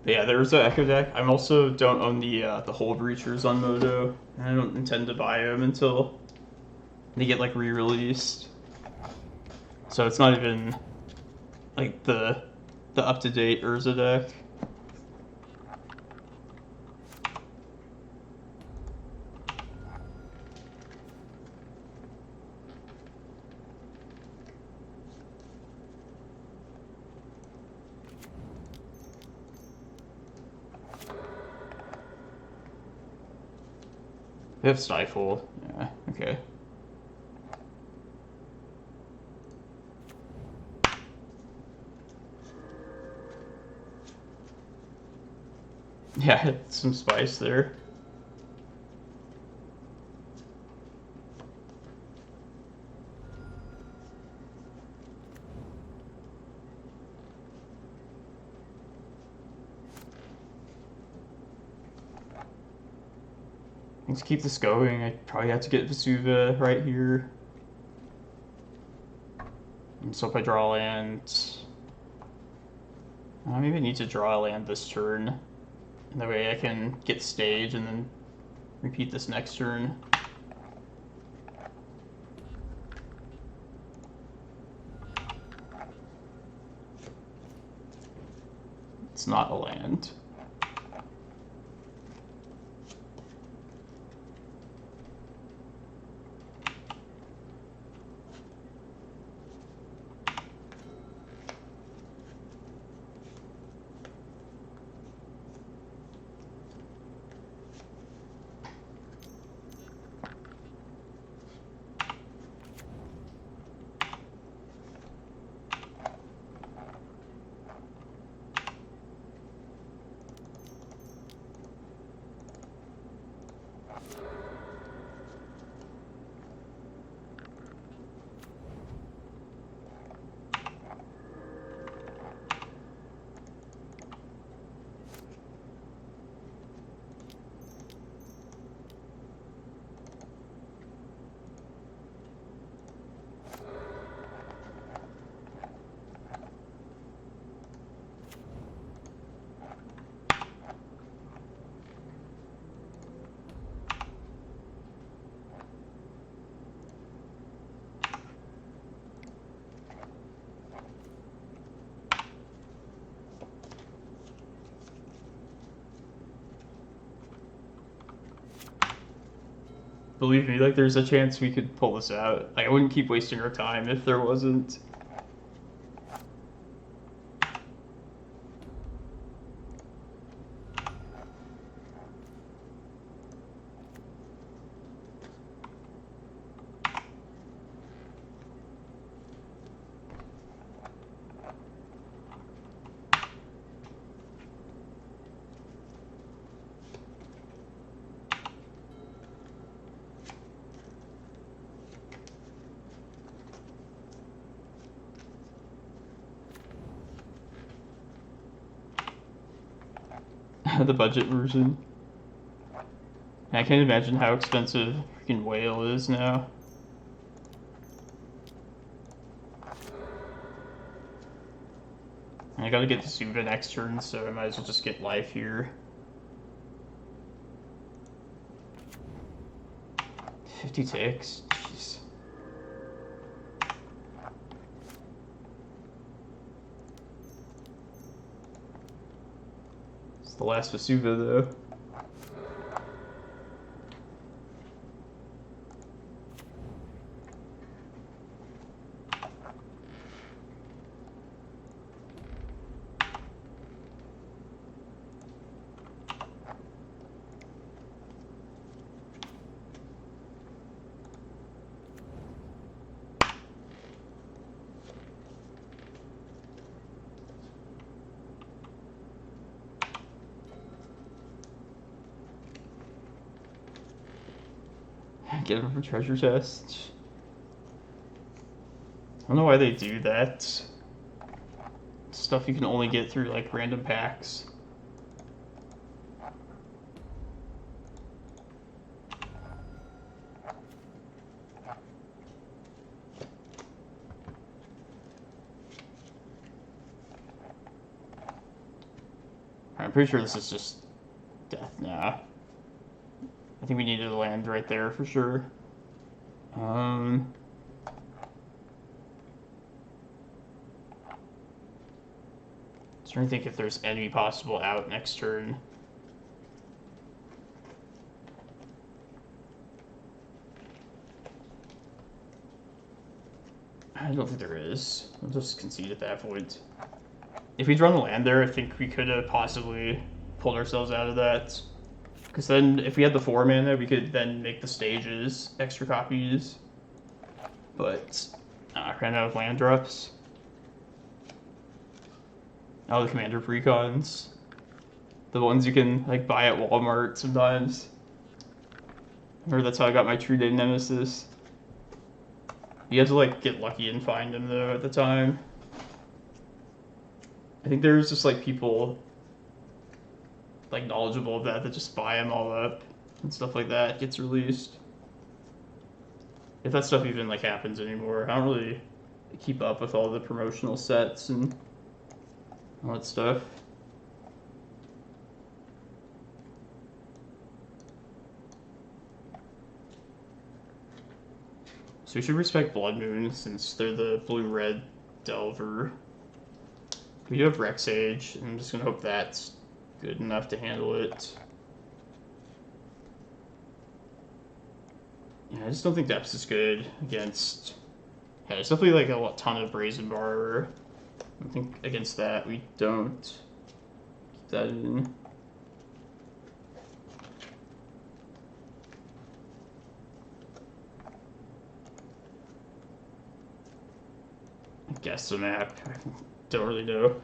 But yeah, there's the Echo deck. I also don't own the Hull Breachers on Moto, and I don't intend to buy them until they get like re-released. So it's not even like the up-to-date Urza deck. They have Stifle. Yeah, okay. Yeah, some spice there. Let's keep this going. I probably have to get Vesuva right here. And so if I draw a land... maybe I need to draw a land this turn. And that way I can get stage and then repeat this next turn. It's not a land. Believe me, like there's a chance we could pull this out. Like I wouldn't keep wasting our time if there wasn't. The budget version. I can't imagine how expensive freaking Whale is now. I gotta get the Vesuva next turn, so I might as well just get life here. 50 ticks? Jeez. It's the last Vesuva, though. Get them from treasure chest. I don't know why they do that. Stuff you can only get through like random packs. I'm pretty sure this is just death now. I think we needed to land right there for sure. Just trying to think if there's any possible out next turn. I don't think there is. I'll just concede at that point. If we'd run the land there, I think we could have possibly pulled ourselves out of that. Because then, if we had the 4 mana, we could then make the stages extra copies. But, I ran out of land drops. Oh, the commander precons. The ones you can, like, buy at Walmart sometimes. I heard that's how I got my True Day Nemesis. You had to, like, get lucky and find them, though, at the time. I think there's just, like, people, like, knowledgeable of that just buy them all up and stuff like that gets released. If that stuff even, like, happens anymore. I don't really keep up with all the promotional sets and all that stuff. So we should respect Blood Moon since they're the blue-red Delver. We do have Rec Sage, and I'm just going to hope that's good enough to handle it. Yeah, I just don't think Depths is good against... Yeah, there's definitely like a ton of Brazen Borrower. I think against that we don't keep that in. I guess the map. I don't really know.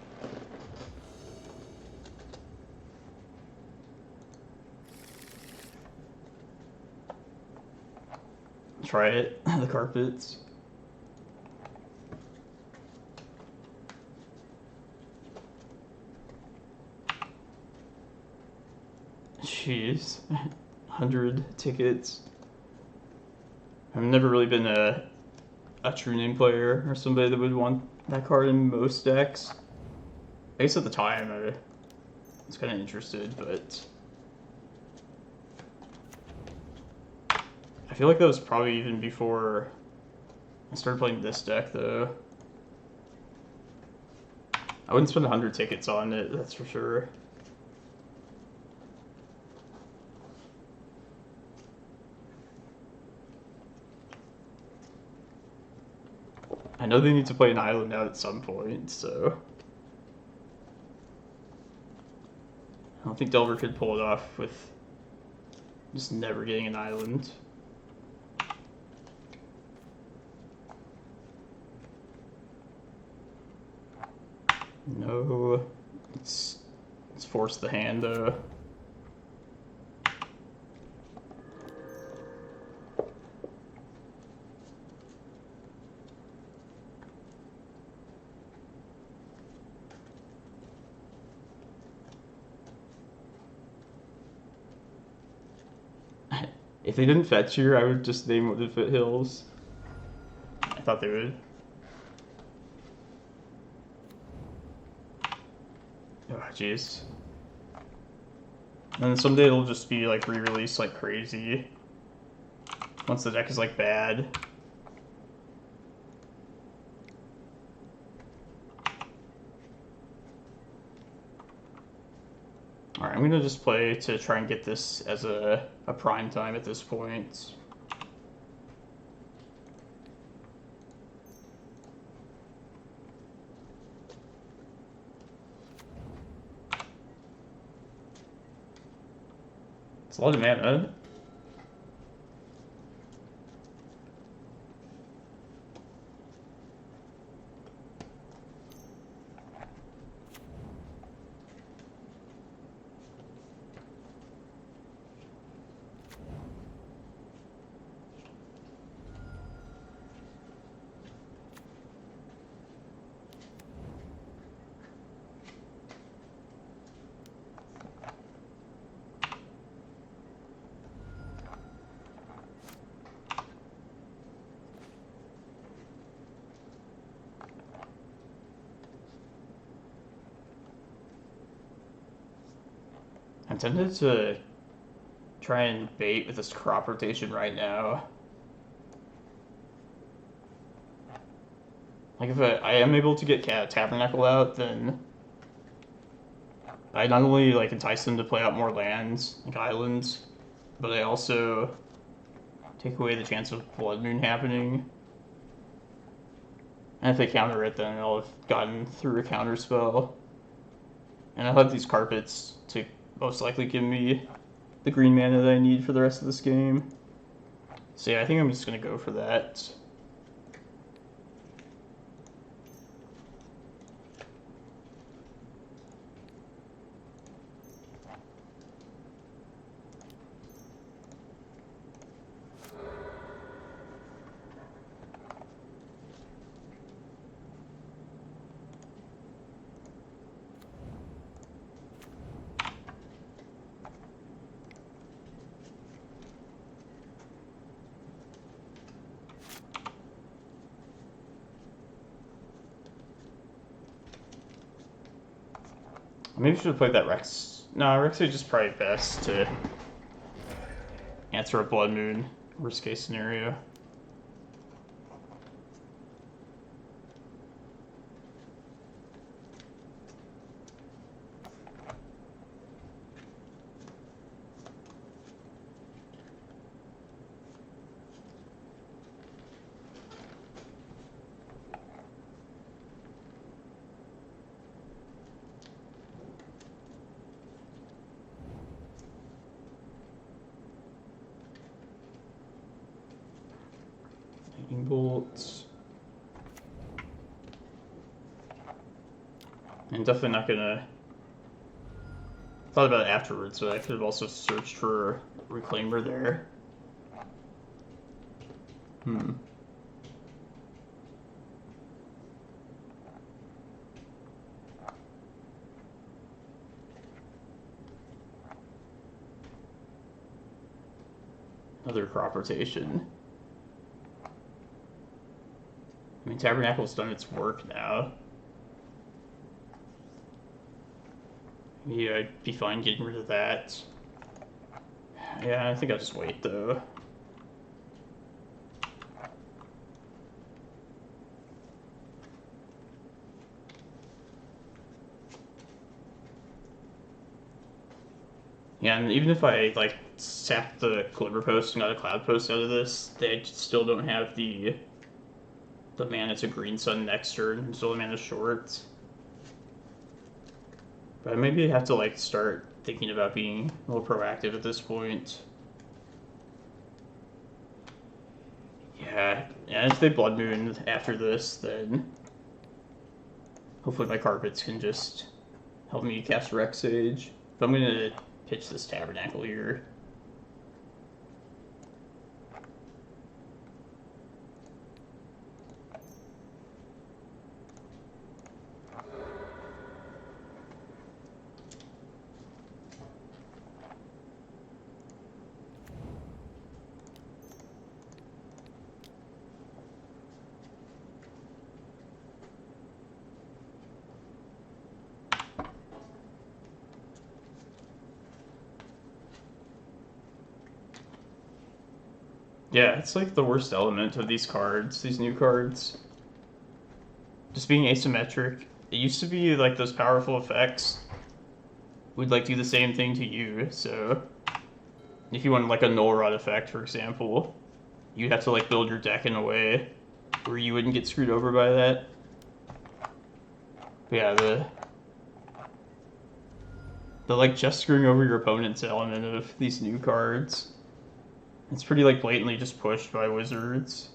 Try it. The carpets. Jeez. 100 tickets. I've never really been a True Name player or somebody that would want that card in most decks. I guess at the time I was kind of interested, but I feel like that was probably even before I started playing this deck, though. I wouldn't spend 100 tickets on it, that's for sure. I know they need to play an island out at some point, so I don't think Delver could pull it off with just never getting an island. No, let's force the hand though. If they didn't fetch here, I would just name the Foothills. I thought they would. Oh, jeez. And then someday it'll just be like re-released like crazy. Once the deck is like bad. Alright, I'm gonna just play to try and get this as a prime time at this point. It's a lot of mana. I'm tempted to try and bait with this crop rotation right now. Like, if I am able to get Tabernacle out, then I not only, like, entice them to play out more lands, like islands, but I also take away the chance of Blood Moon happening. And if they counter it, then I'll have gotten through a counter spell. And I'll have these carpets to most likely give me the green mana that I need for the rest of this game. So yeah, I think I'm just going to go for that. Maybe I should have played that Rex. No, Rex is just probably best to answer a Blood Moon, worst case scenario. Bolts. I'm definitely not gonna. Thought about it afterwards, but I could have also searched for Reclaimer there. Another crop rotation. I mean, Tabernacle's done its work now. Yeah, I'd be fine getting rid of that. Yeah, I think I'll just wait, though. Yeah, and even if I, like, sap the Glimmerpost and got a Cloudpost out of this, they still don't have the mana to Green Sun next turn, still the mana short. But maybe I have to, like, start thinking about being a little proactive at this point. Yeah, if they Blood Moon after this, then hopefully my carpets can just help me cast Rex Sage. But I'm going to pitch this Tabernacle here. Yeah, it's like the worst element of these cards, these new cards. Just being asymmetric. It used to be like those powerful effects would like do the same thing to you, so if you wanted like a null rod effect, for example, you'd have to like build your deck in a way where you wouldn't get screwed over by that. But yeah, the like just screwing over your opponent's element of these new cards. It's pretty like blatantly just pushed by wizards.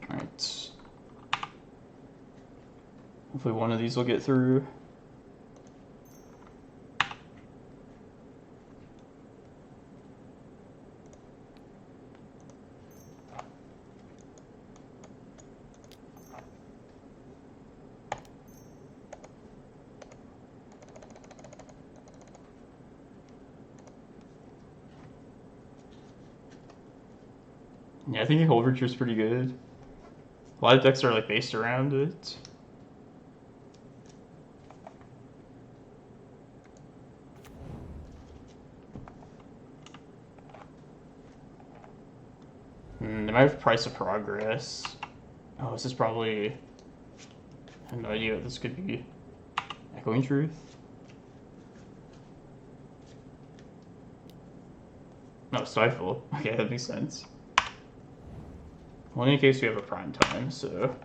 Alright. Hopefully one of these will get through. Yeah, I think Overture's pretty good. A lot of decks are like based around it. They might have Price of Progress. Oh, this is probably... I have no idea what this could be. Echoing Truth? No, Stifle. Okay, that makes sense. Well, in any case, we have a prime time, so...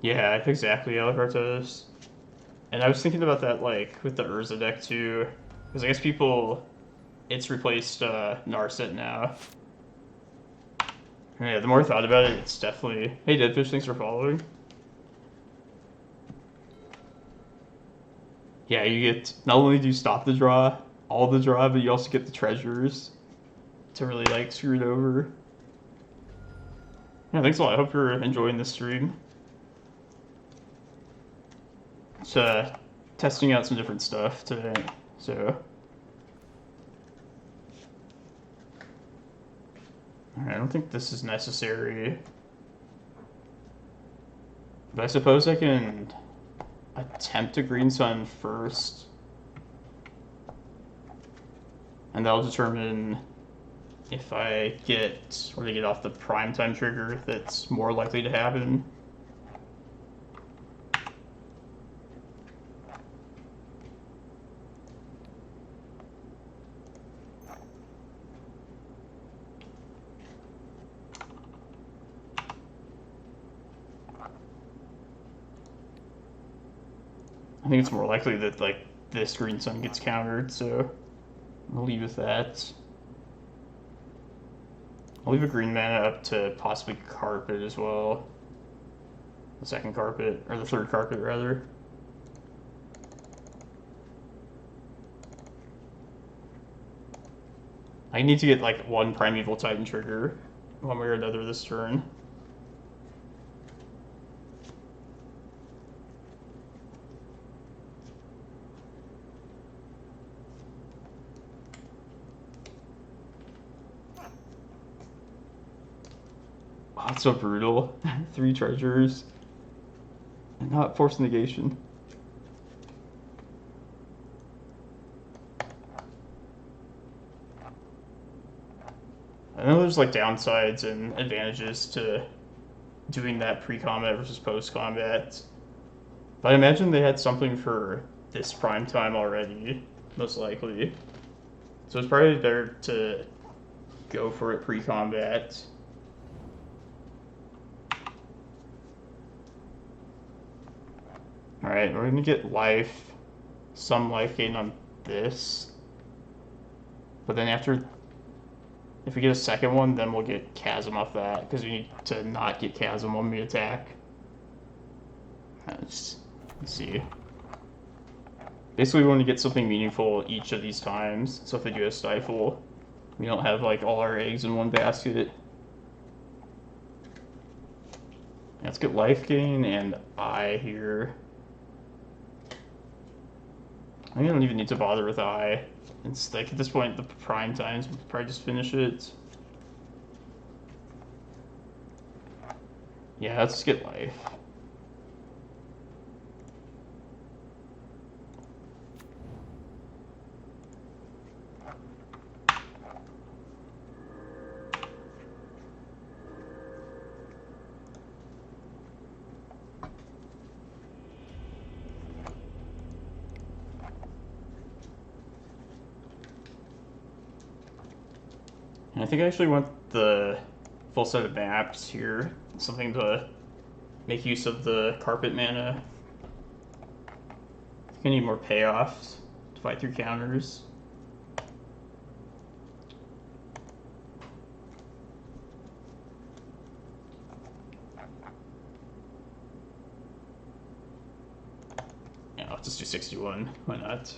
Yeah, I picked exactly Alakartos. And I was thinking about that, like, with the Urza deck, too. Because I guess people... It's replaced Narset now. And yeah, the more I thought about it, it's definitely... Hey, Deadfish, thanks for following. Yeah, you get... Not only do you stop the draw, all the draw, but you also get the treasures to really, like, screw it over. Yeah, thanks a lot. I hope you're enjoying this stream. It's testing out some different stuff today, so... Alright, I don't think this is necessary. But I suppose I can attempt a Green Sun first. And that'll determine if I get, or to get off the prime time trigger that's more likely to happen. I think it's more likely that, like, this Green Sun gets countered, so I'll leave with that. I'll leave a green mana up to possibly Carpet as well. The second Carpet, or the third Carpet, rather. I need to get, like, one Primeval Titan trigger, one way or another this turn. Oh, it's so brutal. 3 treasures. And not Force Negation. I know there's like downsides and advantages to doing that pre-combat versus post-combat. But I imagine they had something for this prime time already, most likely. So it's probably better to go for it pre-combat. Alright, we're gonna get life, some life gain on this. But then after, if we get a second one, then we'll get Chasm off that, because we need to not get Chasm when we attack. Let's see. Basically, we want to get something meaningful each of these times, so if they do a Stifle, we don't have like all our eggs in one basket. Let's get life gain and Eye here. I don't even need to bother with Eye. It's like at this point, the prime times, we'll probably just finish it. Yeah, let's get life. And I think I actually want the full set of maps here. Something to make use of the carpet mana. I think I need more payoffs to fight through counters. Yeah, I'll just do 61. Why not?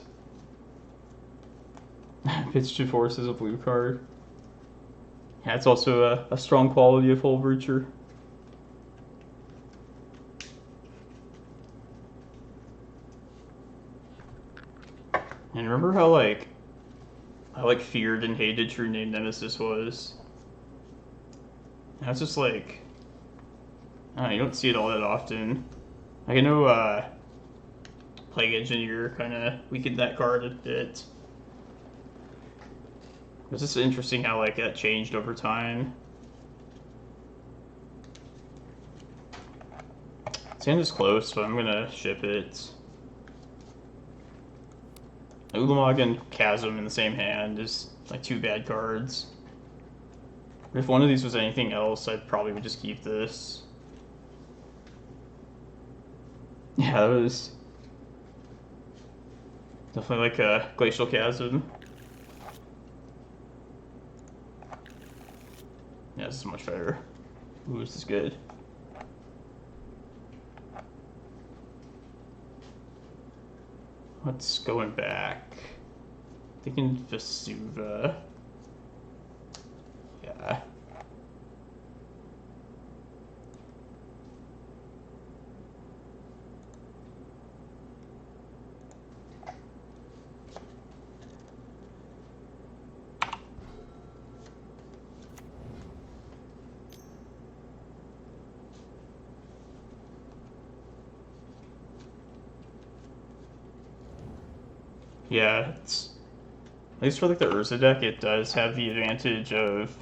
Pitch to Force is a blue card. Yeah, it's also a strong quality of Hull Breacher. And remember how, like, I like feared and hated True Name Nemesis was. And it's just like, I don't know, you don't see it all that often. Like I know Plague Engineer kind of weakened that card a bit. It's just interesting how like that changed over time. Sand is close, so I'm gonna ship it. Ulamog and Chasm in the same hand is like two bad cards. If one of these was anything else, I probably would just keep this. Yeah, that was definitely like a Glacial Chasm. Yeah, this is much better. Ooh, this is good. What's going back? Thinking Vesuva. Yeah. Yeah, it's at least for like the Urza deck, it does have the advantage of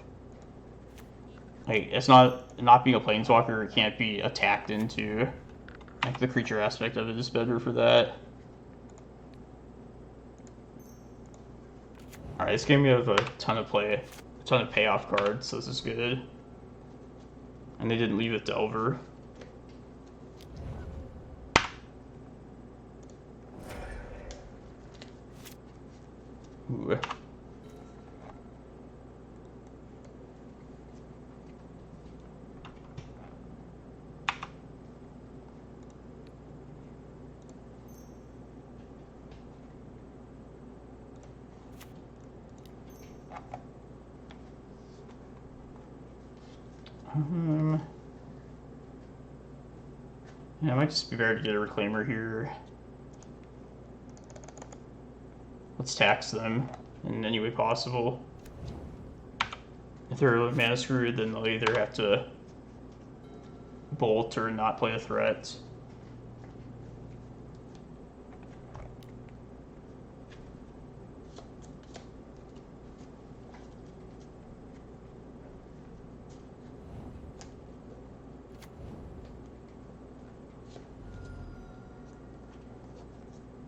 like it's not being a planeswalker. It can't be attacked into. Like the creature aspect of it is better for that. All right, this game we have a ton of payoff cards, so this is good. And they didn't leave it to Delver. Ooh. Yeah, it might just be better to get a Reclaimer here. Let's tax them in any way possible. If they're mana screwed, then they'll either have to bolt or not play a threat.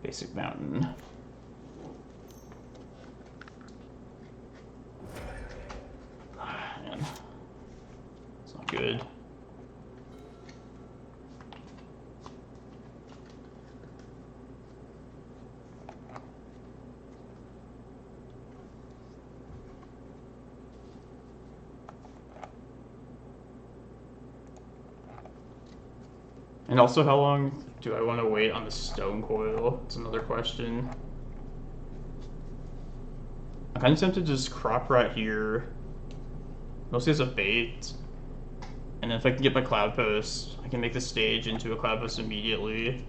Basic Mountain. Man, it's not good. And also, how long do I want to wait on the Stonecoil? It's another question. I'm kind of tempted to just crop right here, mostly as a bait. And if I can get my Cloudpost, I can make the stage into a Cloudpost immediately.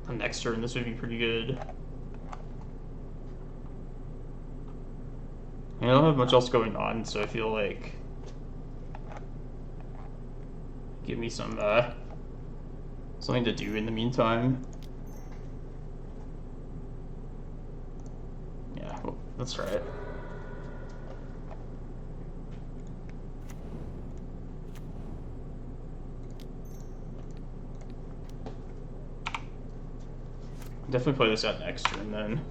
On next turn, this would be pretty good. And I don't have much else going on, so I feel like give me some something to do in the meantime. Yeah, well, let's try it. Definitely play this out next turn then.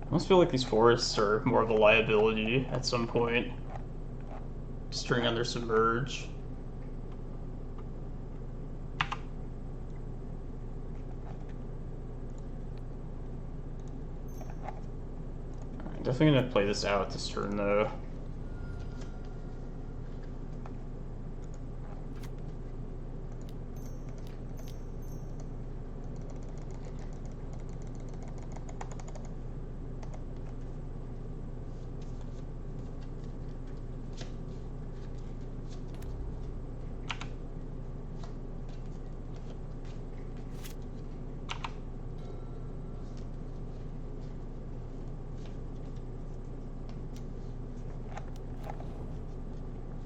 I almost feel like these forests are more of a liability at some point. Just turning on their Submerge. I'm definitely gonna play this out this turn though.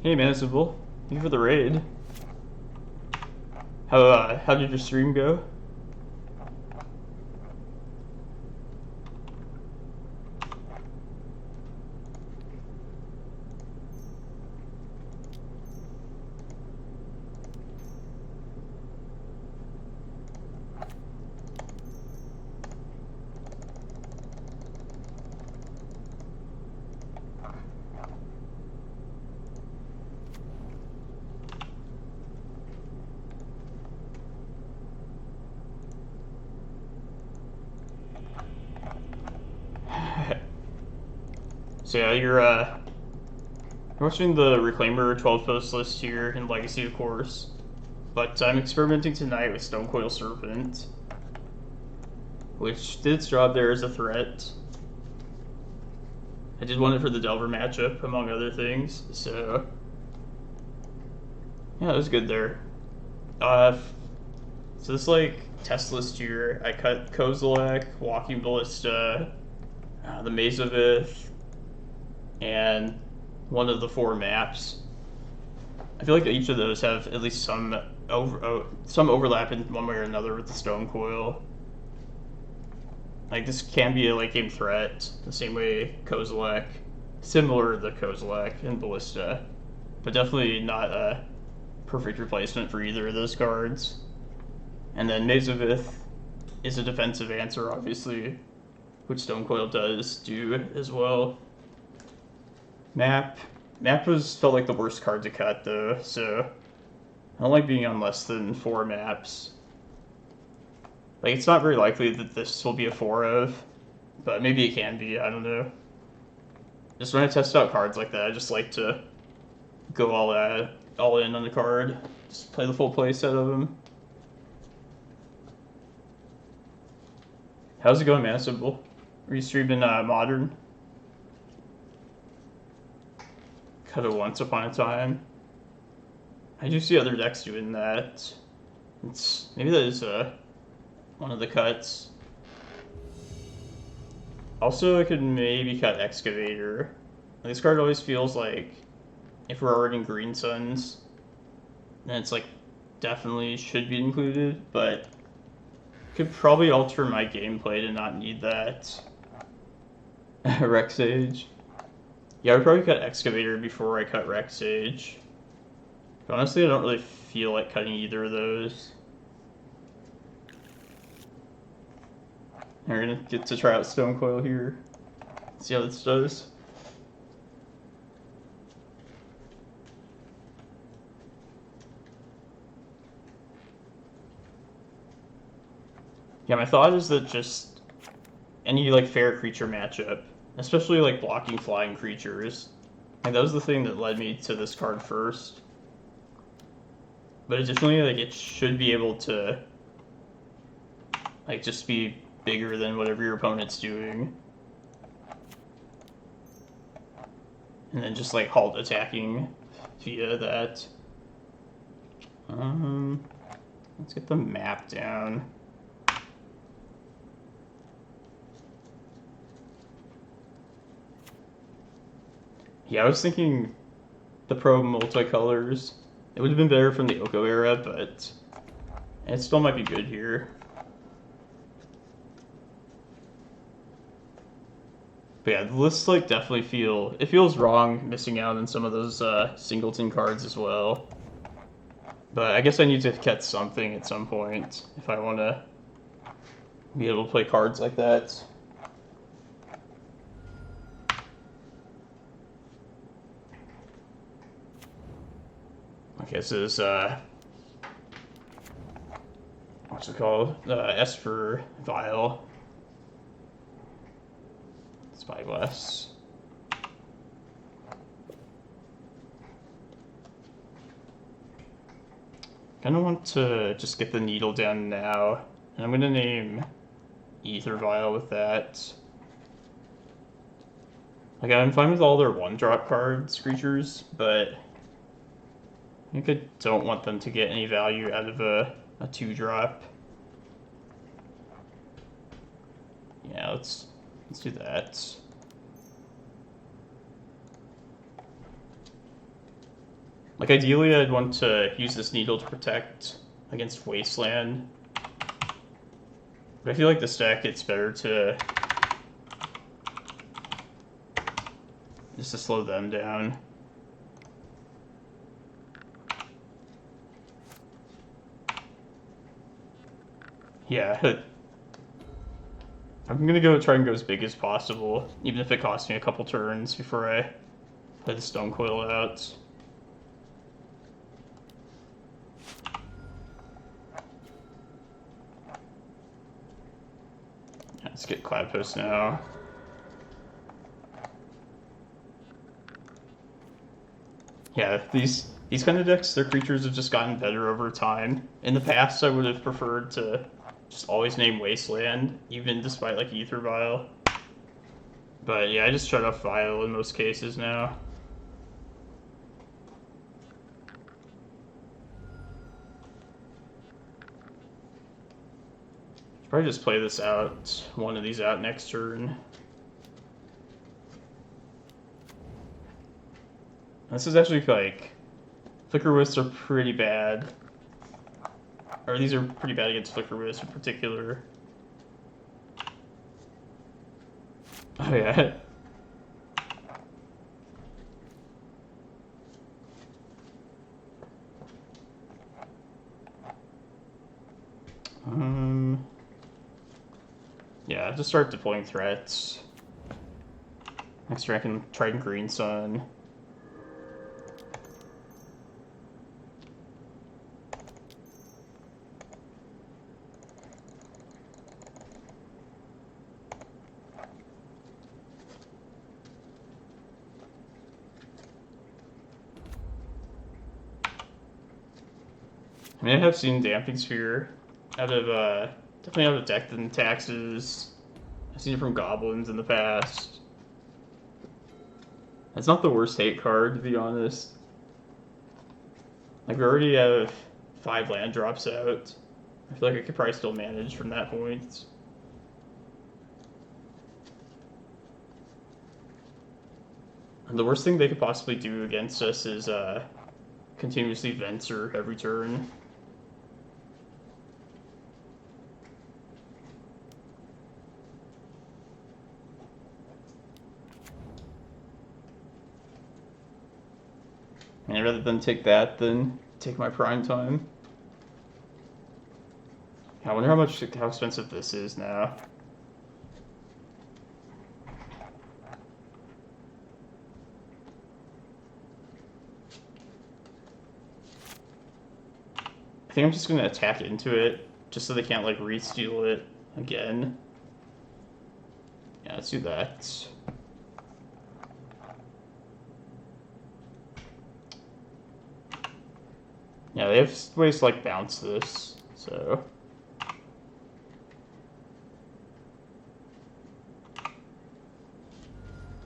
Hey Manageable, thank you for the raid. How did your stream go? So yeah, you're watching the Reclaimer 12 post list here in Legacy, of course. But I'm experimenting tonight with Stonecoil Serpent, which did its job there as a threat. I did want it for the Delver matchup, among other things, so yeah, it was good there. So this test list here, I cut Kozilek, Walking Ballista, the Mazavith, and one of the 4 maps. I feel like each of those have at least some overlap in one way or another with the Stonecoil. Like, this can be a late game threat, the same way Kozilek, similar to the Kozilek and Ballista, but definitely not a perfect replacement for either of those cards. And then Mazavith is a defensive answer, obviously, which Stonecoil does do as well. Map felt like the worst card to cut though, so I don't like being on less than 4 maps. Like, it's not very likely that this will be a 4 of, but maybe it can be, I don't know. Just when I test out cards like that, I just like to go all in on the card. Just play the full playset of them. How's it going, Manageable? Are you streaming Modern? Cut it once upon a time. I do see other decks doing that. Maybe that is one of the cuts. Also, I could maybe cut Excavator. This card always feels like if we're already in Green Suns, then it's like definitely should be included, but could probably alter my gameplay to not need that. Rec Sage. Yeah, I would probably cut Excavator before I cut Rec Sage. But honestly, I don't really feel like cutting either of those. We're gonna get to try out Stonecoil here. See how this does. Yeah, my thought is that just any fair creature matchup, especially blocking flying creatures, that was the thing that led me to this card first. But additionally, it should be able to just be bigger than whatever your opponent's doing, and then just halt attacking via that. Let's get the map down. Yeah, I was thinking the Pro multicolors. It would have been better from the Oko era, but it still might be good here. But yeah, the lists definitely feels wrong missing out on some of those singleton cards as well. But I guess I need to cut something at some point if I want to be able to play cards like that. Okay, this is what's it called? Esper Vial. Spyglass. Kind of want to just get the needle down now, and I'm gonna name Ether Vial with that. Like, I'm fine with all their one-drop cards, creatures, but I think I don't want them to get any value out of a two-drop. Yeah, let's do that. Like, ideally, I'd want to use this needle to protect against Wasteland. But I feel like this deck, it's better to just to slow them down. Yeah, I'm gonna try and go as big as possible, even if it costs me a couple turns before I play the Stonecoil out. Let's get Cloudpost now. Yeah, these kind of decks, their creatures have just gotten better over time. In the past, I would have preferred to just always name Wasteland, even despite like Ether Vial. But yeah, I just shut off Vial in most cases now. Should probably just play this out, one of these out next turn. This is actually like, Flicker Wisps are pretty bad. Or these are pretty bad against Flicker Wisp in particular. Oh yeah. Yeah, just start deploying threats. Next turn I can Trident Green Sun. I mean, I have seen Damping Sphere out of, definitely out of deck than Taxes. I've seen it from Goblins in the past. It's not the worst hate card, to be honest. Like, we already have 5 land drops out. I feel like I could probably still manage from that point. And the worst thing they could possibly do against us is, continuously Venser every turn. And rather than take that, than take my prime time. I wonder how expensive this is now. I think I'm just gonna attack into it, just so they can't like re-steal it again. Yeah, let's do that. Yeah, they have ways to like bounce this, so.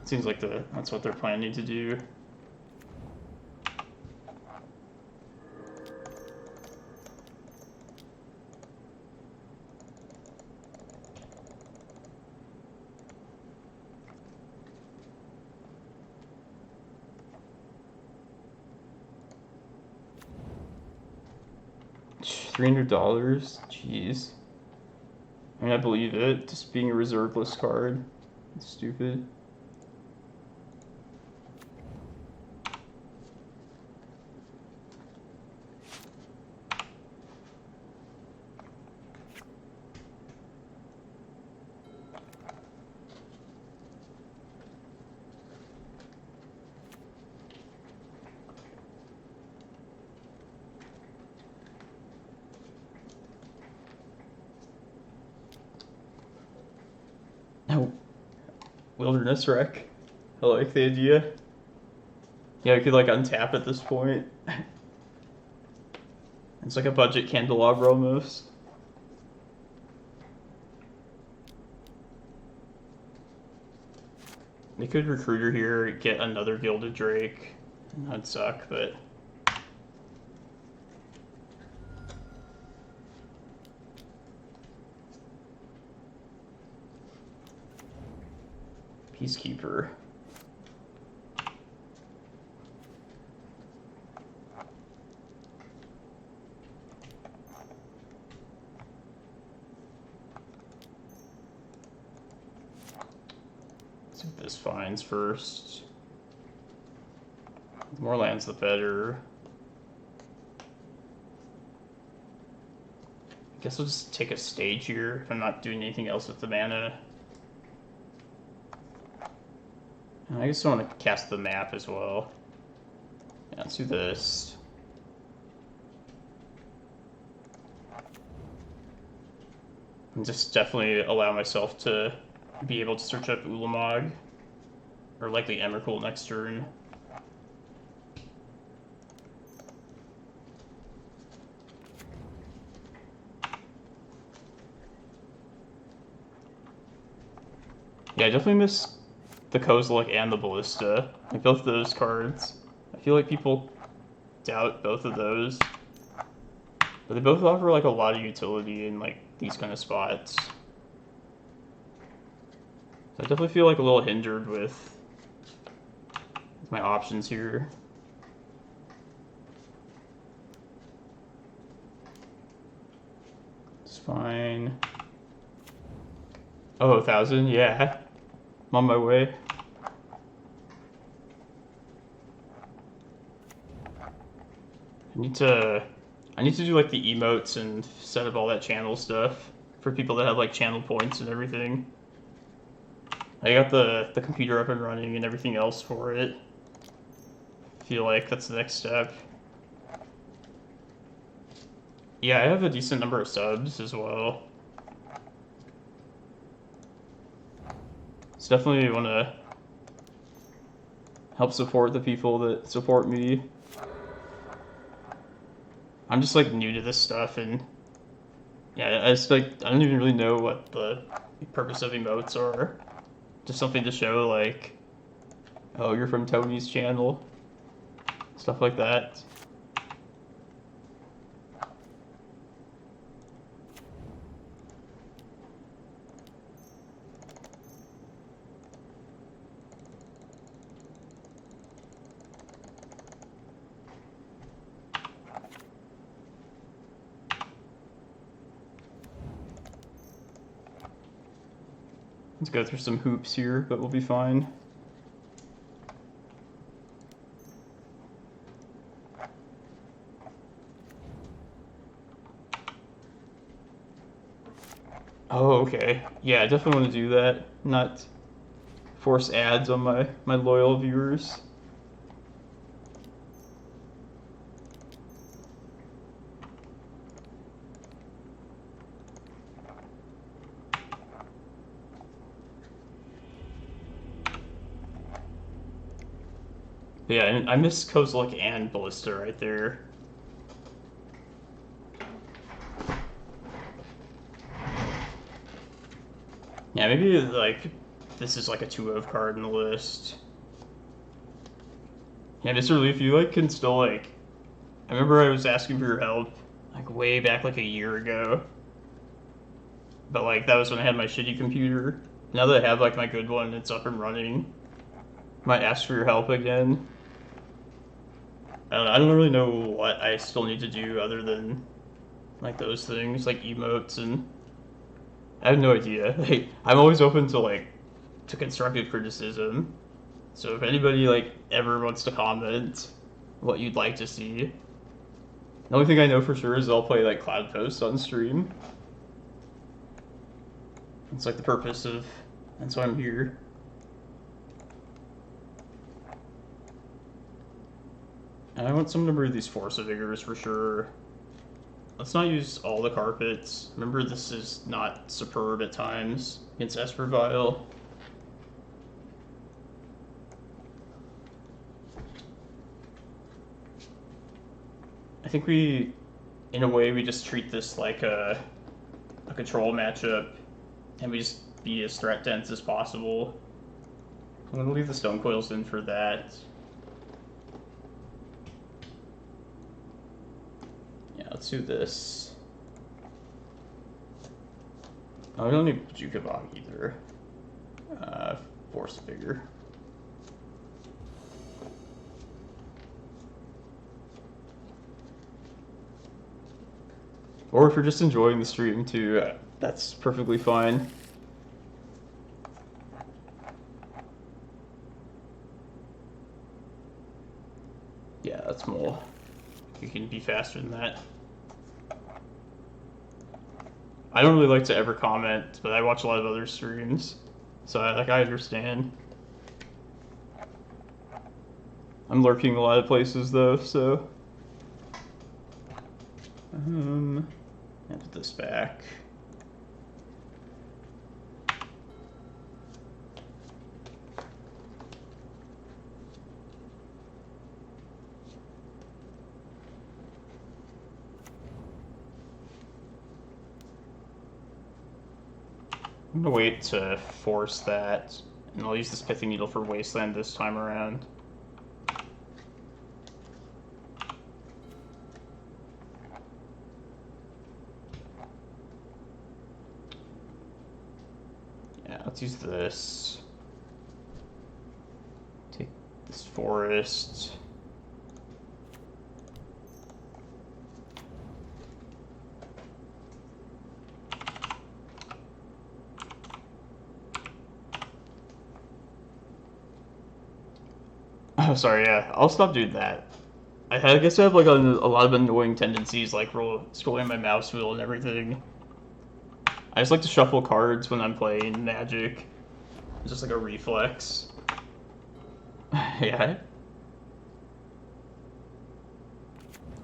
It seems like that's what they're planning to do. $300? Jeez. I mean, I believe it. Just being a reserve list card. It's stupid. Wilderness Wreck. I like the idea. Yeah, we could like untap at this point. It's like a budget candelabra almost. They could Recruiter here, get another Gilded Drake. That'd suck, but... Peacekeeper. Let's see what this finds first. The more lands, the better. I guess I'll just take a stage here if I'm not doing anything else with the mana. And I guess I want to cast the map as well. Yeah, let's do this. And just definitely allow myself to be able to search up Ulamog. Or likely Emrakul next turn. Yeah, I definitely miss the Kozilek and the Ballista. Like both those cards. I feel like people doubt both of those. But they both offer like a lot of utility in like these kind of spots. So I definitely feel like a little hindered with my options here. It's fine. Oh, 1,000? Yeah. I'm on my way. I need to do like the emotes and set up all that channel stuff for people that have like channel points and everything. I got the computer up and running and everything else for it. I feel like that's the next step. Yeah, I have a decent number of subs as well. So definitely want to help support the people that support me. I'm just like new to this stuff, and yeah, I don't even really know what the purpose of emotes are. Just something to show like, oh, you're from Tony's channel, stuff like that. Let's go through some hoops here, but we'll be fine. Oh, okay. Yeah, I definitely want to do that. Not force ads on my loyal viewers. But yeah, and I miss Kozilek and Ballista right there. Yeah, maybe like this is like a 2-of card in the list. Yeah, Mr. Lee, if you like can still like, I remember I was asking for your help like way back like a year ago. But like that was when I had my shitty computer. Now that I have like my good one, it's up and running. Might ask for your help again. I don't really know what I still need to do other than like those things, like emotes, and I have no idea. Like I'm always open to like constructive criticism. So if anybody like ever wants to comment what you'd like to see, the only thing I know for sure is I'll play like Cloudpost on stream. It's like the purpose of, that's why I'm here. And I want some number of these Force of Vigors for sure. Let's not use all the carpets. Remember, this is not superb at times against Espervile. think we, in a way, we just treat this like a control matchup, and we just be as threat dense as possible. I'm gonna leave the Stonecoils in for that. Yeah, let's do this. Oh, we don't need Bojuka Bog either. Force of Vigor. Or if you're just enjoying the stream too, that's perfectly fine. Yeah, that's more. You can be faster than that. I don't really like to ever comment, but I watch a lot of other streams, so I understand. I'm lurking a lot of places though, so I'll put this back. I'm gonna wait to force that, and I'll use this Pithing Needle for Wasteland this time around. Yeah, let's use this. Take this forest. Oh, sorry, yeah. I'll stop doing that. I guess I have like a lot of annoying tendencies, like scrolling my mouse wheel and everything. I just like to shuffle cards when I'm playing Magic. It's just like a reflex. Yeah.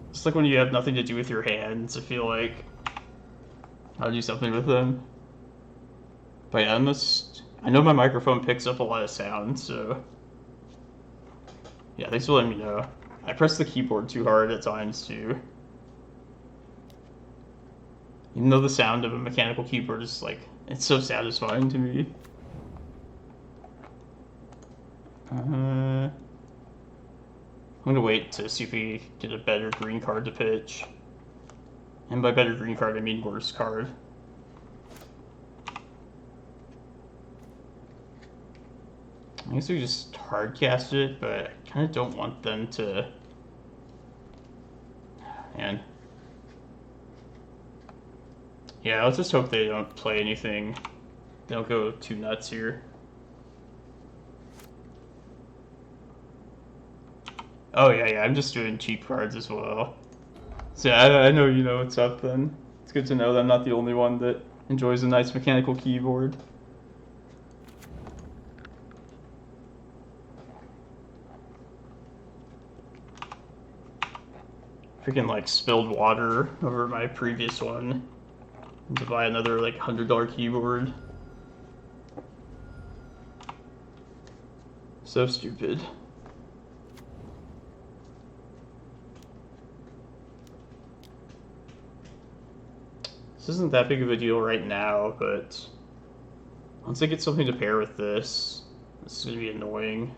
It's like when you have nothing to do with your hands, I feel like I'll do something with them. But yeah, I know my microphone picks up a lot of sound, so yeah, thanks for letting me know. I press the keyboard too hard at times too. Even though the sound of a mechanical keyboard is like, it's so satisfying to me. I'm gonna wait to see if we get a better green card to pitch. And by better green card, I mean worse card. I guess we just hard cast it, but I kind of don't want them to. Man. Yeah, let's just hope they don't play anything. They don't go too nuts here. Oh yeah, I'm just doing cheap cards as well. So yeah, I know you know what's up then. It's good to know that I'm not the only one that enjoys a nice mechanical keyboard. Freaking like spilled water over my previous one to buy another like $100 keyboard. So stupid. This isn't that big of a deal right now, but once I get something to pair with this is going to be annoying.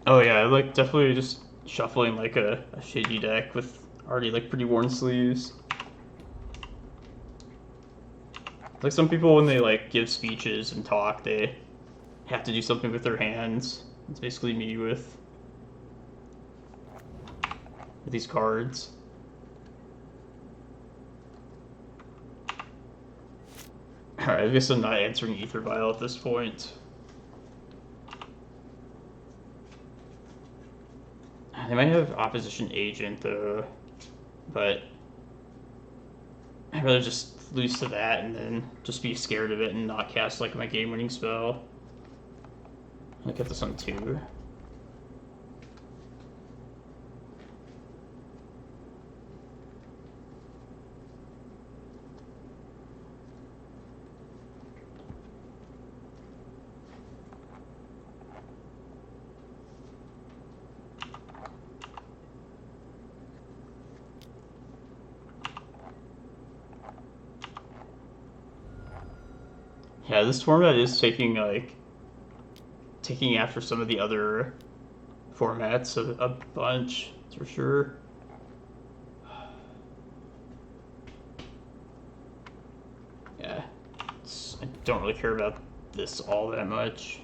Oh yeah, I like definitely just shuffling like a shitty deck with already like pretty worn sleeves. Like some people when they like give speeches and talk, they have to do something with their hands. It's basically me with these cards. Alright, I guess I'm not answering Ether Vial at this point. They might have Opposition Agent though, but I'd rather just lose to that and then just be scared of it and not cast like my game-winning spell. I'll get this on 2. Yeah, this format is taking after some of the other formats a bunch, for sure. Yeah, I don't really care about this all that much.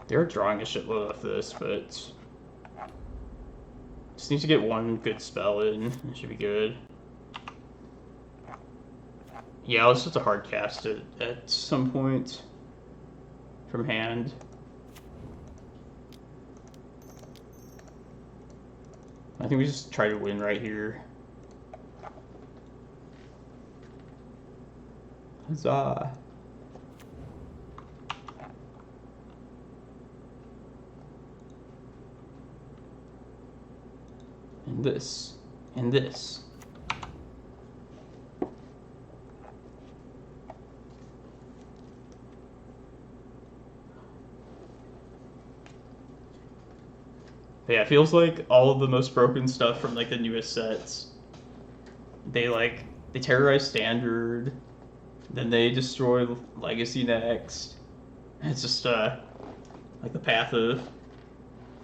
They're drawing a shitload off this, but just need to get one good spell in. It should be good. Yeah, I'll just have to hard cast it at some point from hand. I think we just try to win right here. Huzzah! And this, and this. But yeah, it feels like all of the most broken stuff from like the newest sets. They terrorize standard, then they destroy legacy next. It's just like the path of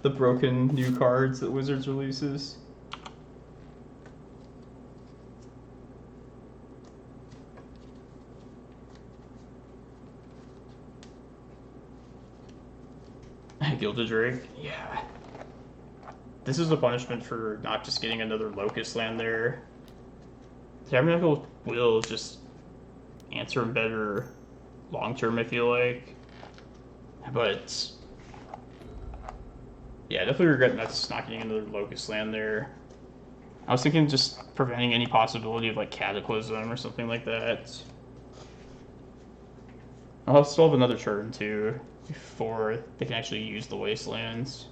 the broken new cards that Wizards releases. Gilded Drake, yeah. This is a punishment for not just getting another Locust land there. Tabernacle will just answer him better long term, I feel like. But yeah, I definitely regret not getting another Locust land there. I was thinking just preventing any possibility of like Cataclysm or something like that. I'll still have another turn too before they can actually use the Wastelands.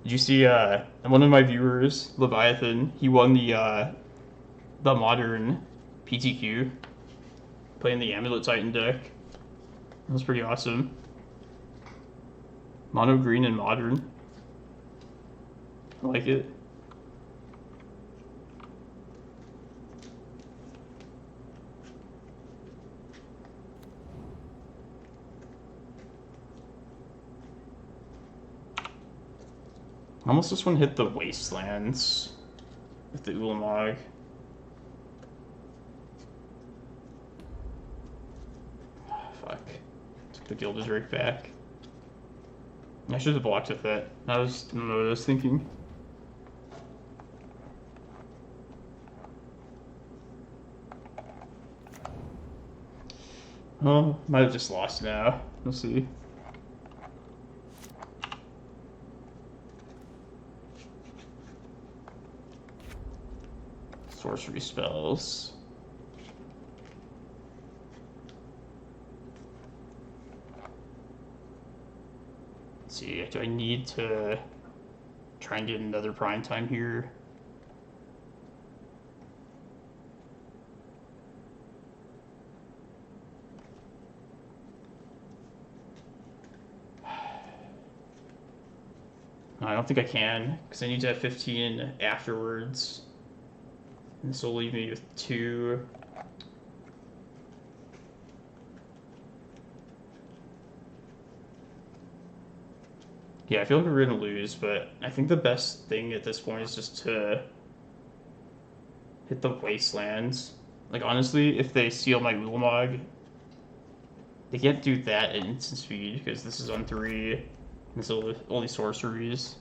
Did you see one of my viewers, Leviathan, he won the modern PTQ playing the Amulet Titan deck. That was pretty awesome. Mono green and modern. I like it. I almost just want to hit the Wastelands with the Ulamog. Fuck. Took the Gilded Drake back. I should have blocked with that. I don't know what I was thinking. Oh, might have just lost now. We'll see. Sorcery spells. Let's see, do I need to try and get another prime time here? No, I don't think I can, because I need to have 15 afterwards. And this will leave me with 2. Yeah, I feel like we're going to lose, but I think the best thing at this point is just to hit the Wastelands. Like, honestly, if they steal my Ulamog, they can't do that at instant speed, because this is on 3, and it's only sorceries.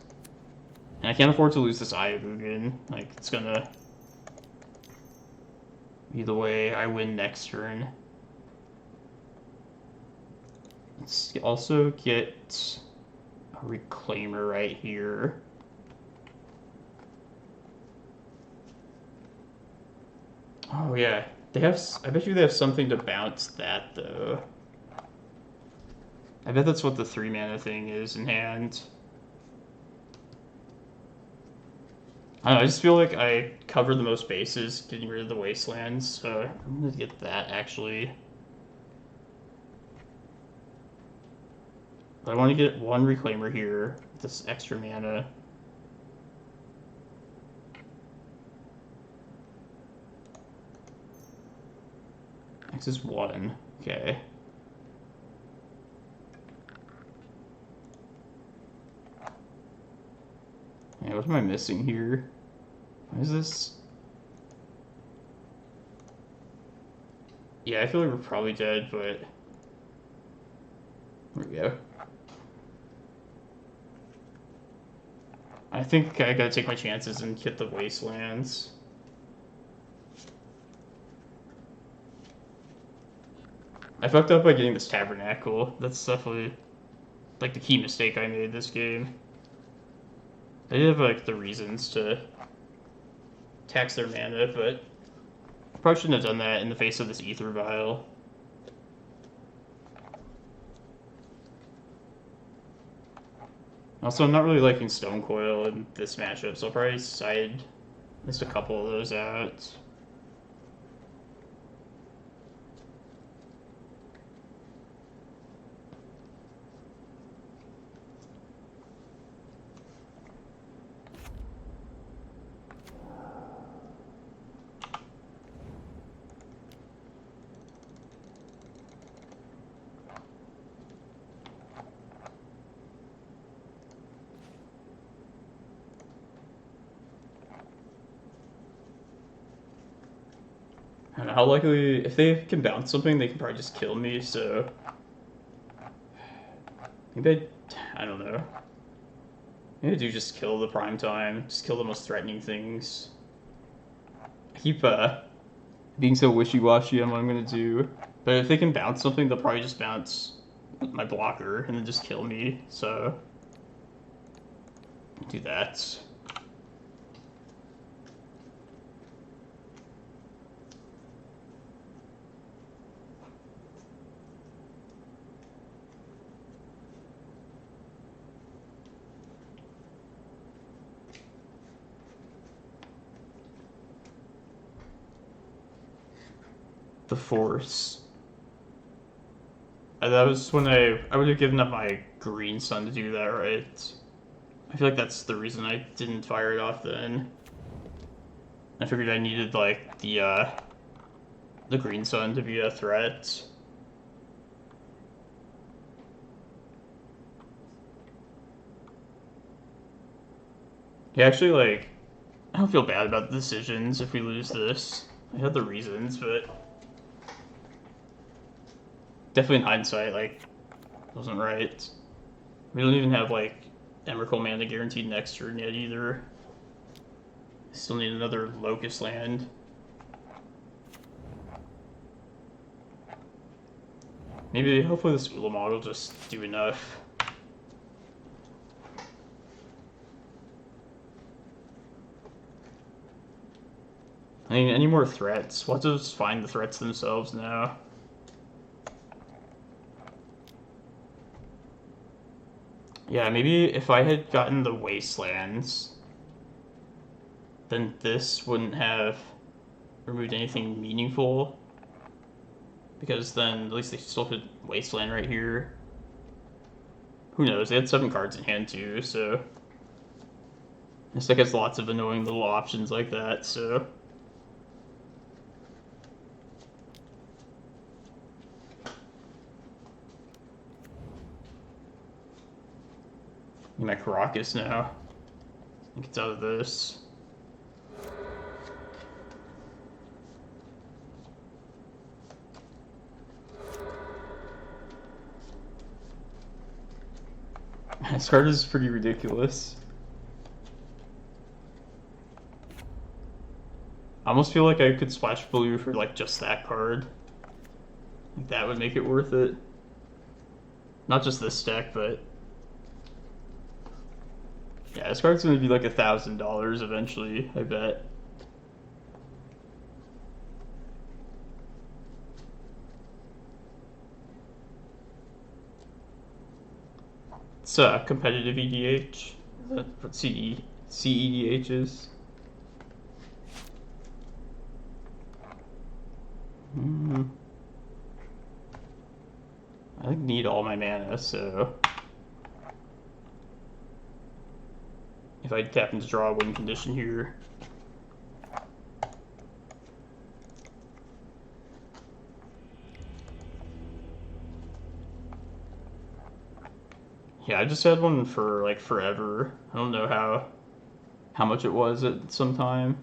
And I can't afford to lose this Eye of Ugin. Like, it's gonna be the way I win next turn. Let's also get a Reclaimer right here. Oh yeah, they have. I bet you they have something to bounce that though. I bet that's what the 3-mana thing is in hand. I don't know, I just feel like I cover the most bases getting rid of the wastelands, so I'm gonna get that actually. But I want to get one Reclaimer here with this extra mana. X is 1. Okay. Yeah, what am I missing here? What is this? Yeah, I feel like we're probably dead, but... There we go. I think I gotta take my chances and hit the wastelands. I fucked up by getting this Tabernacle. That's definitely like the key mistake I made this game. I did have like the reasons to tax their mana, but probably shouldn't have done that in the face of this Ether Vial. Also, I'm not really liking Stonecoil in this matchup, so I'll probably side at least a couple of those out. I don't know how likely, if they can bounce something, they can probably just kill me, so... Maybe I don't know. Maybe I do just kill the prime time, just kill the most threatening things. I keep being so wishy-washy on what I'm gonna do. But if they can bounce something, they'll probably just bounce my blocker and then just kill me, so... do that. The Force. That was when I would have given up my green sun to do that, right? I feel like that's the reason I didn't fire it off then. I figured I needed like the green sun to be a threat. Yeah, actually, like, I don't feel bad about the decisions if we lose this. I had the reasons, but definitely in hindsight, like, it wasn't right. We don't even have like Emrakul mana guaranteed next turn yet either. Still need another Locust land. Maybe, hopefully this Ulamog will just do enough. I mean, any more threats? We'll have to just find the threats themselves now. Yeah, maybe if I had gotten the Wastelands, then this wouldn't have removed anything meaningful. Because then at least they still had Wasteland right here. Who knows? They had 7 cards in hand too, so this deck has lots of annoying little options like that, so. My Karakas now. I think it's out of this. This card is pretty ridiculous. I almost feel like I could splash blue for like just that card. Like that would make it worth it. Not just this deck, but yeah, this card's gonna be like $1,000 eventually, I bet. It's competitive EDH. What CEDH is. I need all my mana, so if I happen to draw a win condition here. Yeah, I just had one for like forever. I don't know how much it was at some time.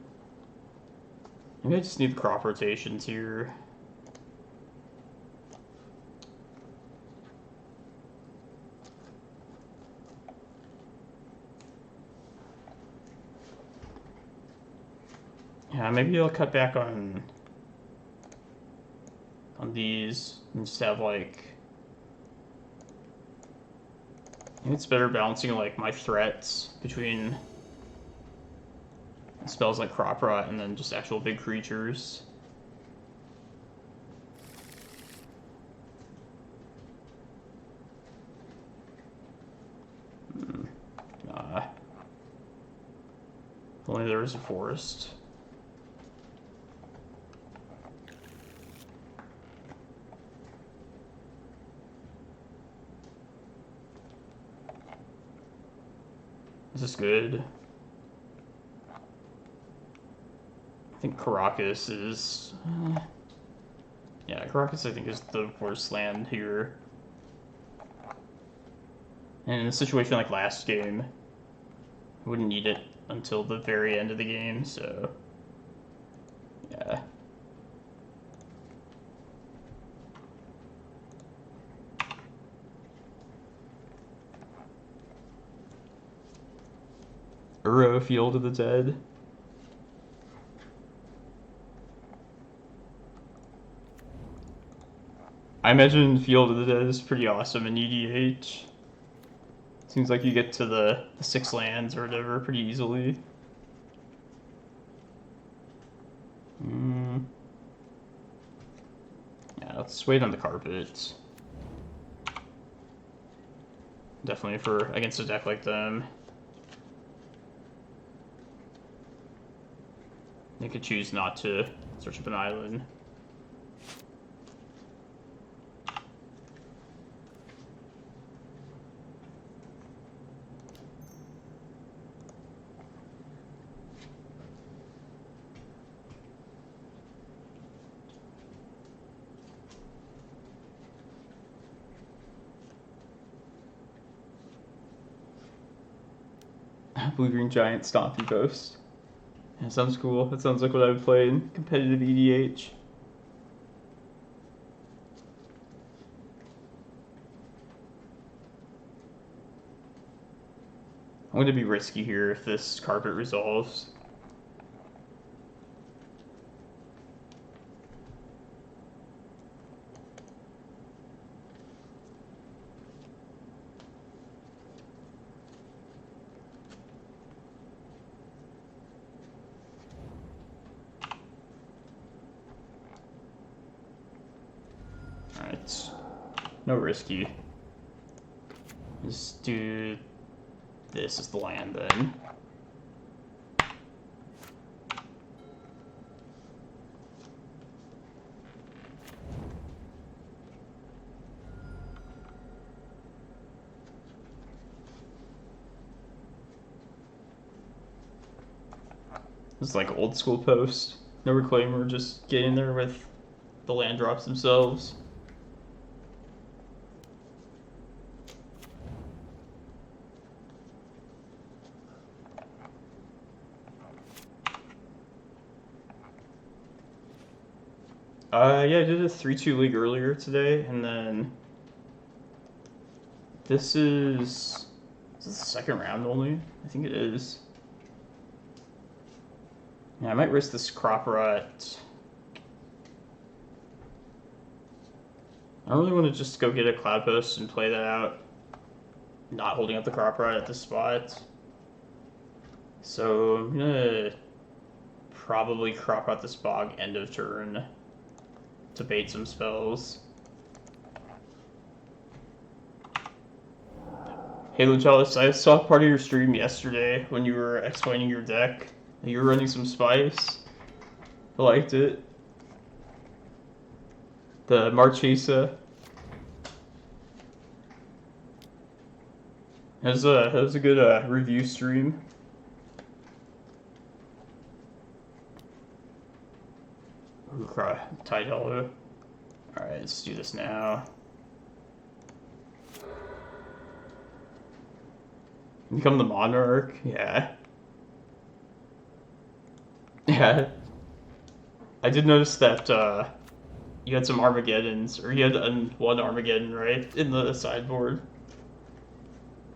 Maybe I just need the crop rotations here. Yeah, maybe I'll cut back on these and just have like, I think it's better balancing like my threats between spells like Crop Rot and then just actual big creatures. If only there was a forest. This is good. I think Karakas is... yeah, Karakas I think is the worst land here. And in a situation like last game, I wouldn't need it until the very end of the game, so... yeah. Field of the Dead. I imagine Field of the Dead is pretty awesome in EDH. Seems like you get to the 6 lands or whatever pretty easily. Yeah, let's wait on the carpet. Definitely for against a deck like them. They could choose not to search up an island. Blue-green giant Stompy Ghost. That sounds cool. That sounds like what I would play in competitive EDH. I'm going to be risky here if this carpet resolves. Alright. No risky. Just do this as the land then. This is like old school post. No Reclaimer, just get in there with the land drops themselves. Yeah, I did a 3-2 league earlier today, and then this is the second round only? I think it is. Yeah, I might risk this Crop Rot. I don't really want to just go get a Cloudpost and play that out, not holding up the Crop Rot at this spot. So I'm gonna probably Crop Rot this Bog end of turn to bait some spells. Hey Luchalis, I saw part of your stream yesterday when you were explaining your deck. You were running some Spice. I liked it. The Marchesa. That was a good review stream. Ooh, Tide Hollow. Alright, let's do this now. Become the Monarch? Yeah. Yeah. I did notice that you had some Armageddons, or you had one Armageddon, right, in the sideboard.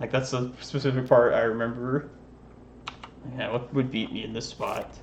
Like, that's the specific part I remember. Yeah, what would beat me in this spot?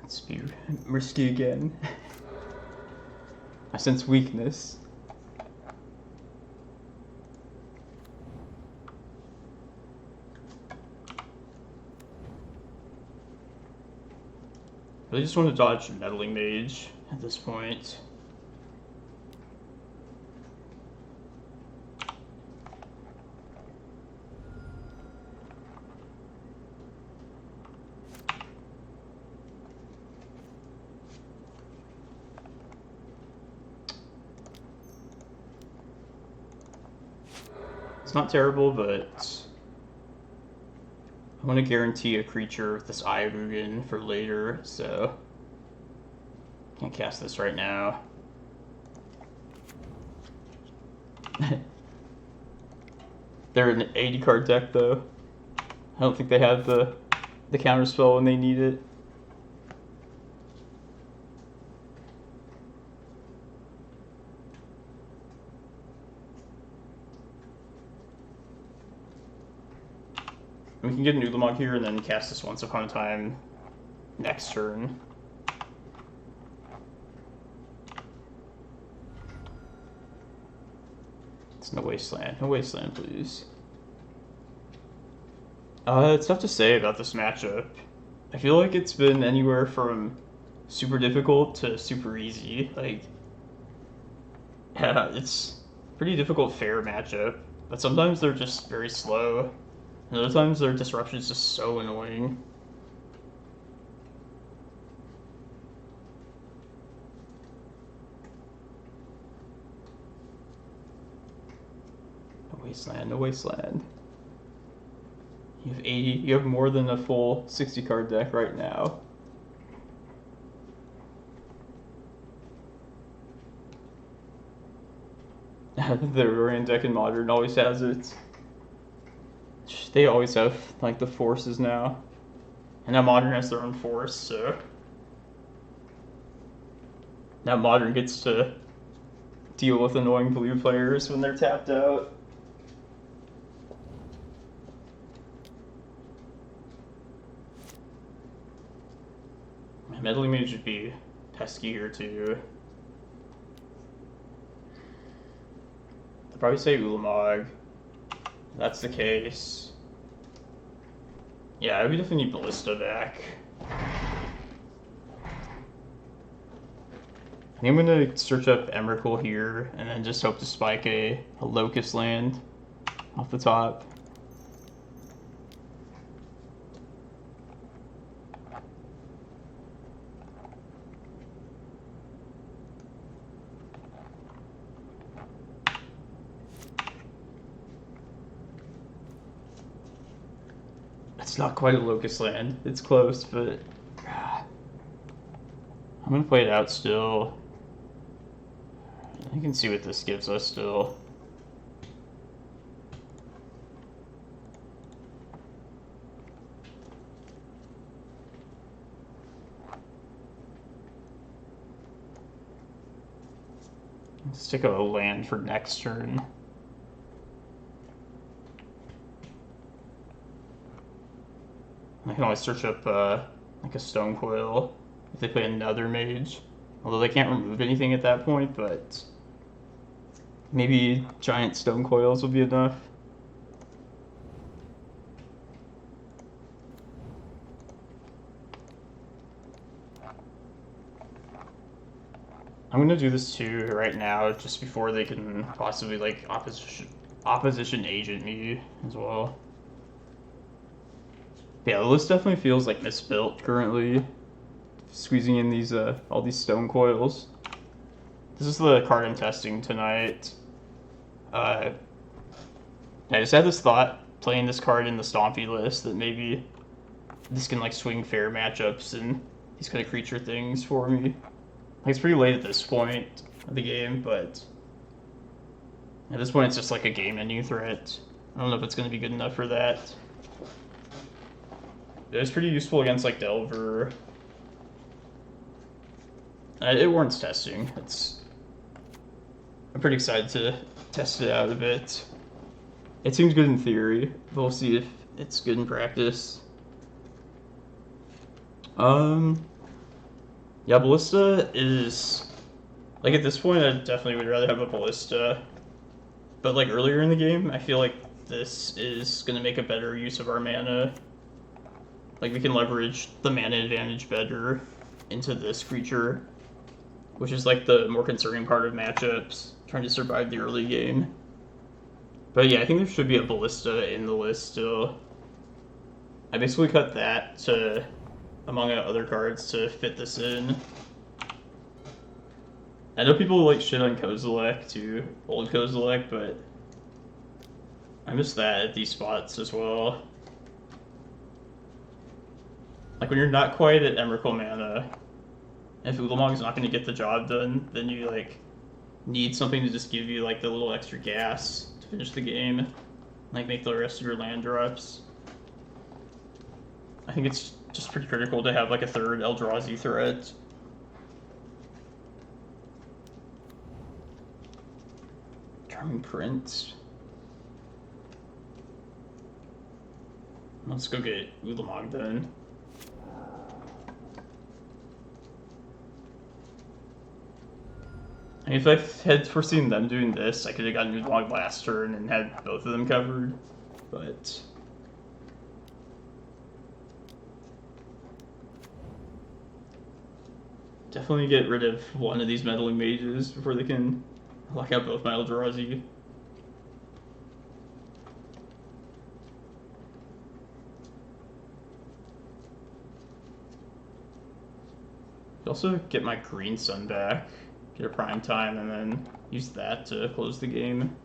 Let's be risky again. I sense weakness. I just want to dodge Meddling Mage at this point. It's not terrible, but I want to guarantee a creature with this Eye of Ugin for later, so can't cast this right now. They're an 80 card deck though. I don't think they have the counter spell when they need it. We can get an Ulamog here and then cast this Once Upon a Time next turn. It's no wasteland. No wasteland, please. It's tough to say about this matchup. I feel like it's been anywhere from super difficult to super easy. Like, yeah, it's a pretty difficult fair matchup, but sometimes they're just very slow. And other times their disruption is just so annoying. No wasteland, no wasteland. You have 80, you have more than a full 60 card deck right now. The Orion deck in Modern always has it. They always have, like, the forces now. And now Modern has their own force, so... Now Modern gets to deal with annoying blue players when they're tapped out. Meddling Mage would be pesky here too. I'd probably say Ulamog. If that's the case. Yeah, we definitely need Ballista back. I think I'm gonna search up Emrakul here and then just hope to spike a Locust land off the top. It's not quite a Locust land. It's close, but I'm gonna play it out still. I can see what this gives us still. Let's take a land for next turn. I can always search up like a Stonecoil if they play another mage. Although they can't remove anything at that point, but maybe giant Stonecoils will be enough. I'm gonna do this too right now, just before they can possibly like opposition agent me as well. Yeah, the list definitely feels like misbuilt currently. Squeezing in these all these Stonecoils. This is the card I'm testing tonight. I just had this thought playing this card in the Stompy list that maybe this can like swing fair matchups and these kind of creature things for me. Like, it's pretty late at this point of the game, but at this point it's just like a game-ending threat. I don't know if it's going to be good enough for that. It was pretty useful against like Delver. It warrants testing. I'm pretty excited to test it out a bit. It seems good in theory. We'll see if it's good in practice. Yeah, Ballista is... Like, at this point, I definitely would rather have a Ballista. But, like, earlier in the game, I feel like this is going to make a better use of our mana. Like, we can leverage the mana advantage better into this creature, which is, like, the more concerning part of matchups, trying to survive the early game. But, yeah, I think there should be a Ballista in the list still. I basically cut that to... among other cards to fit this in. I know people like shit on Kozilek too, old Kozilek, but I miss that at these spots as well. Like when you're not quite at Emrakul mana, if Ulamog's not going to get the job done, then you like need something to just give you like the little extra gas to finish the game, like make the rest of your land drops. I think it's just pretty critical to have like a third Eldrazi threat. Charming Prince. Let's go get Ulamog then. And if I had foreseen them doing this, I could have gotten Ulamog last turn and had both of them covered, but... Definitely get rid of one of these meddling mages before they can lock out both my Eldrazi. Also get my Green Sun back, get a prime time, and then use that to close the game.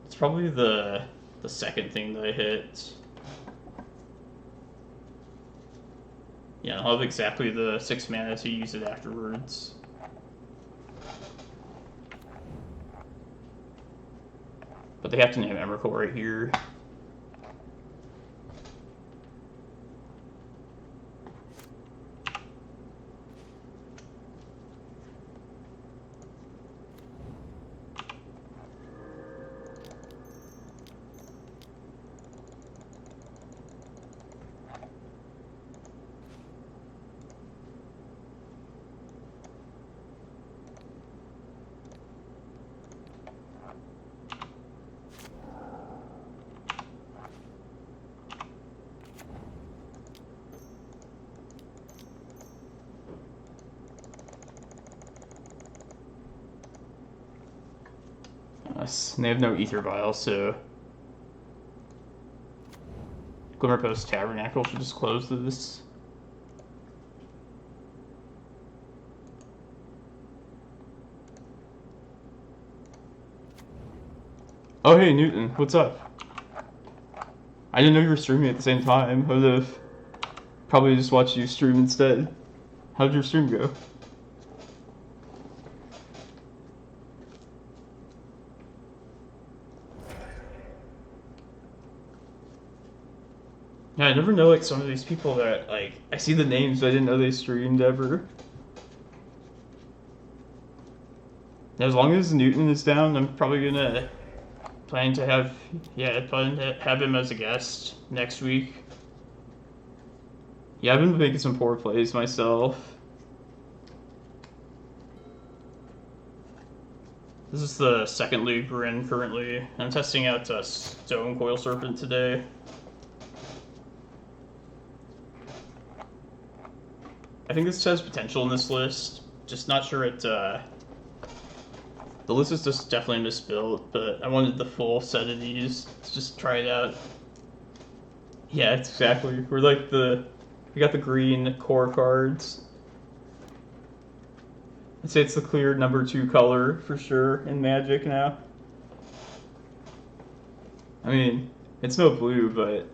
It's probably the second thing that I hit. Yeah, I'll have exactly the 6 mana to use it afterwards. But they have to name Emrakul right here. And they have no Ether Vial, so Glimmerpost Tabernacle should just close this. Oh hey Newton, what's up? I didn't know you were streaming at the same time. I would have probably just watched you stream instead. How did your stream go? Yeah, I never know like some of these people that like I see the names but I didn't know they streamed ever. As long as Newton is down, I'm probably gonna plan to have him as a guest next week. Yeah, I've been making some poor plays myself. This is the second league we're in currently. I'm testing out Stonecoil Serpent today. I think this has potential in this list. Just not sure it. The list is just definitely misbuilt, but I wanted the full set of these to just try it out. Yeah, it's exactly. We're like we got the green core cards. I'd say it's the clear number 2 color for sure in Magic now. I mean, it's no blue, but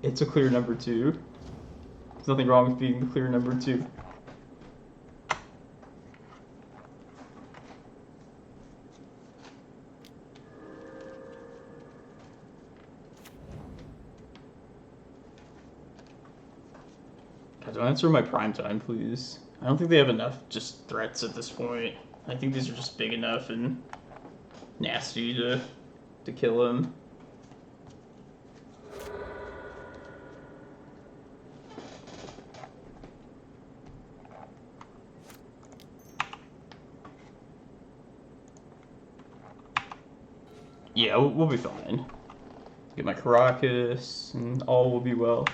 it's a clear number 2. There's nothing wrong with being the clear number 2. God, don't answer my prime time, please. I don't think they have enough just threats at this point. I think these are just big enough and nasty to kill him. Yeah, we'll be fine. Get my Karakas, and all will be well.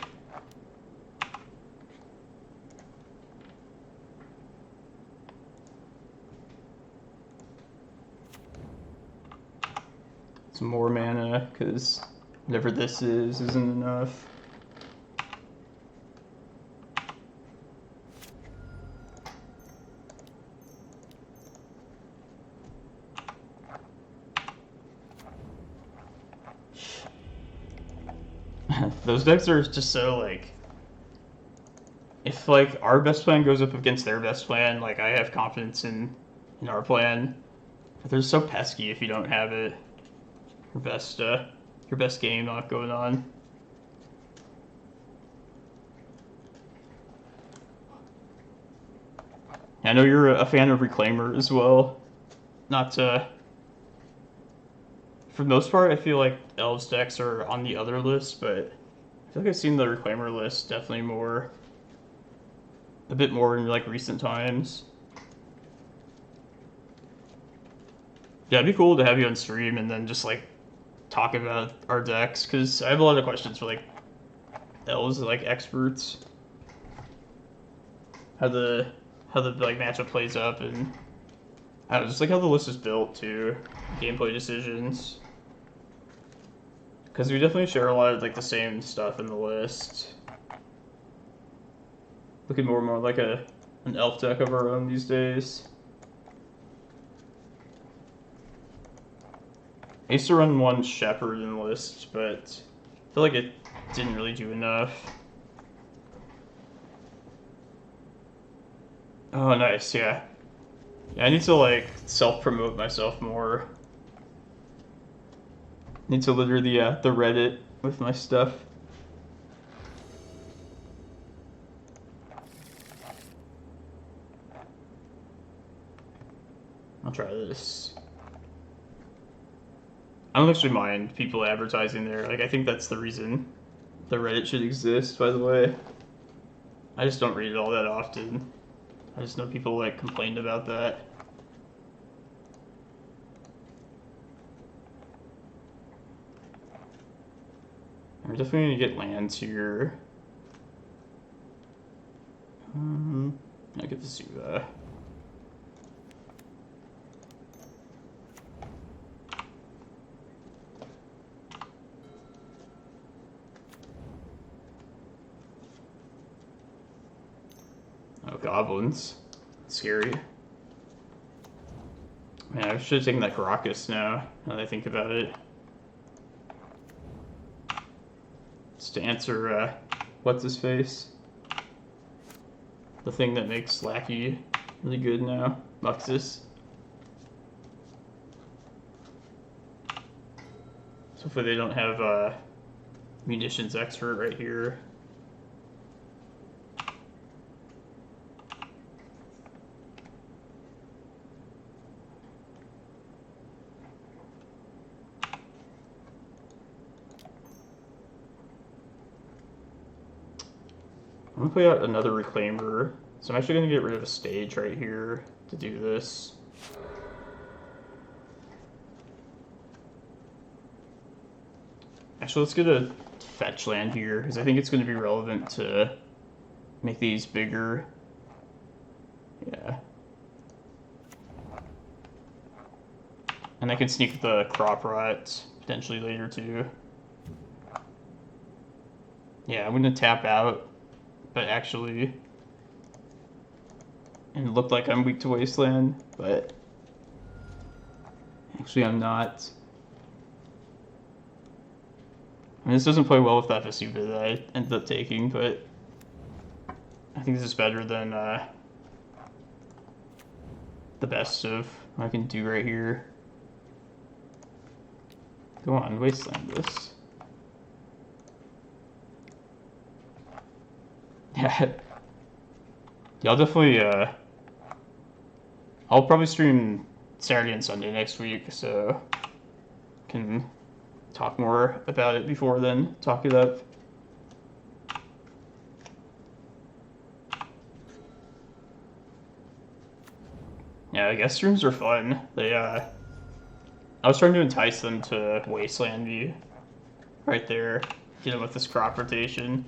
Some more mana, because whatever this isn't enough. Those decks are just so, like... If, like, our best plan goes up against their best plan, like, I have confidence in our plan. But they're so pesky if you don't have it. Your best game not going on. I know you're a fan of Reclaimer as well. Not for the most part, I feel like Elves decks are on the other list, but I feel like I've seen the Reclaimer list definitely a bit more in like recent times. Yeah, it'd be cool to have you on stream and then just like talk about our decks, because I have a lot of questions for like Elves like experts. How the like matchup plays up, and I don't know, just like how the list is built too, gameplay decisions. Because we definitely share a lot of like the same stuff in the list. Looking more and more like an elf deck of our own these days. I used to run one Shepherd in the list, but I feel like it didn't really do enough. Oh, nice, yeah. Yeah, I need to like self-promote myself more. Need to litter the Reddit with my stuff. I'll try this. I don't actually mind people advertising there. Like, I think that's the reason the Reddit should exist, by the way. I just don't read it all that often. I just know people, like, complained about that. We're definitely gonna get lands here. I get the Vesuva. Oh, goblins. Scary. Man, I should have taken that Karakas now that I think about it. Just to answer, what's his face? The thing that makes Lackey really good now. Muxus. So hopefully they don't have, munitions expert right here. I gonna play out another Reclaimer. So I'm actually gonna get rid of a stage right here to do this. Actually, let's get a fetch land here, because I think it's gonna be relevant to make these bigger. Yeah. And I can sneak the Crop Rot potentially later too. Yeah, I'm gonna tap out, but actually, and it looked like I'm weak to Wasteland, but actually I'm not. I mean, this doesn't play well with that Vesuva that I ended up taking, but I think this is better than the best of what I can do right here. Go on, Wasteland this. Yeah. Yeah, I'll definitely, I'll probably stream Saturday and Sunday next week, so can talk more about it before then, talk it up. Yeah, I guess streams are fun. They, I was trying to entice them to Wasteland me right there, get them with this crop rotation.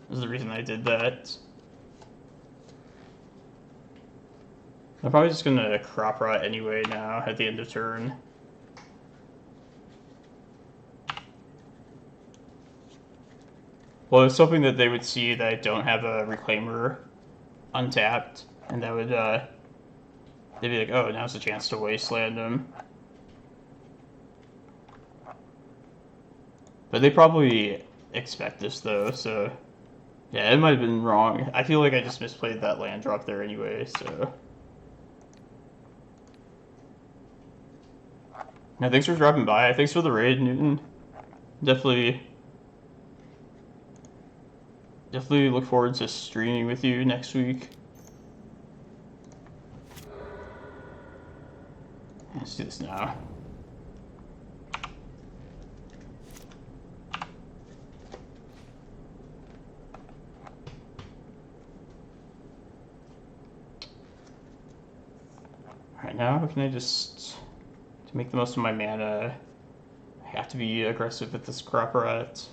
This is the reason I did that. I'm probably just gonna Crop Rot anyway now at the end of turn. Well, I was hoping that they would see that I don't have a Reclaimer untapped, and that would, they'd be like, oh, now's the chance to Wasteland them. But they probably expect this, though, so... Yeah, it might have been wrong. I feel like I just misplayed that land drop there anyway, so... Yeah, thanks for dropping by. Thanks for the raid, Newton. Definitely look forward to streaming with you next week. Let's do this now. Alright, now can I just... To make the most of my mana, I have to be aggressive with this Crop Rot.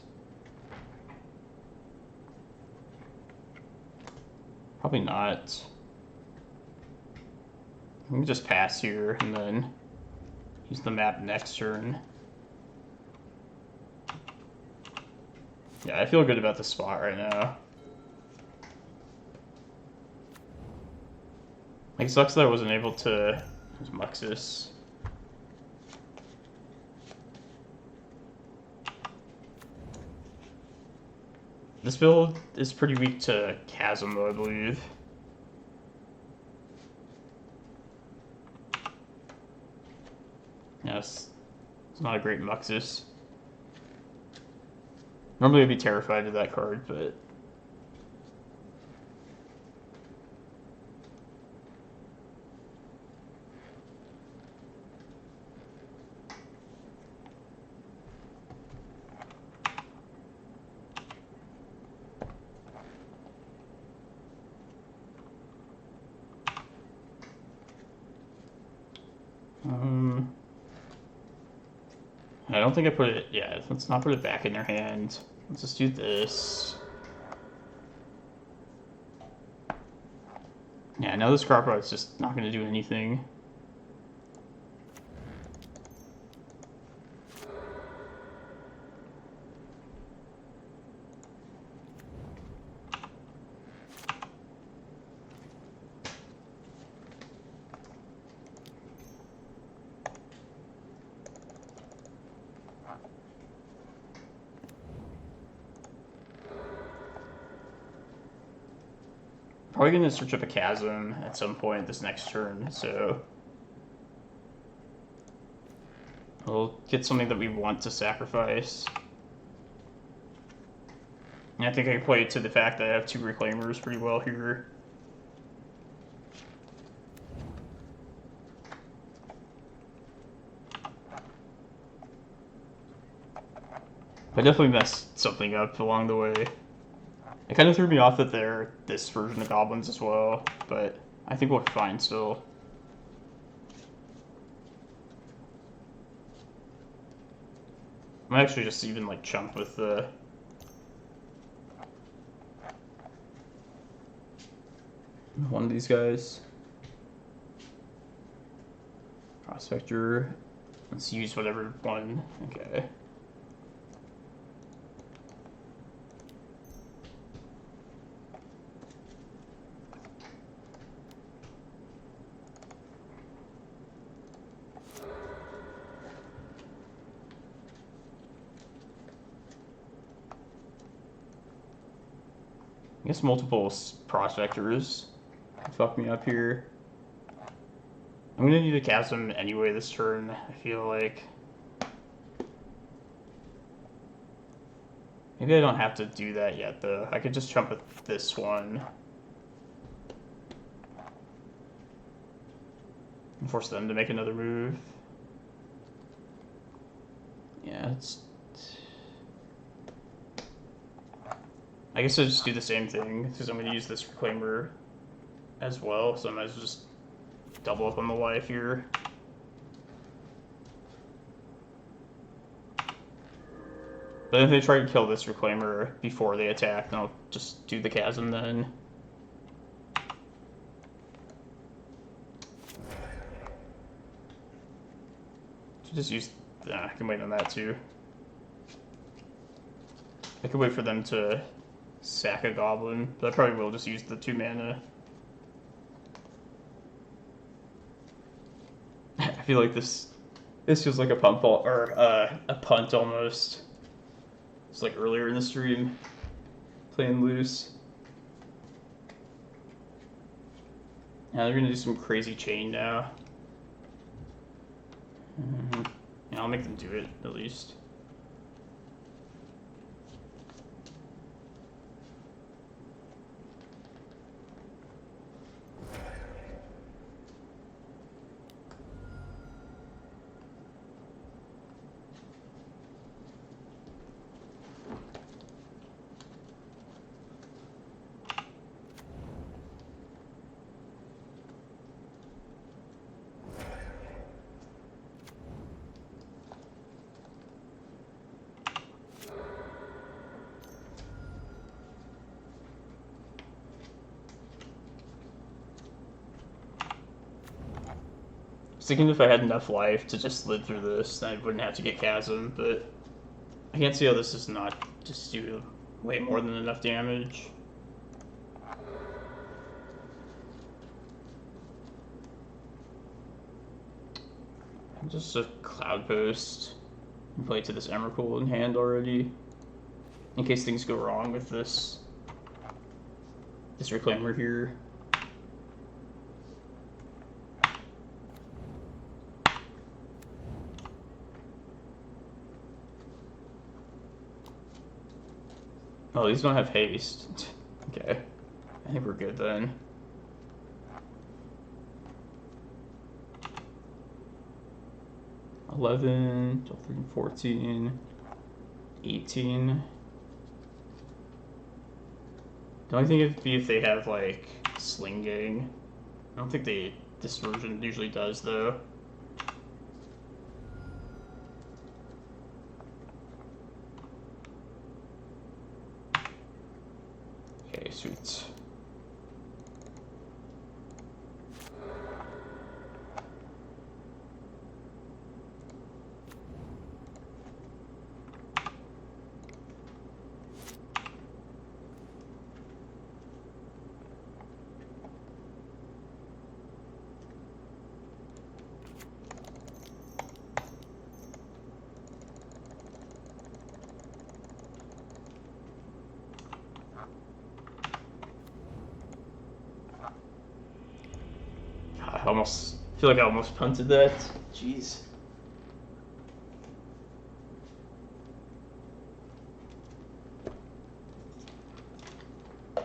Probably not. Let me just pass here and then use the map next turn. Yeah, I feel good about this spot right now. Like, it sucks that I wasn't able to use Muxus. This build is pretty weak to Chasm, though, I believe. Yes, it's not a great Muxus. Normally I'd be terrified of that card, but... I don't think I put it... Yeah, let's not put it back in their hand. Let's just do this. Yeah, now this Crop Rot's just not going to do anything. Probably going to search up a Chasm at some point this next turn, so... We'll get something that we want to sacrifice. And I think I can play it to the fact that I have two Reclaimers pretty well here. I definitely messed something up along the way. It kind of threw me off that they're this version of goblins as well, but I think we'll be fine still. I might actually just even like chump with the one of these guys. Prospector. Let's use whatever one. Okay. I guess multiple prospectors fuck me up here. I'm gonna need a chasm anyway this turn, I feel like. Maybe I don't have to do that yet though. I could just jump with this one. And force them to make another move. Yeah, it's... I guess I'll just do the same thing, because I'm going to use this Reclaimer as well, so I might as well just double up on the life here. But if they try to kill this Reclaimer before they attack, then I'll just do the Chasm then. Just use... I can wait on that too. I could wait for them to sack a goblin, but I probably will just use the 2 mana. I feel like this feels like a punt ball, or a punt almost. It's like earlier in the stream, playing loose. Now they're gonna do some crazy chain now. Yeah, I'll make them do it at least. Thinking if I had enough life to just live through this, then I wouldn't have to get Chasm, but I can't see how this does not just do way more than enough damage. Just a Cloudpost and play to this Emrakul in hand already, in case things go wrong with this Reclaimer here. Oh, these don't have haste. Okay. I think we're good then. $11, 12, 13, 14, 18. The only thing would be if they have like Sling Gang. I don't think this version usually does though. Okay, sweet. I feel like I almost punted that. Jeez. I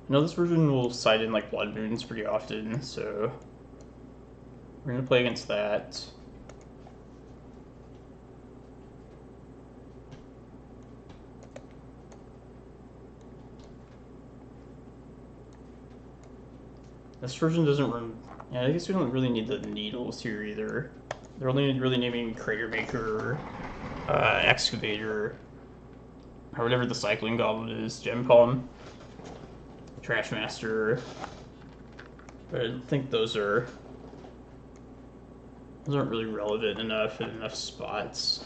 know this version will side in like blood moons pretty often, so We're gonna play against that. This version doesn't run. Yeah, I guess we don't really need the needles here either. They're only really naming Crater Maker, Excavator, or whatever the cycling goblin is, Gem Palm, Trash Master. But I don't think those aren't really relevant enough in enough spots.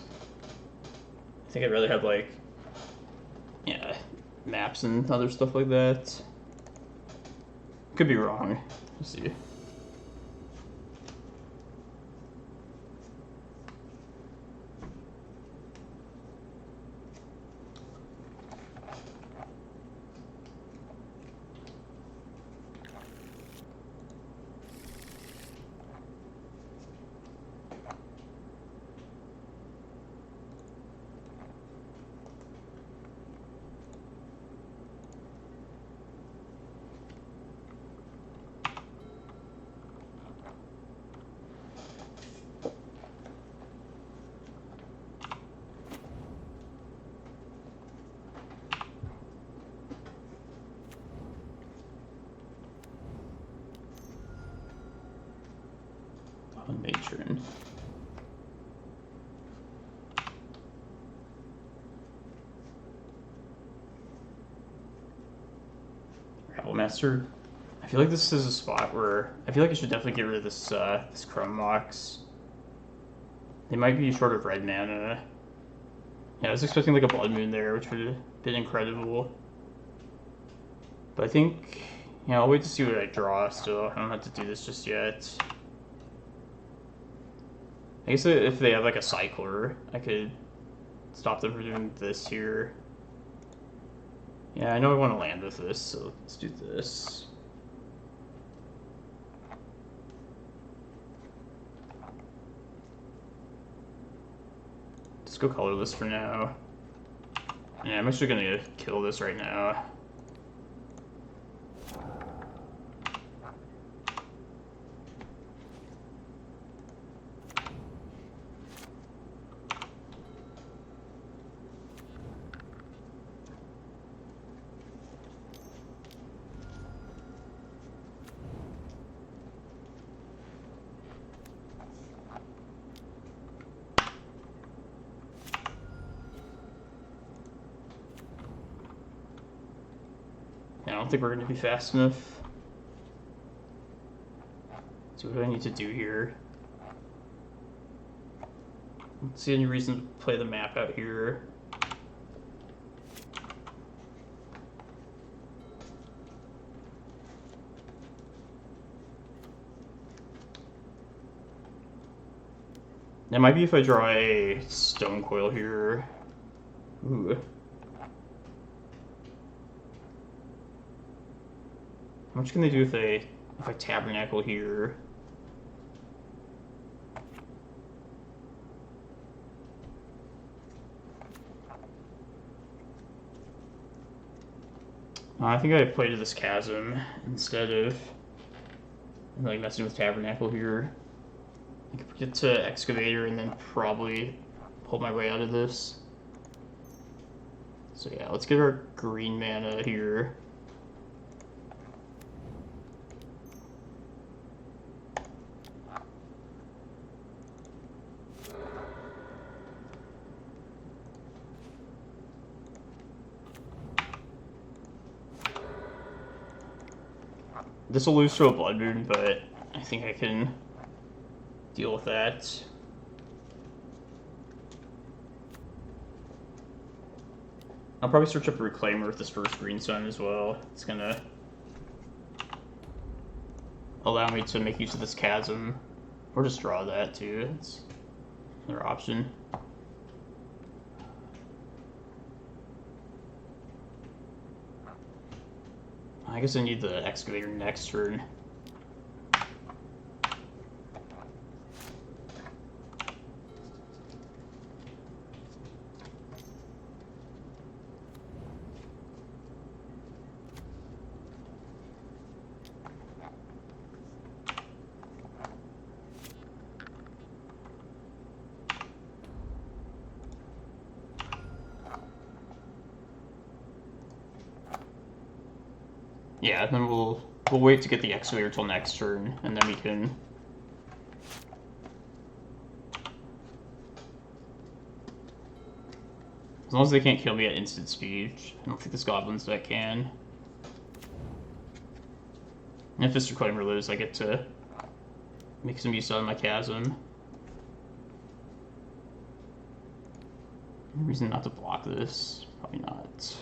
I think I'd rather have like, yeah, maps and other stuff like that. Could be wrong. Let's see. On Matron. Master. I feel like this is a spot where I feel like I should definitely get rid of this this Crumb Mox. They might be short of red mana. Yeah, I was expecting like a Blood Moon there, which would have been incredible. But I think, yeah, I'll wait to see what I draw still. I don't have to do this just yet. I guess if they have like a Cycler, I could stop them from doing this here. Yeah, I know I want to land with this, so let's do this. Let's go colorless for now. Yeah, I'm actually gonna kill this right now. I don't think we're going to be fast enough. So what do I need to do here? I don't see any reason to play the map out here. It might be if I draw a Stonecoil here. Ooh. How much can they do if I Tabernacle here? I think I played this Chasm instead of like messing with Tabernacle here. I could get to Excavator and then probably pull my way out of this. So yeah, let's get our green mana here. This will lose to a Blood Moon, but I think I can deal with that. I'll probably search up Reclaimer with this first Green Sun as well. It's gonna allow me to make use of this Chasm, or just draw that too. It's another option. I guess I need the Excavator next turn. Yeah, then we'll wait to get the excavator till next turn, and then we can. As long as they can't kill me at instant speed, I don't think this Goblin's deck can. And if this Reclaimer lives, I get to make some use out of my Chasm. Any reason not to block this? Probably not.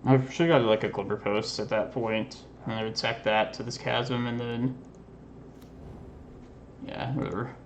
I should have got like a Glimmerpost at that point, and I would sack that to this Chasm, and then yeah, whatever.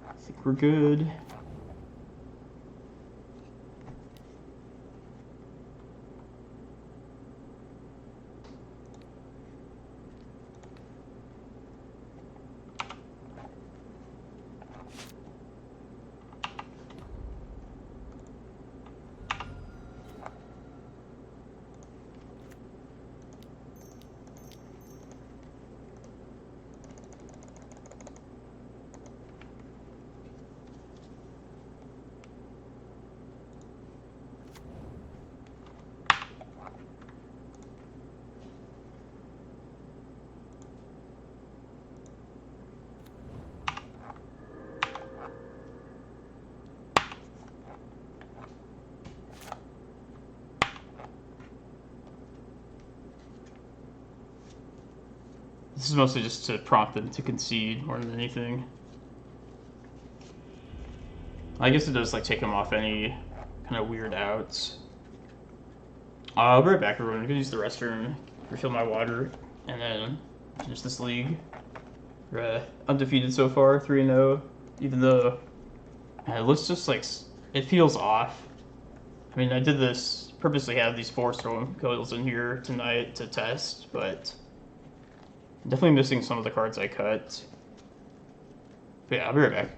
I think we're good. This is mostly just to prompt them to concede more than anything. I guess it does like take them off any kind of weird outs. I'll be right back, everyone. I'm gonna use the restroom, refill my water, and then finish this league. We're undefeated so far, 3-0. Even though it looks just like it feels off. I mean, I did this purposely have these 4 Stonecoils in here tonight to test, but I'm definitely missing some of the cards I cut. But yeah, I'll be right back.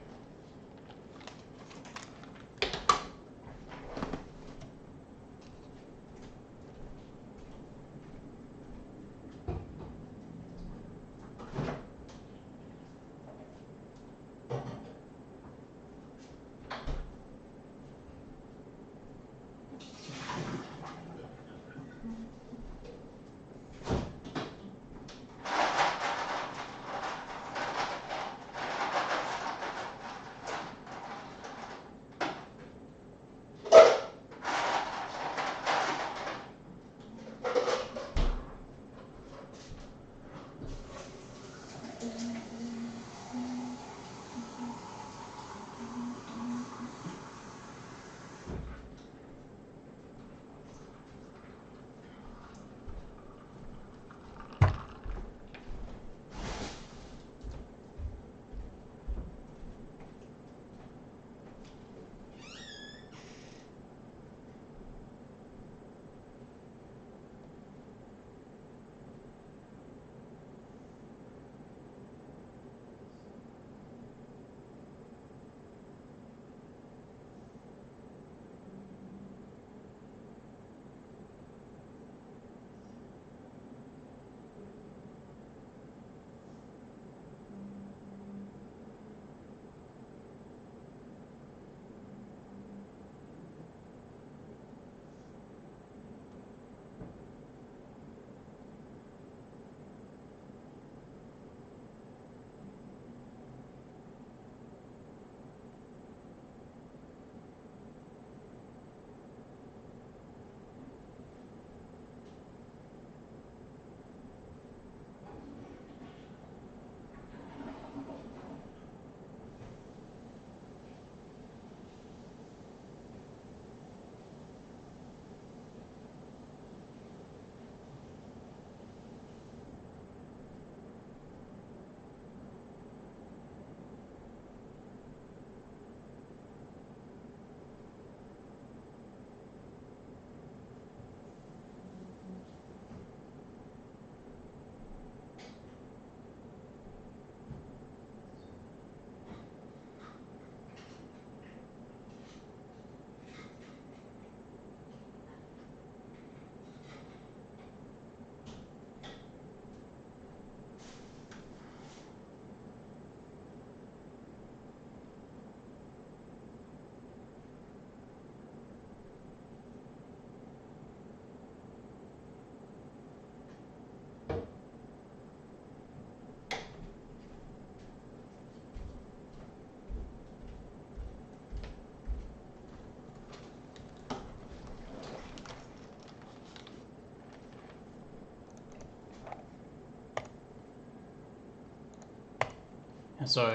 So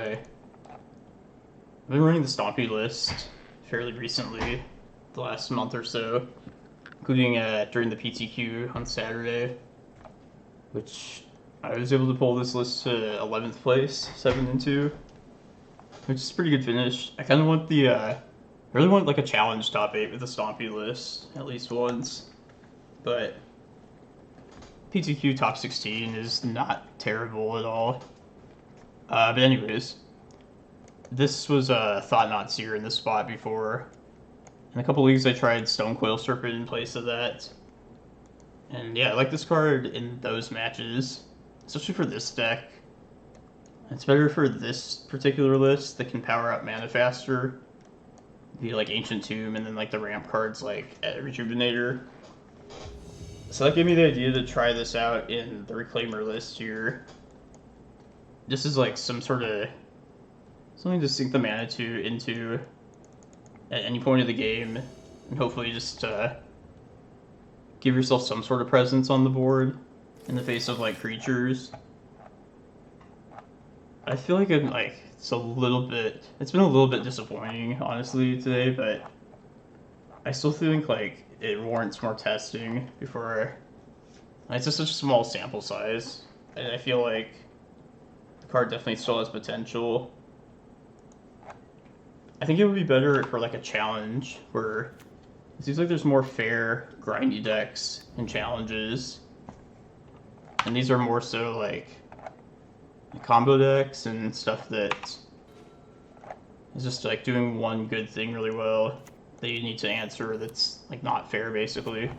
I've been running the Stompy list fairly recently, the last month or so, including during the PTQ on Saturday, which I was able to pull this list to 11th place, 7-2, which is a pretty good finish. I kind of want really want like a challenge top 8 with the Stompy list at least once, but PTQ top 16 is not terrible at all. But anyways, this was Thought Not Seer in this spot before. In a couple leagues I tried Stonecoil Serpent in place of that. And yeah, I like this card in those matches, especially for this deck. It's better for this particular list that can power up mana faster. The like Ancient Tomb and then like the ramp cards like Rejuvenator. So that gave me the idea to try this out in the Reclaimer list here. This is like some sort of something to sink the mana into at any point of the game, and hopefully just give yourself some sort of presence on the board in the face of like creatures. I feel like it's been a little bit disappointing honestly today, but I still think like it warrants more testing before. It's just such a small sample size, and I feel like the card definitely still has potential. I think it would be better for like a challenge where it seems like there's more fair grindy decks and challenges, and these are more so like combo decks and stuff that is just like doing one good thing really well that you need to answer that's like not fair, basically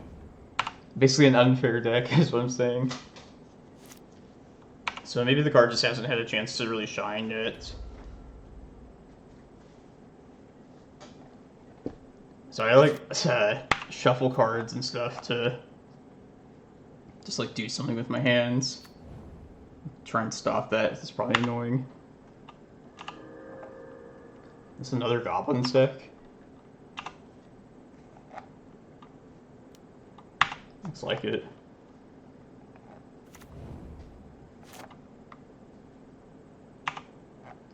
an unfair deck is what I'm saying. So maybe the card just hasn't had a chance to really shine yet. So I like shuffle cards and stuff to just like do something with my hands. Try and stop that. It's probably annoying. It's another Goblins deck. Looks like it.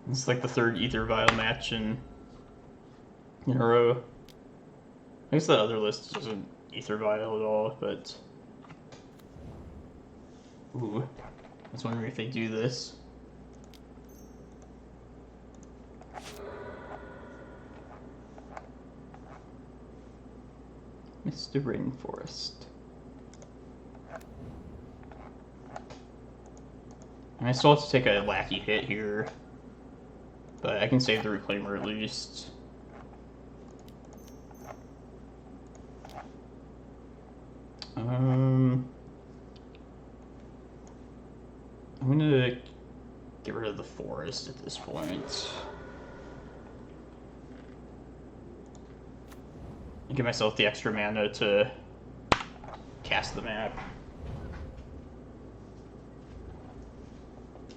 It's like the third Ether Vial match in a row. I guess the other list isn't Ether Vial at all, but ooh, I was wondering if they do this. Misty Rainforest. And I still have to take a lackey hit here, but I can save the Reclaimer at least. I'm gonna get rid of the forest at this point. And give myself the extra mana to cast the map.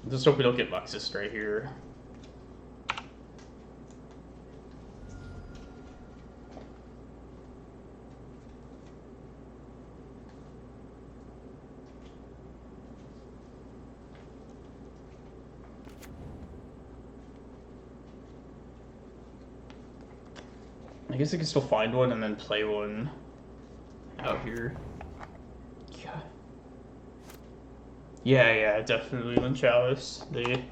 Just hope we don't get Muxus right here. I guess I can still find one and then play one out here. Yeah, definitely Lynch Alice. It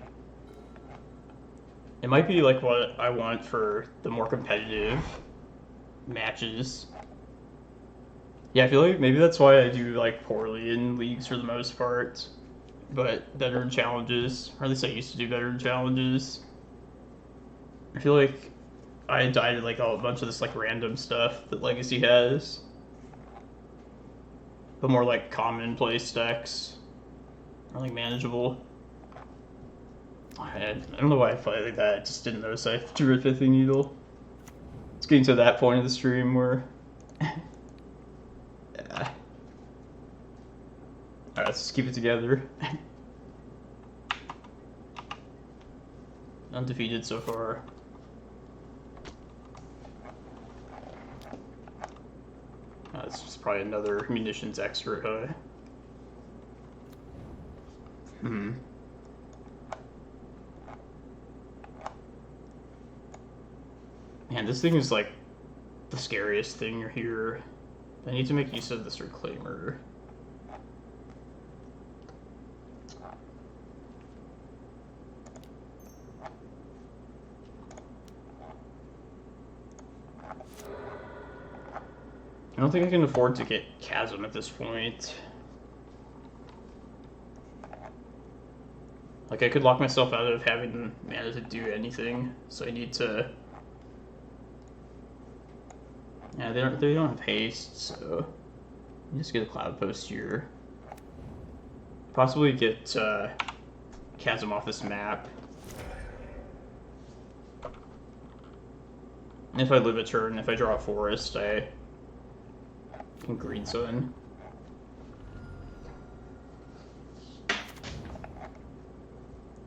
might be like what I want for the more competitive matches. Yeah, I feel like maybe that's why I do like poorly in leagues for the most part, but better in challenges, or at least I used to do better in challenges. I feel like I died to like a bunch of this like random stuff that Legacy has, but more like commonplace decks. Or like manageable. I don't know why I play like that. I just didn't notice I drew a Pithing Needle. It's getting to that point of the stream where yeah. Alright, let's just keep it together. Undefeated so far. It's just probably another munitions extra. Man, this thing is like the scariest thing here. I need to make use of this Reclaimer. I don't think I can afford to get Chasm at this point. Like, I could lock myself out of having mana to do anything, so I need to... Yeah, they don't have haste, so... Just get a Cloudpost here. Possibly get Chasm off this map. And if I live a turn, if I draw a forest, I can Green Sun.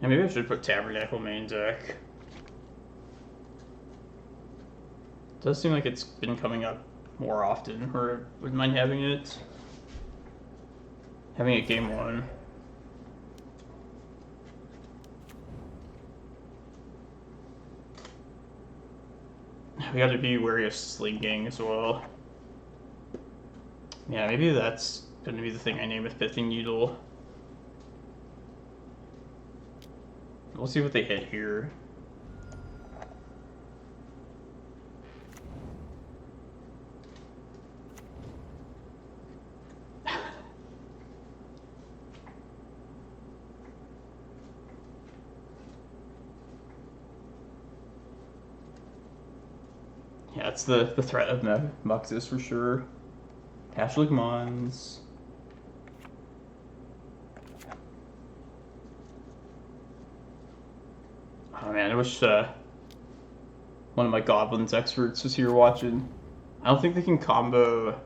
And maybe I should put Tabernacle main deck. Does seem like it's been coming up more often, or I wouldn't mind having it. Having it game 1. We gotta be wary of Slinging as well. Yeah, maybe that's gonna be the thing I name with Pithing Needle. We'll see what they hit here. Yeah, it's the threat of Muxus for sure. Tashlik Mons. Oh man, I wish one of my Goblins experts was here watching. I don't think they can combo.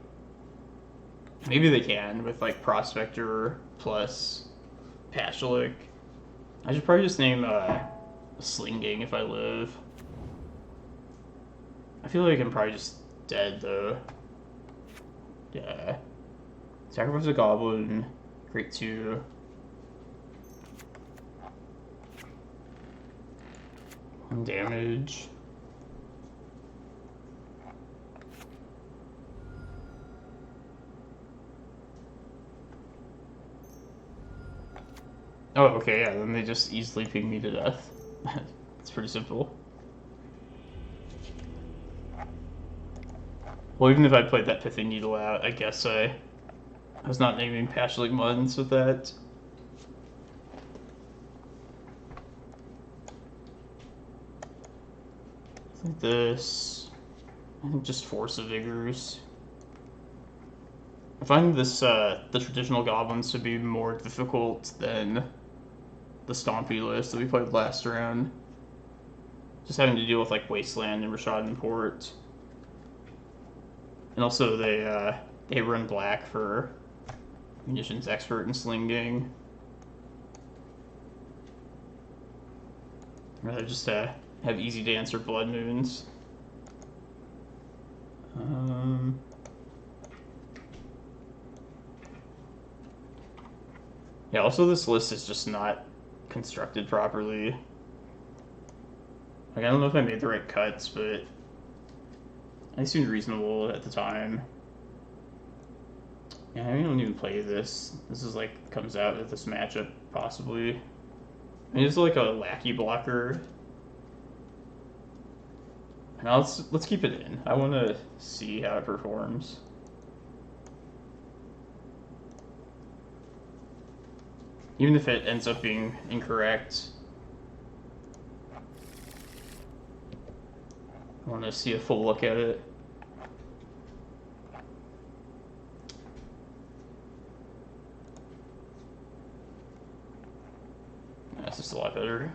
Maybe they can with like Prospector plus Tashlik. I should probably just name Slinging if I live. I feel like I'm probably just dead though. Yeah. Sacrifice a Goblin. Create 2. One damage. Oh, okay, yeah, then they just easily ping me to death. It's pretty simple. Well, even if I played that Pithing Needle out, I guess I was not naming Tashlik Mons with that. I think this... I think just Force of Vigors. I find this, the traditional Goblins to be more difficult than the Stompy list that we played last round. Just having to deal with, like, Wasteland and Rashad and Port. And also they run black for Munitions Expert and Slinging. I'd rather just have Easy Dance or Blood Moons. Yeah, also this list is just not constructed properly. Like, I don't know if I made the right cuts, but they seemed reasonable at the time. Yeah, I don't even play this. This is like, comes out at this matchup, possibly. I mean, it's like a lackey blocker. Now let's keep it in. I want to see how it performs. Even if it ends up being incorrect, I want to see a full look at it. That's just a lot better.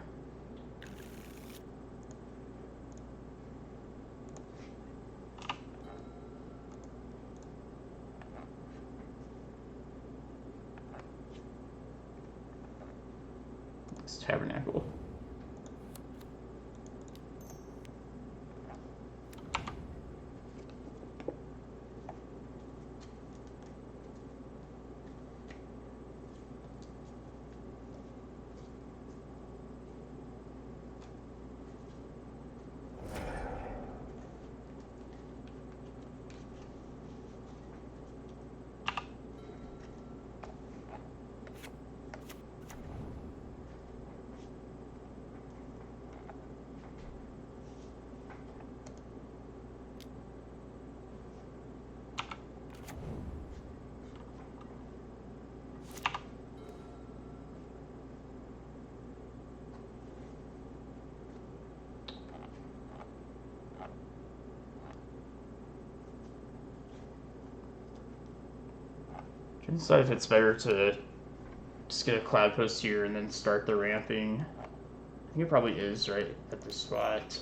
It's Tabernacle. Trying to decide if it's better to just get a Cloudpost here and then start the ramping. I think it probably is right at this spot.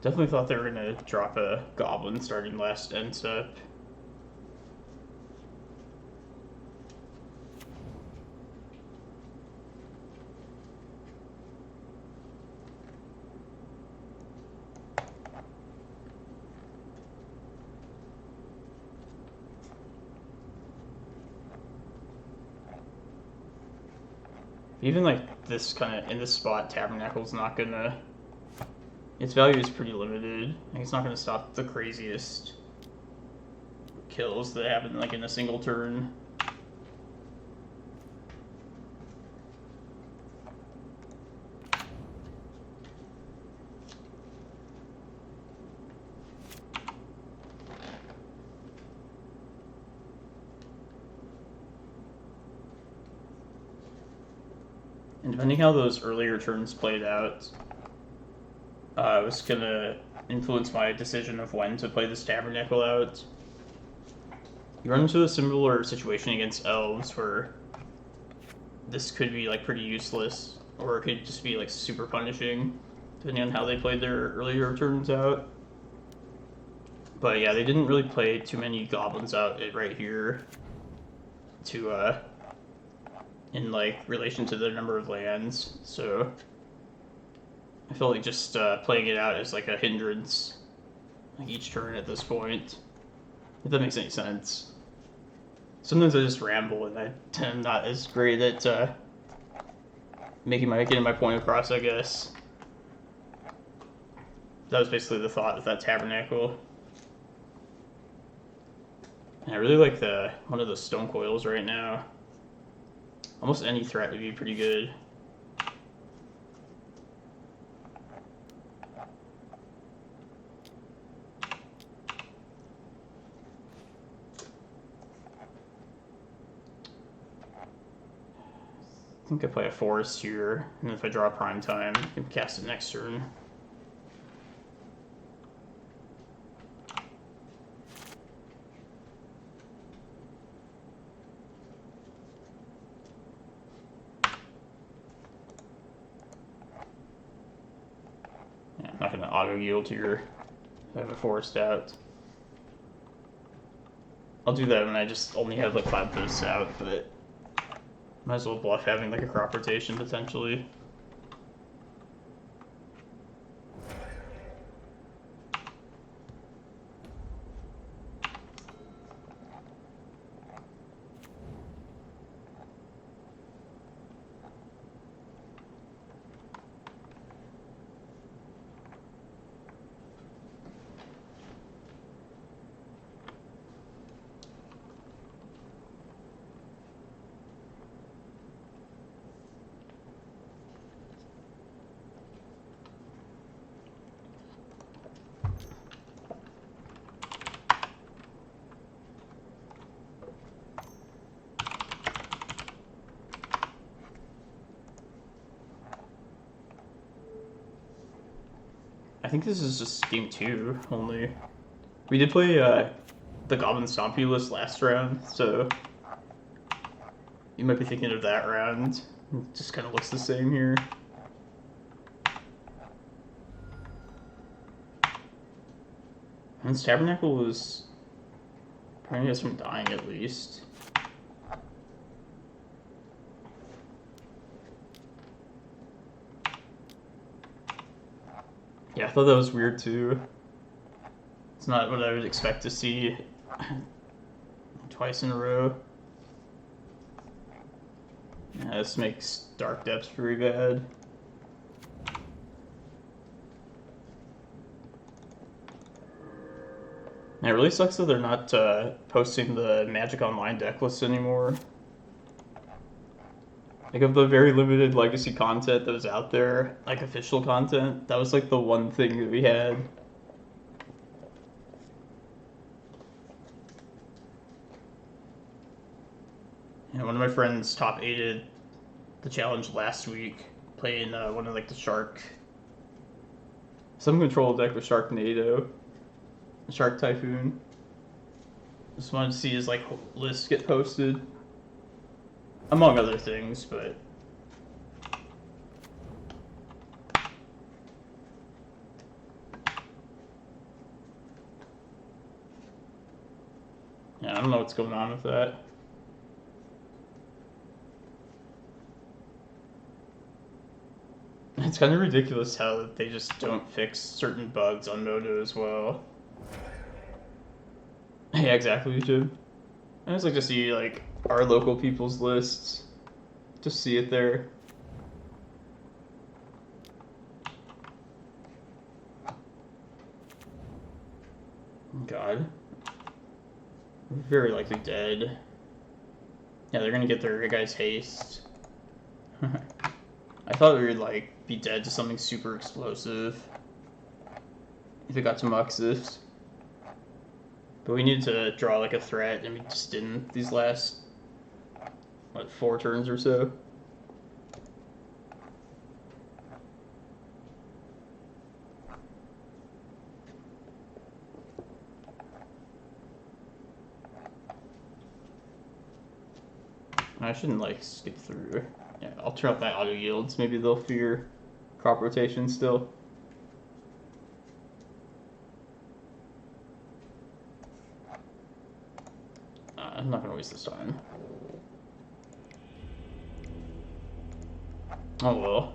Definitely thought they were going to drop a goblin starting last end step. Even like this kind of in this spot, Tabernacle's not gonna. Its value is pretty limited. Like, it's not gonna stop the craziest kills that happen like in a single turn. And depending how those earlier turns played out, it was gonna influence my decision of when to play this Tabernacle out. You run into a similar situation against elves where this could be like pretty useless, or it could just be like super punishing, depending on how they played their earlier turns out. But yeah, they didn't really play too many goblins out right here to in like relation to the number of lands, so I feel like just playing it out is like a hindrance, like each turn at this point, if that makes any sense. Sometimes I just ramble and I'm not as great at getting my point across, I guess. That was basically the thought of that Tabernacle. And I really like one of the Stonecoils right now. Almost any threat would be pretty good. I think I play a Forest here, and if I draw Prime Time, I can cast it next turn. Yeah, I'm not going to auto-yield here if I have a Forest out. I'll do that when I just only have like 5 posts out, but might as well bluff having like a crop rotation potentially. I think this is just game 2 only. We did play the Goblin Stompy list last round, so you might be thinking of that round. It just kind of looks the same here. And this Tabernacle was preventing us from dying at least. Yeah, I thought that was weird too. It's not what I would expect to see twice in a row. Yeah, this makes Dark Depths pretty bad. And it really sucks that they're not posting the Magic Online deck list anymore. Like, of the very limited legacy content that was out there, like official content, that was like the one thing that we had. And one of my friends top 8'd the challenge last week, playing one of like the Shark, some control deck with Sharknado, Shark Typhoon. Just wanted to see his like list get posted, among other things, but yeah, I don't know what's going on with that. It's kind of ridiculous how they just don't fix certain bugs on Moto as well. Yeah, exactly, Jim. I just like to see like our local people's lists. Just see it there. God. We're very likely dead. Yeah, they're gonna get their guy's haste. I thought we would like be dead to something super explosive if it got to Muxus. But we needed to draw like a threat, and we just didn't these last, what, 4 turns or so. I shouldn't like skip through. Yeah, I'll turn off my auto yields. Maybe they'll fear crop rotation still. I'm not gonna waste this time. Oh well.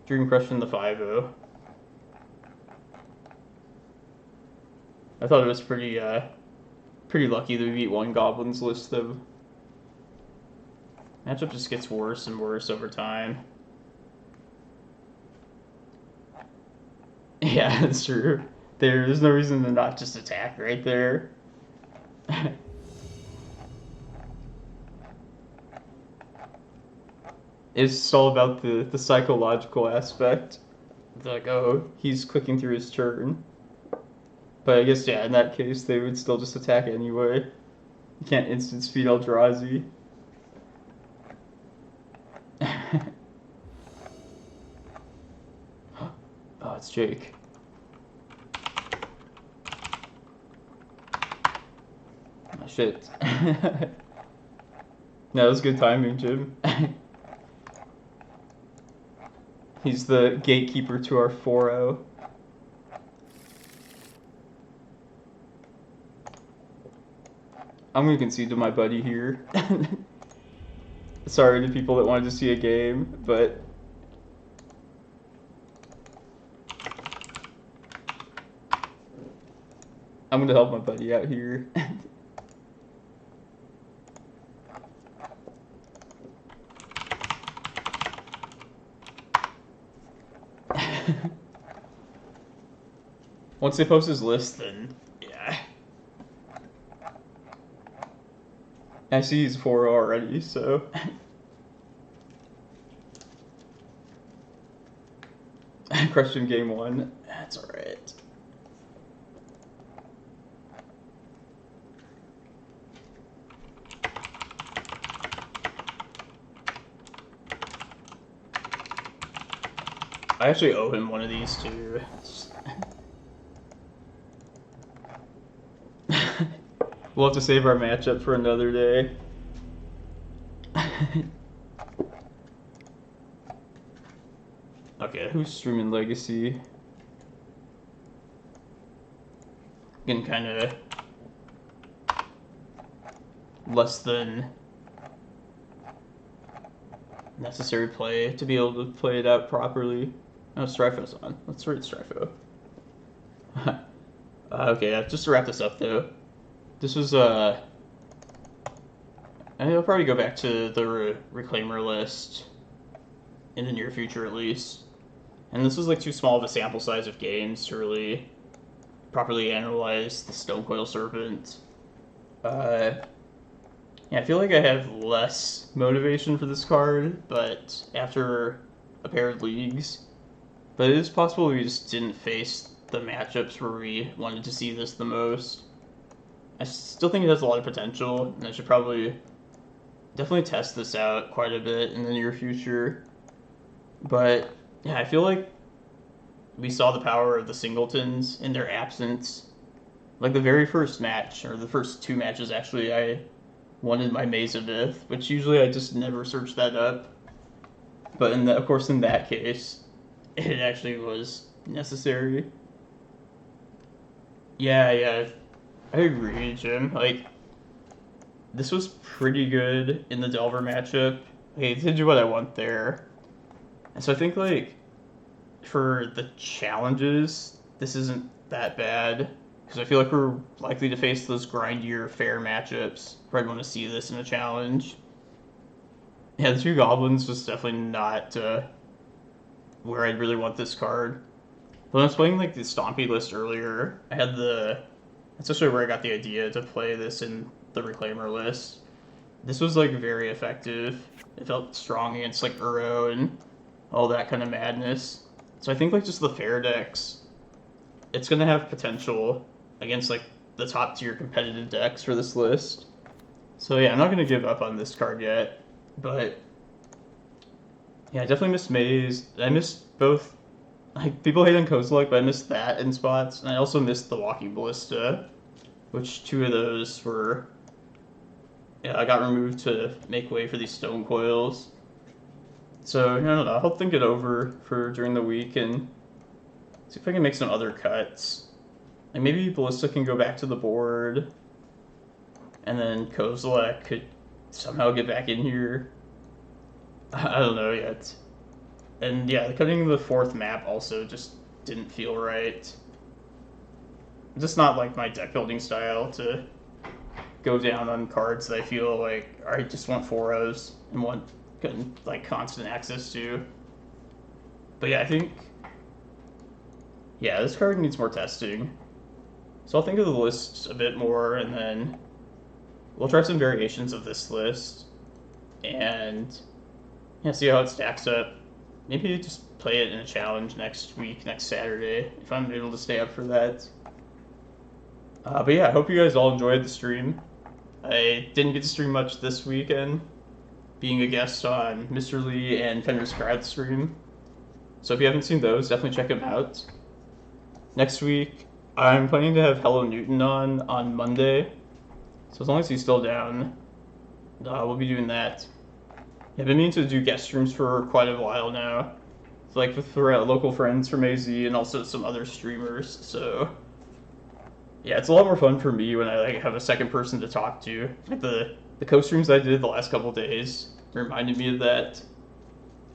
Dream Crush in the 5-0. I thought it was pretty lucky that we beat one Goblin's list though. Matchup just gets worse and worse over time. Yeah, that's true. There's no reason to not just attack right there. It's all about the psychological aspect. It's like, oh, he's clicking through his turn. But I guess, yeah, in that case, they would still just attack anyway. You can't instant speed Eldrazi. Oh, it's Jake. Oh, shit. No, that was good timing, Jim. He's the gatekeeper to our 4-0. I'm going to concede to my buddy here. Sorry to people that wanted to see a game, but I'm going to help my buddy out here. Once they post his list, then yeah. I see he's 4 already, so. I crushed him game 1. That's alright. I actually owe him one of these too. We'll have to save our matchup for another day. Okay, who's streaming Legacy? Getting kind of less than necessary play to be able to play it out properly. Oh, Strifo's on. Let's rate Strifo. Okay, just to wrap this up though, this was I'll probably go back to the Reclaimer list in the near future at least. And this was like too small of a sample size of games to really properly analyze the Stonecoil Serpent. Yeah, I feel like I have less motivation for this card, but after a pair of leagues. But it is possible we just didn't face the matchups where we wanted to see this the most. I still think it has a lot of potential, and I should probably definitely test this out quite a bit in the near future. But yeah, I feel like we saw the power of the singletons in their absence. Like the very first match, or the first two matches actually, I wanted my Maze of Myth, which usually I just never search that up. But of course in that case, it actually was necessary. Yeah, I agree, Jim. Like, this was pretty good in the Delver matchup. Hey, it did do what I want there. And so I think, like, for the challenges, this isn't that bad. Because I feel like we're likely to face those grindier, fair matchups where I'd want to see this in a challenge. Yeah, the two goblins was definitely not where I'd really want this card. But when I was playing like the Stompy list earlier, I had that's actually where I got the idea to play this in the Reclaimer list. This was like very effective. It felt strong against like Uro and all that kind of madness. So I think like just the fair decks, it's gonna have potential against like the top tier competitive decks for this list. So yeah, I'm not gonna give up on this card yet, but yeah, I definitely missed Maze. I missed both. Like people hate on Kozilek, but I missed that in spots, and I also missed the Walking Ballista, which two of those were. Yeah, I got removed to make way for these Stonecoils. So I don't know. I'll think it over for during the week and see if I can make some other cuts. Like maybe Ballista can go back to the board, and then Kozilek could somehow get back in here. I don't know yet. And yeah, cutting the fourth map also just didn't feel right. Just not like my deck building style to go down on cards that I feel like I just want 4-0s and want like constant access to. But yeah, I think this card needs more testing. So I'll think of the list a bit more, and then we'll try some variations of this list and see how it stacks up. Maybe just play it in a challenge next week, next Saturday, if I'm able to stay up for that. But yeah, I hope you guys all enjoyed the stream. I didn't get to stream much this weekend, being a guest on Mr. Lee and Fenris Crowd's stream. So if you haven't seen those, definitely check them out. Next week, I'm planning to have Hello Newton on Monday. So as long as he's still down, we'll be doing that. I've been meaning to do guest streams for quite a while now. It's like with local friends from AZ and also some other streamers, so yeah, it's a lot more fun for me when I like have a second person to talk to. Like the co-streams I did the last couple days reminded me of that.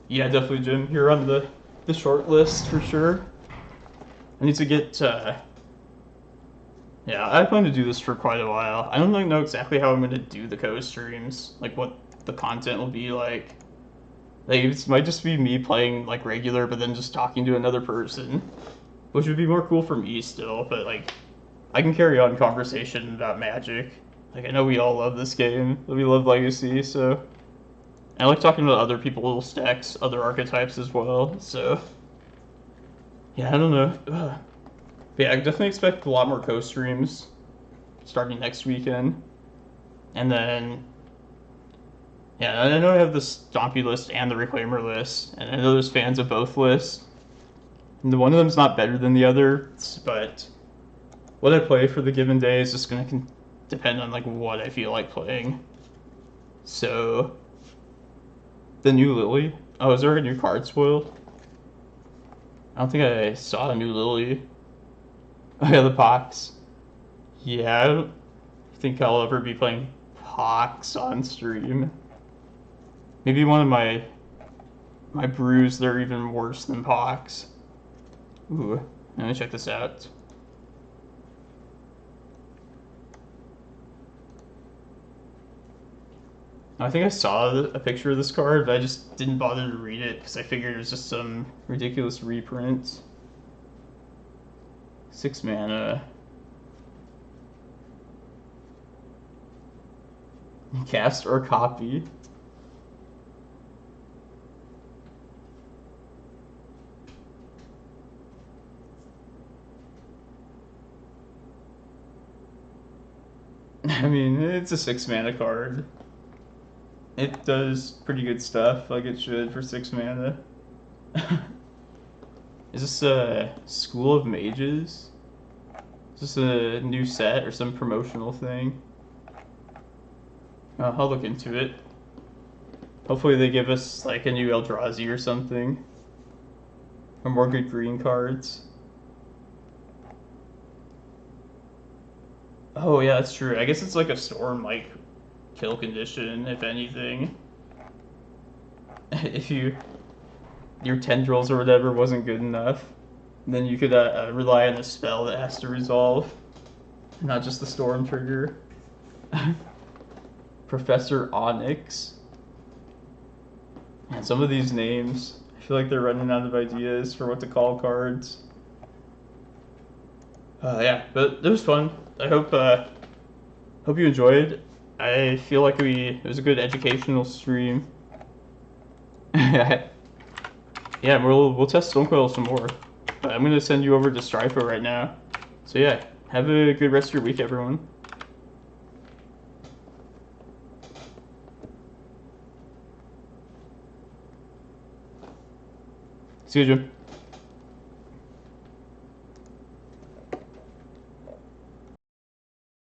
Yeah, definitely, Jim. You're on the short list for sure. I need to get I plan to do this for quite a while. I don't know exactly how I'm going to do the co-streams, like what the content will be like. Like it might just be me playing like regular, but then just talking to another person, which would be more cool for me still. But like, I can carry on conversation about Magic. Like I know we all love this game, we love Legacy, so I like talking about other people's decks, other archetypes as well. So yeah, I don't know. But yeah, I definitely expect a lot more co-streams starting next weekend, and then. Yeah, I know I have the Stompy list and the Reclaimer list, and I know there's fans of both lists. one of them's not better than the other, but what I play for the given day is just gonna depend on like what I feel like playing. So the new Lily. Oh, is there a new card spoiled? I don't think I saw a new Lily. Oh yeah, the Pox. Yeah, I don't think I'll ever be playing Pox on stream. Maybe one of my brews, they're even worse than Pox. Ooh, let me check this out. I think I saw a picture of this card, but I just didn't bother to read it because I figured it was just some ridiculous reprint. 6 mana. Cast or copy. I mean, it's a 6 mana card. It does pretty good stuff, like it should for 6 mana. Is this a School of Mages? Is this a new set or some promotional thing? I'll look into it. Hopefully they give us like a new Eldrazi or something. Or more good green cards. Oh yeah, that's true. I guess it's like a storm like kill condition, if anything. If your tendrils or whatever wasn't good enough, then you could rely on a spell that has to resolve, not just the storm trigger. Professor Onyx. And some of these names, I feel like they're running out of ideas for what to call cards. Yeah, but it was fun. I hope you enjoyed. I feel like it was a good educational stream. Yeah, we'll test Stonecoil some more. But I'm gonna send you over to Strifa right now. So yeah, have a good rest of your week, everyone. See you, Jim.